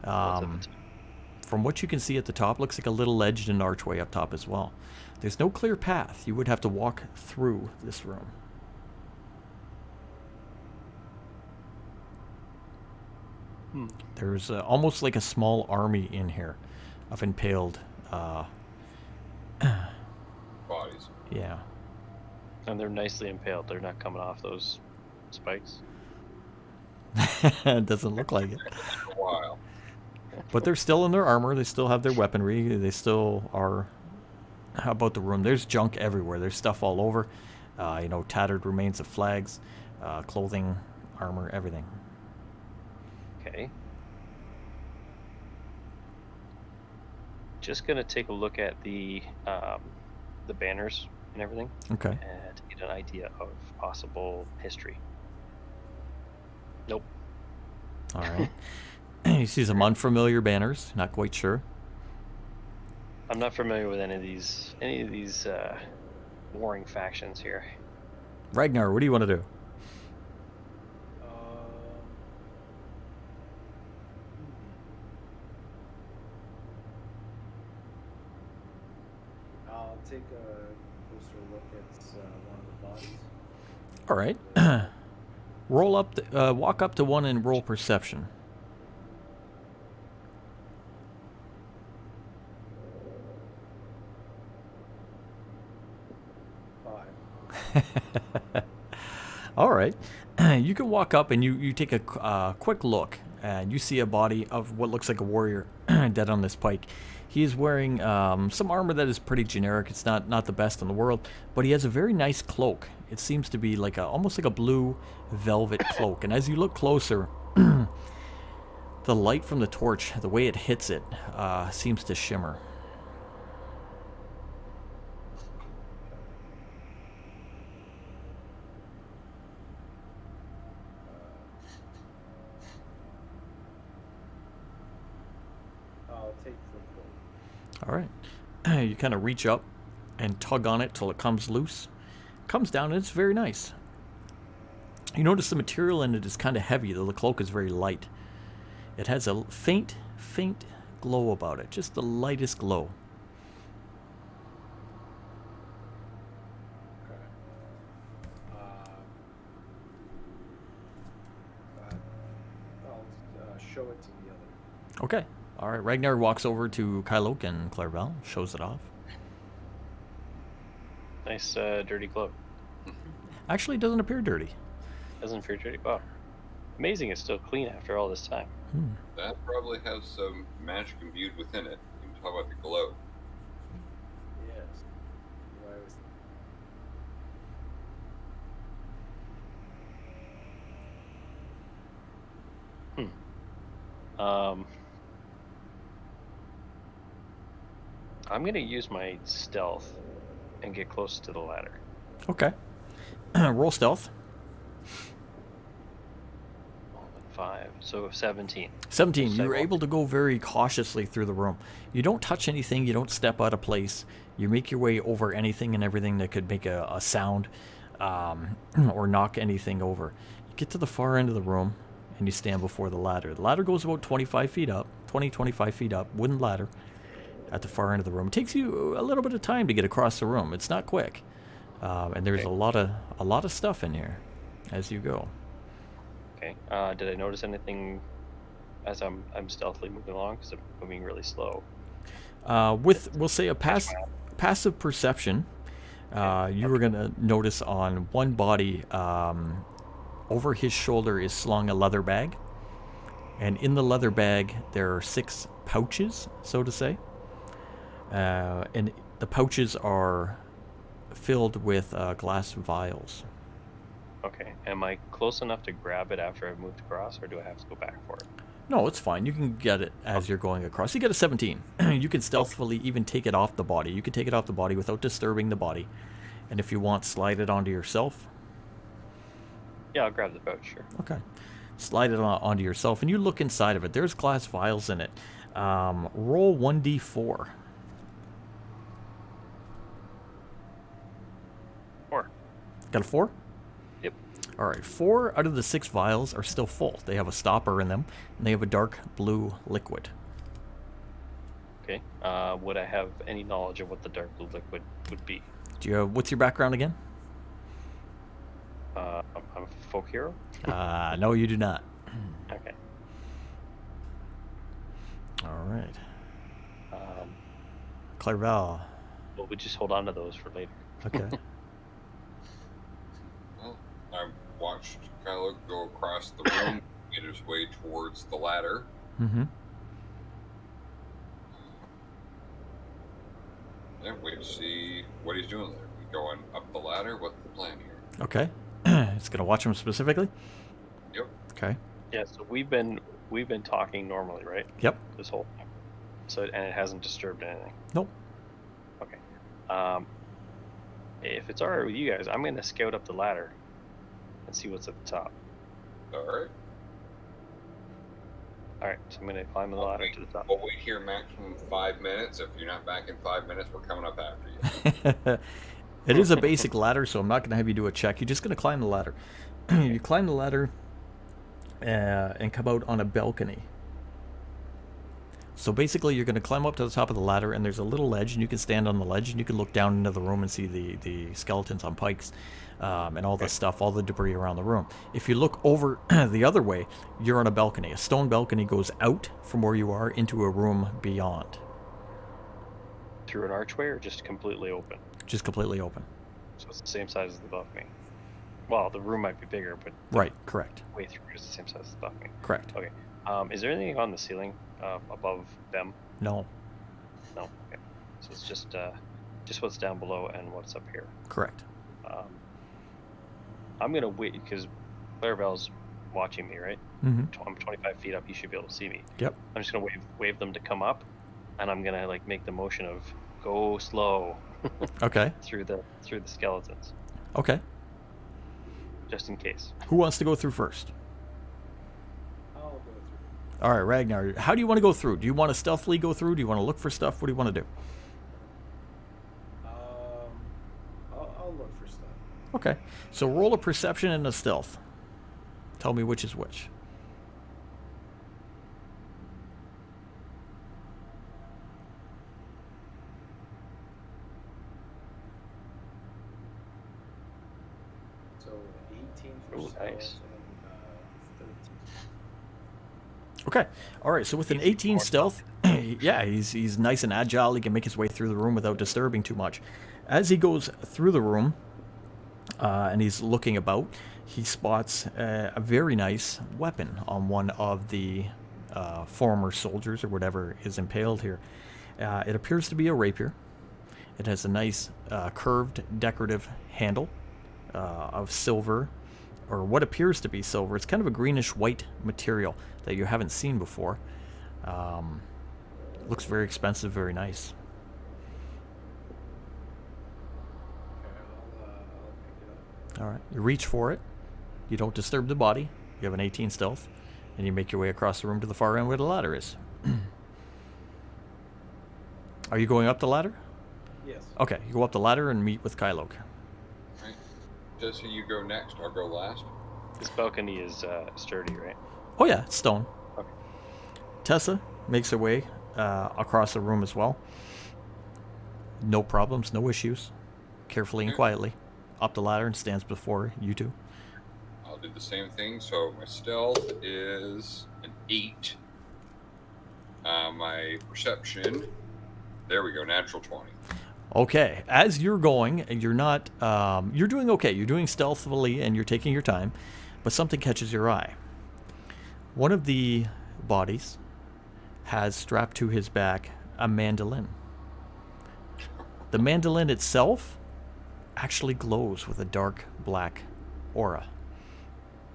From what you can see at the top, looks like a little ledge and archway up top as well. There's no clear path. You would have to walk through this room. There's almost like a small army in here of impaled Bodies. yeah. And they're nicely impaled. They're not coming off those spikes. It doesn't look like it. For a while. But they're still in their armor. They still have their weaponry. They still are. How about the room? There's junk everywhere. There's stuff all over. Tattered remains of flags, clothing, armor, everything. Okay. Just gonna take a look at the banners and everything, Okay. and to get an idea of possible history. Nope. All right. You see some unfamiliar banners. Not quite sure. I'm not familiar with any of these warring factions here. Ragnar, what do you want to do? I'll take a closer look at one of the bodies. All right. Walk up to one and roll perception. All right. You can walk up and you take a quick look, and you see a body of what looks like a warrior dead on this pike. He is wearing some armor that is pretty generic. It's not the best in the world, but he has a very nice cloak. It seems to be like almost like a blue velvet cloak. And as you look closer, the light from the torch, the way it hits it, seems to shimmer. I'll take the cloak. All right. You kind of reach up and tug on it till it comes loose. Comes down and it's very nice. You notice the material in it is kind of heavy, though the cloak is very light. It has a faint glow about it, just the lightest glow. Okay. I'll show it to the other. Okay. All right. Ragnar walks over to Kylok and Clairval, shows it off. Nice dirty cloak. Actually, it doesn't appear dirty. Doesn't appear dirty. Wow. Amazing it's still clean after all this time. That probably has some magic imbued within it. You can talk about the glow. Yes. What I was I'm gonna use my stealth and get close to the ladder. Okay. Roll stealth. 5, so 17. 17. So You're I- able to go very cautiously through the room. You don't touch anything. You don't step out of place. You make your way over anything and everything that could make a sound or knock anything over. You get to the far end of the room and you stand before the ladder. The ladder goes about 25 feet up, 25 feet up, wooden ladder at the far end of the room. It takes you a little bit of time to get across the room. It's not quick. And there's a lot of stuff in here as you go. Okay. Did I notice anything as I'm stealthily moving along? Because I'm moving really slow. With, we'll say, a passive perception, you were going to notice on one body, over his shoulder is slung a leather bag. And in the leather bag, there are 6 pouches, so to say. And the pouches are filled with glass vials. Okay. Am I close enough to grab it after I've moved across, or do I have to go back for it? No, it's fine. You can get it as you're going across. You get a 17. You can stealthily even take it off the body. You can take it off the body without disturbing the body. And if you want, slide it onto yourself. Yeah, I'll grab the pouch, sure. Okay. Slide it onto yourself, and you look inside of it. There's glass vials in it. Roll 1d4. 4. Got a 4? Yep. All right. 4 out of the 6 vials are still full. They have a stopper in them, and they have a dark blue liquid. Okay. Would I have any knowledge of what the dark blue liquid would be? Do you have, what's your background again? I'm a folk hero. No, you do not. Okay. All right. Um, Clairval. well, we just hold on to those for later. Okay. Well, I watched Kylo go across the room, get his way towards the ladder. Mm-hmm. Yeah, wait to see what he's doing there. We going up the ladder? What's the plan here? Okay. It's gonna watch him specifically. Yep. Okay. Yeah. So we've been talking normally, right? Yep. This whole time. So and it hasn't disturbed anything. Nope. Okay. If it's alright with you guys, I'm gonna scout up the ladder and see what's at the top. All right. Alright, so I'm gonna climb the ladder to the top. We'll wait here maximum 5 minutes. If you're not back in 5 minutes, we're coming up after you. It is a basic ladder, so I'm not going to have you do a check. You're just going to climb the ladder. You climb the ladder and come out on a balcony. So basically, you're going to climb up to the top of the ladder, and there's a little ledge, and you can stand on the ledge, and you can look down into the room and see the skeletons on pikes and all the stuff, all the debris around the room. If you look over the other way, you're on a balcony. A stone balcony goes out from where you are into a room beyond. Through an archway or just completely open? Just completely open. So it's the same size as the balcony. Well, the room might be bigger, but Right, correct. way through is the same size as the balcony. Correct. Okay. Is there anything on the ceiling above them? No, No. Okay. So it's just what's down below and what's up here. correct. I'm gonna wait because Clairval's watching me, right? Mm-hmm. I'm 25 feet up. He should be able to see me. Yep. I'm just gonna wave them to come up, and I'm gonna like make the motion of go slow Okay. through the skeletons, Okay. just in case. Who wants to go through first? I'll go through. All right, Ragnar. How do you want to go through? Do you want to stealthily go through? Do you want to look for stuff? What do you want to do? I'll look for stuff. Okay. So roll a perception and a stealth. Tell me which is which. So 18 for Ooh, stealth nice. and 13. Okay. All right. So with an 18 stealth, yeah, he's nice and agile. He can make his way through the room without disturbing too much. As he goes through the room, and he's looking about, he spots a very nice weapon on one of the former soldiers or whatever is impaled here. It appears to be a rapier. It has a nice curved decorative handle of silver or what appears to be silver. It's kind of a greenish white material that you haven't seen before. Looks very expensive, very nice. Okay, I'll pick it up. All right, you reach for it. You don't disturb the body. You have an 18 stealth, and you make your way across the room to the far end where the ladder is. Are you going up the ladder? Yes. Okay, you go up the ladder and meet with Kylok. Right. Jesse, you go next. I'll go last. This balcony is sturdy, right? Oh yeah, it's stone. Okay. Tessa makes her way across the room as well. No problems, no issues. Carefully and quietly up the ladder and stands before you two. I'll do the same thing. So my stealth is an 8. My perception, there we go, natural 20. Okay, as you're going, and you're not, you're doing okay. You're doing stealthily and you're taking your time, but something catches your eye. One of the bodies has strapped to his back a mandolin. The mandolin itself actually glows with a dark black aura.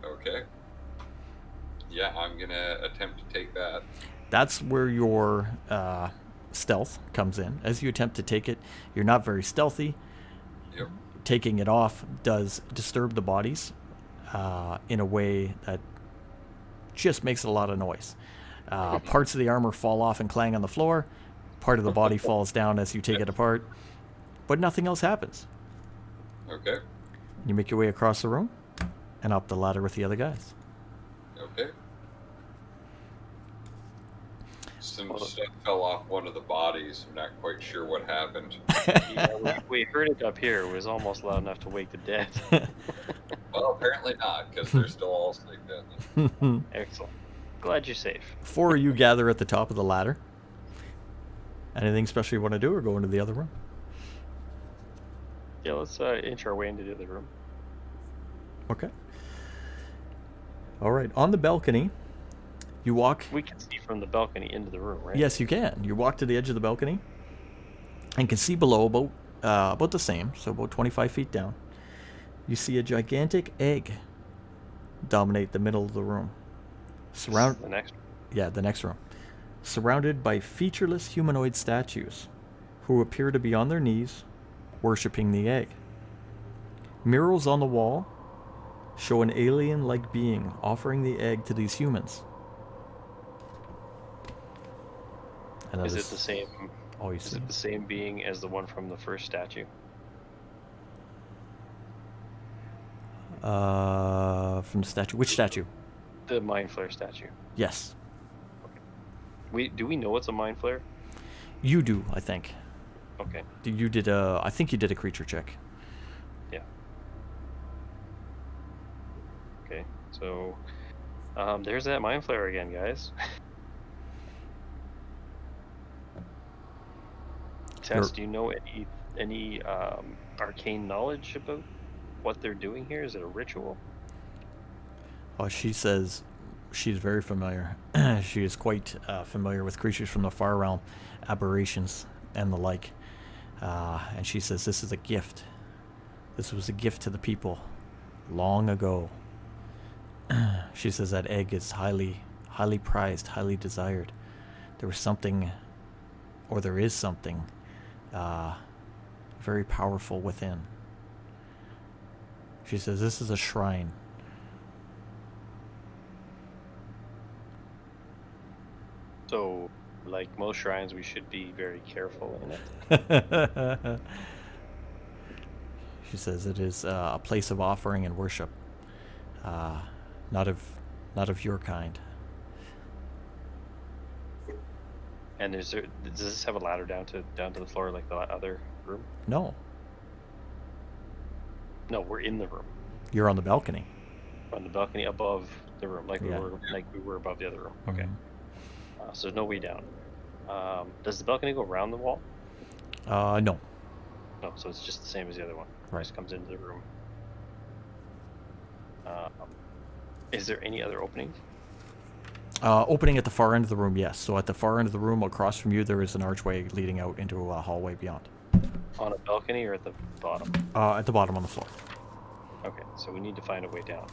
Okay. Yeah, I'm gonna attempt to take that. That's where your stealth comes in. As you attempt to take it, you're not very stealthy. Yep. Taking it off does disturb the bodies in a way that just makes a lot of noise. Parts of the armor fall off and clang on the floor. Part of the body falls down as you take it apart. But nothing else happens. Okay. You make your way across the room and up the ladder with the other guys. Okay. Some stuff fell off one of the bodies. I'm not quite sure what happened. Yeah, we heard it up here. It was almost loud enough to wake the dead. Well, apparently not, because they're still all asleep dead. Excellent. Glad you're safe. 4 of you gather at the top of the ladder. Anything special you want to do or go into the other room? Yeah, let's inch our way into the other room. Okay. All right. On the balcony, you walk. We can see from the balcony into the room, right? Yes, you can. You walk to the edge of the balcony and can see below about the same, so about 25 feet down. You see a gigantic egg dominate the middle of the room. The next. Yeah, the next room. Surrounded by featureless humanoid statues who appear to be on their knees, worshipping the egg. Murals on the wall show an alien-like being offering the egg to these humans. And that Is it the same? all you Is see? it the same being as the one from the first statue? From the statue. Which statue? The mind flare statue. Yes. Do we know it's a mind flare? You do, I think. Okay. You did a. I think you did a creature check. Yeah. Okay. So, there's that mind flare again, guys. Tess, do you know any arcane knowledge about what they're doing here? Is it a ritual? Oh, she says she's very familiar. She is quite familiar with creatures from the far realm, aberrations, and the like. And she says this is a gift. This was a gift to the people long ago. She says that egg is highly prized, highly desired. There was something, or there is something, very powerful within. She says this is a shrine. So, like most shrines, we should be very careful in it. She says it is a place of offering and worship, not of your kind. And does this have a ladder down to the floor like the other room? No, No, we're in the room. you're on the balcony. On the balcony above the room, like Yeah. we were above the other room. Okay. Mhm. So there's no way down. Does the balcony go around the wall? No. No, so it's just the same as the other one. Right. Just comes into the room. Is there any other openings? Opening at the far end of the room, yes. So at the far end of the room, across from you, there is an archway leading out into a hallway beyond. On a balcony or at the bottom? At the bottom on the floor. Okay, so we need to find a way down.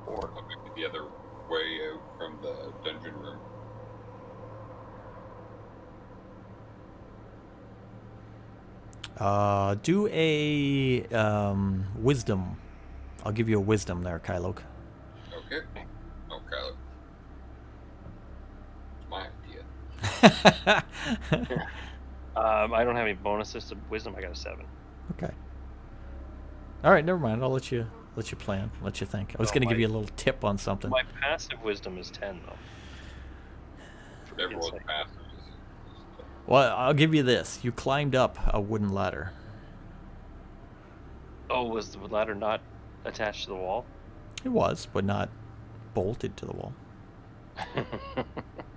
Or Or maybe the other way out from the dungeon room. Do a wisdom. I'll give you a wisdom there, Kylok. Okay. Oh, Kyler. It's my idea. I don't have any bonuses to wisdom. I got a 7. Okay. All right, never mind. I'll let you plan. Let you think. I was No, going to give my- you a little tip on something. My passive wisdom is 10 though. For Everyone's insight. passive is Well, I'll give you this. You climbed up a wooden ladder. Oh, was the ladder not attached to the wall? It was, but not bolted to the wall.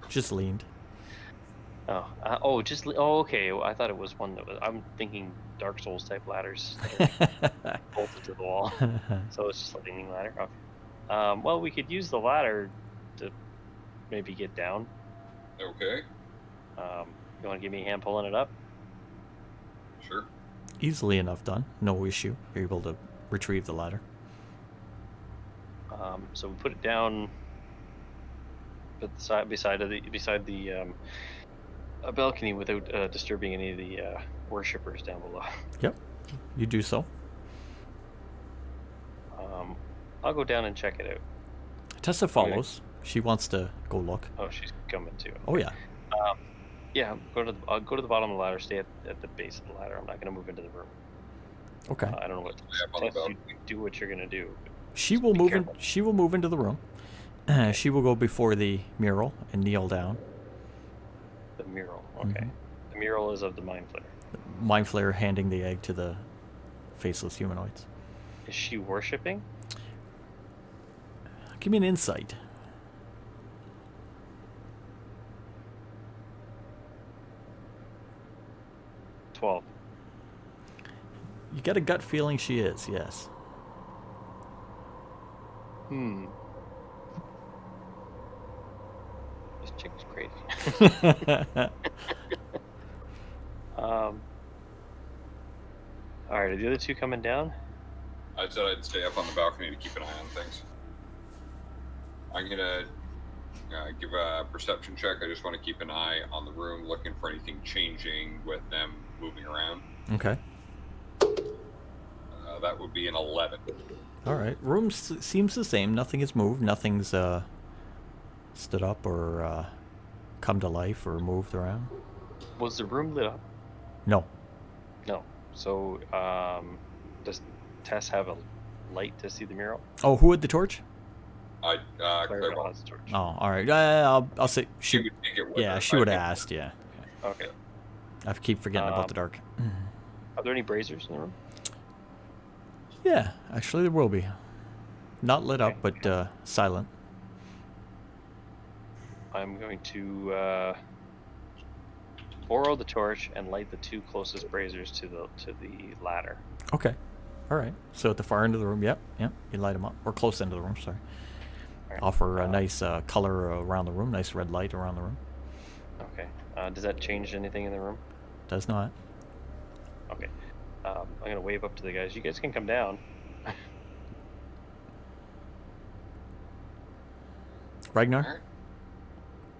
Just leaned. Okay. I thought it was one that was. I'm thinking Dark Souls type ladders that are bolted to the wall. So it's just a leaning ladder. Okay. Well, we could use the ladder to maybe get down. okay. You want to give me a hand pulling it up? Sure. Easily enough done. No issue. You're able to retrieve the ladder. So we put it down beside the balcony without disturbing any of the worshippers down below. Yep. You do so. I'll go down and check it out. Tessa follows. She wants to go look. Oh, she's coming too. Oh yeah. Yeah, I'll go to the bottom of the ladder. Stay at the base of the ladder. I'm not going to move into the room. Okay. I don't know what. Stay up on the Tess, you balcony. do what you're going to do. She will be move careful. She will move into the room. She will go before the mural and kneel down. The mural. Okay. Mhm. The mural is of the Mind Flayer. Mind Flayer handing the egg to the faceless humanoids. Is she worshipping? Give me an insight. $12. You get a gut feeling she is, yes. This chick's crazy. All right, are the other two coming down? I said I'd stay up on the balcony to keep an eye on things. I'm gonna give a perception check. I just want to keep an eye on the room, looking for anything changing with them moving around. Okay. That would be an 11. All right. Room seems the same. Nothing has moved. Nothing's stood up or come to life or moved around. Was the room lit up? No. No. So, does Tess have a light to see the mural? Oh, who had the torch? Clarabelle Clarabelle. has a torch. Oh, all right. I'll say She she. would take it with Yeah, her. she I would have think- asked. Yeah. Okay. I keep forgetting about the dark. Are there any braziers in the room? Yeah, actually there will be. Not lit up, Okay. but silent. I'm going to borrow the torch and light the two closest braziers to the ladder. Okay. All right. So at the far end of the room, yep. You light them up, or close end of the room. Sorry. Alright. Offer a nice color around the room. Nice red light around the room. Okay. Does that change anything in the room? Does not. Okay. I'm gonna wave up to the guys. You guys can come down. Ragnar.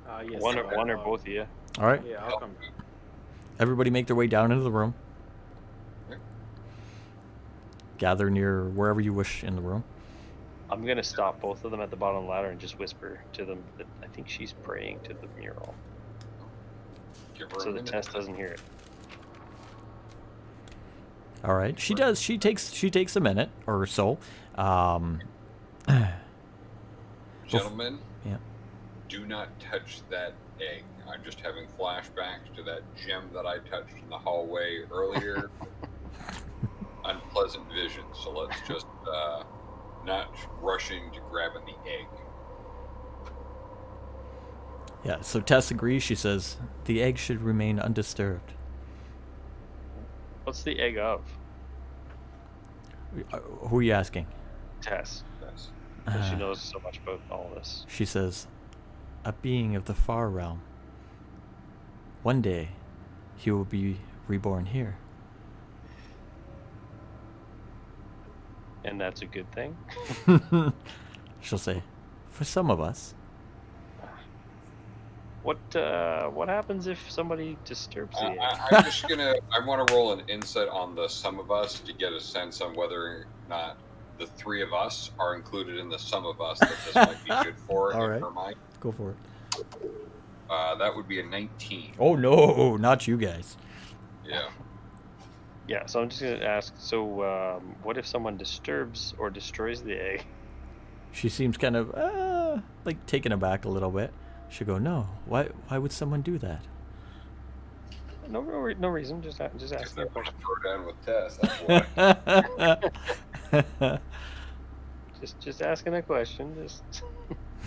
Alright. Yes. One so or I'll- both of you. All right. Yeah, I'll come. Everybody make their way down into the room. Okay. Gather near wherever you wish in the room. I'm gonna stop both of them at the bottom of the ladder and just whisper to them that I think she's praying to the mural, Give her so a the minute. Tess doesn't hear it. All right. She does. She takes a minute or so. Gentlemen, Yeah. do not touch that egg. I'm just having flashbacks to that gem that I touched in the hallway earlier. Unpleasant visions. So let's just not rushing to grabbing the egg. Yeah. So Tess agrees. She says the egg should remain undisturbed. What's the egg of? Who are you asking? Tess. Yes. 'Cause she knows so much about all this. She says, a being of the far realm. One day, he will be reborn here. and that's a good thing. She'll say, for some of us. What happens if somebody disturbs the egg? I'm just gonna. I want to roll an insight on the sum of us to get a sense on whether or not the three of us are included in the sum of us that this might be good for All in right. her mind. Go for it. That would be a 19. Oh, no, not you guys. Yeah. Yeah, so I'm just gonna ask. So, what if someone disturbs or destroys the egg? She seems kind of, like, taken aback a little bit. She'll go, no, why would someone do that? No reason. Just Because asking they're a question. throw down with Tess. That's why. Just asking a question. Just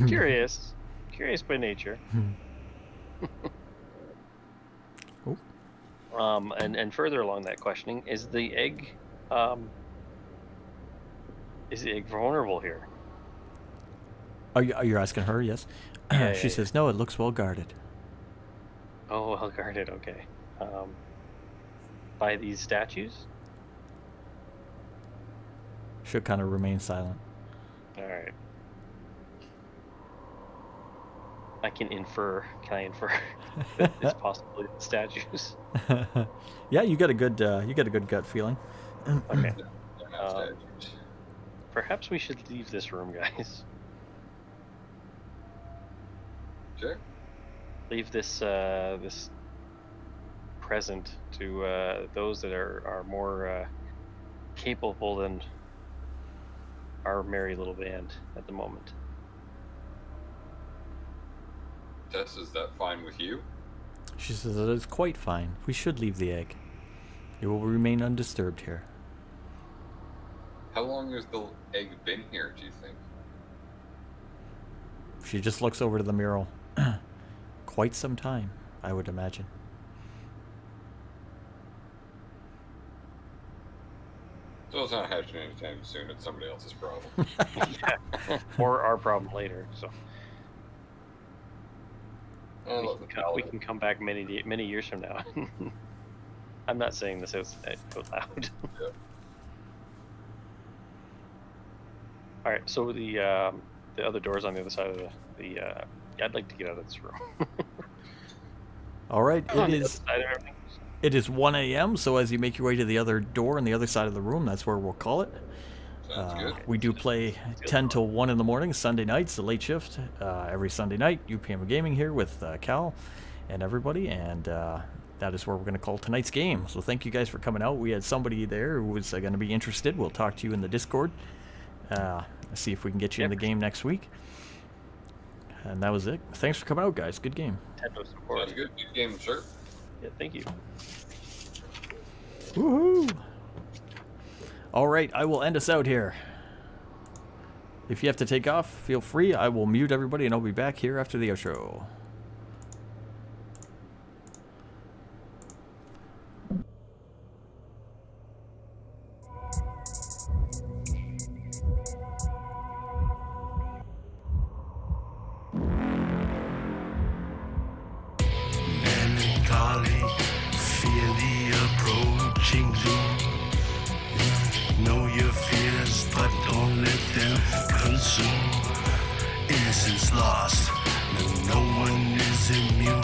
curious by nature. Oh. And further along that questioning, is the egg vulnerable here? Are you asking her? Yes. Yeah, She yeah, says, no, it looks well guarded. Oh, well guarded. Okay. By these statues. She'll kind of remain silent. All right. Can I infer that it's possibly the statues? Yeah, you got a good gut feeling. Okay. They're not statues. Perhaps we should leave this room, guys. Okay. Leave this this present to those that are more capable than our merry little band at the moment. Tess, is that fine with you? She says, it is quite fine. We should leave the egg. It will remain undisturbed here. How long has the egg been here, do you think? She just looks over to the mural. Quite some time, I would imagine. So it's not hatching anytime soon. It's somebody else's problem. Yeah. Or our problem later. So we can come back many years from now. I'm not saying this out loud. Yeah. All right. So the other door's on the other side of the. I'd like to get out of this room. All right, On the other side of everything. it is 1 a.m., so as you make your way to the other door on the other side of the room, that's where we'll call it. Sounds good. We do play 10 till 1 in the morning, Sunday nights, the late shift, every Sunday night, UPM Gaming here with Cal and everybody, and that is where we're going to call tonight's game. So thank you guys for coming out. We had somebody there who was going to be interested. We'll talk to you in the Discord. See if we can get you in the game next week. And that was it. Thanks for coming out, guys. Good game. Nintendo support. Sounds good. Good game, sir. Yeah, thank you. Woohoo! All right, I will end us out here. If you have to take off, feel free. I will mute everybody, and I'll be back here after the outro. Melancholy, fear the approaching doom. Know your fears, but don't let them consume. Innocence lost, no one is immune.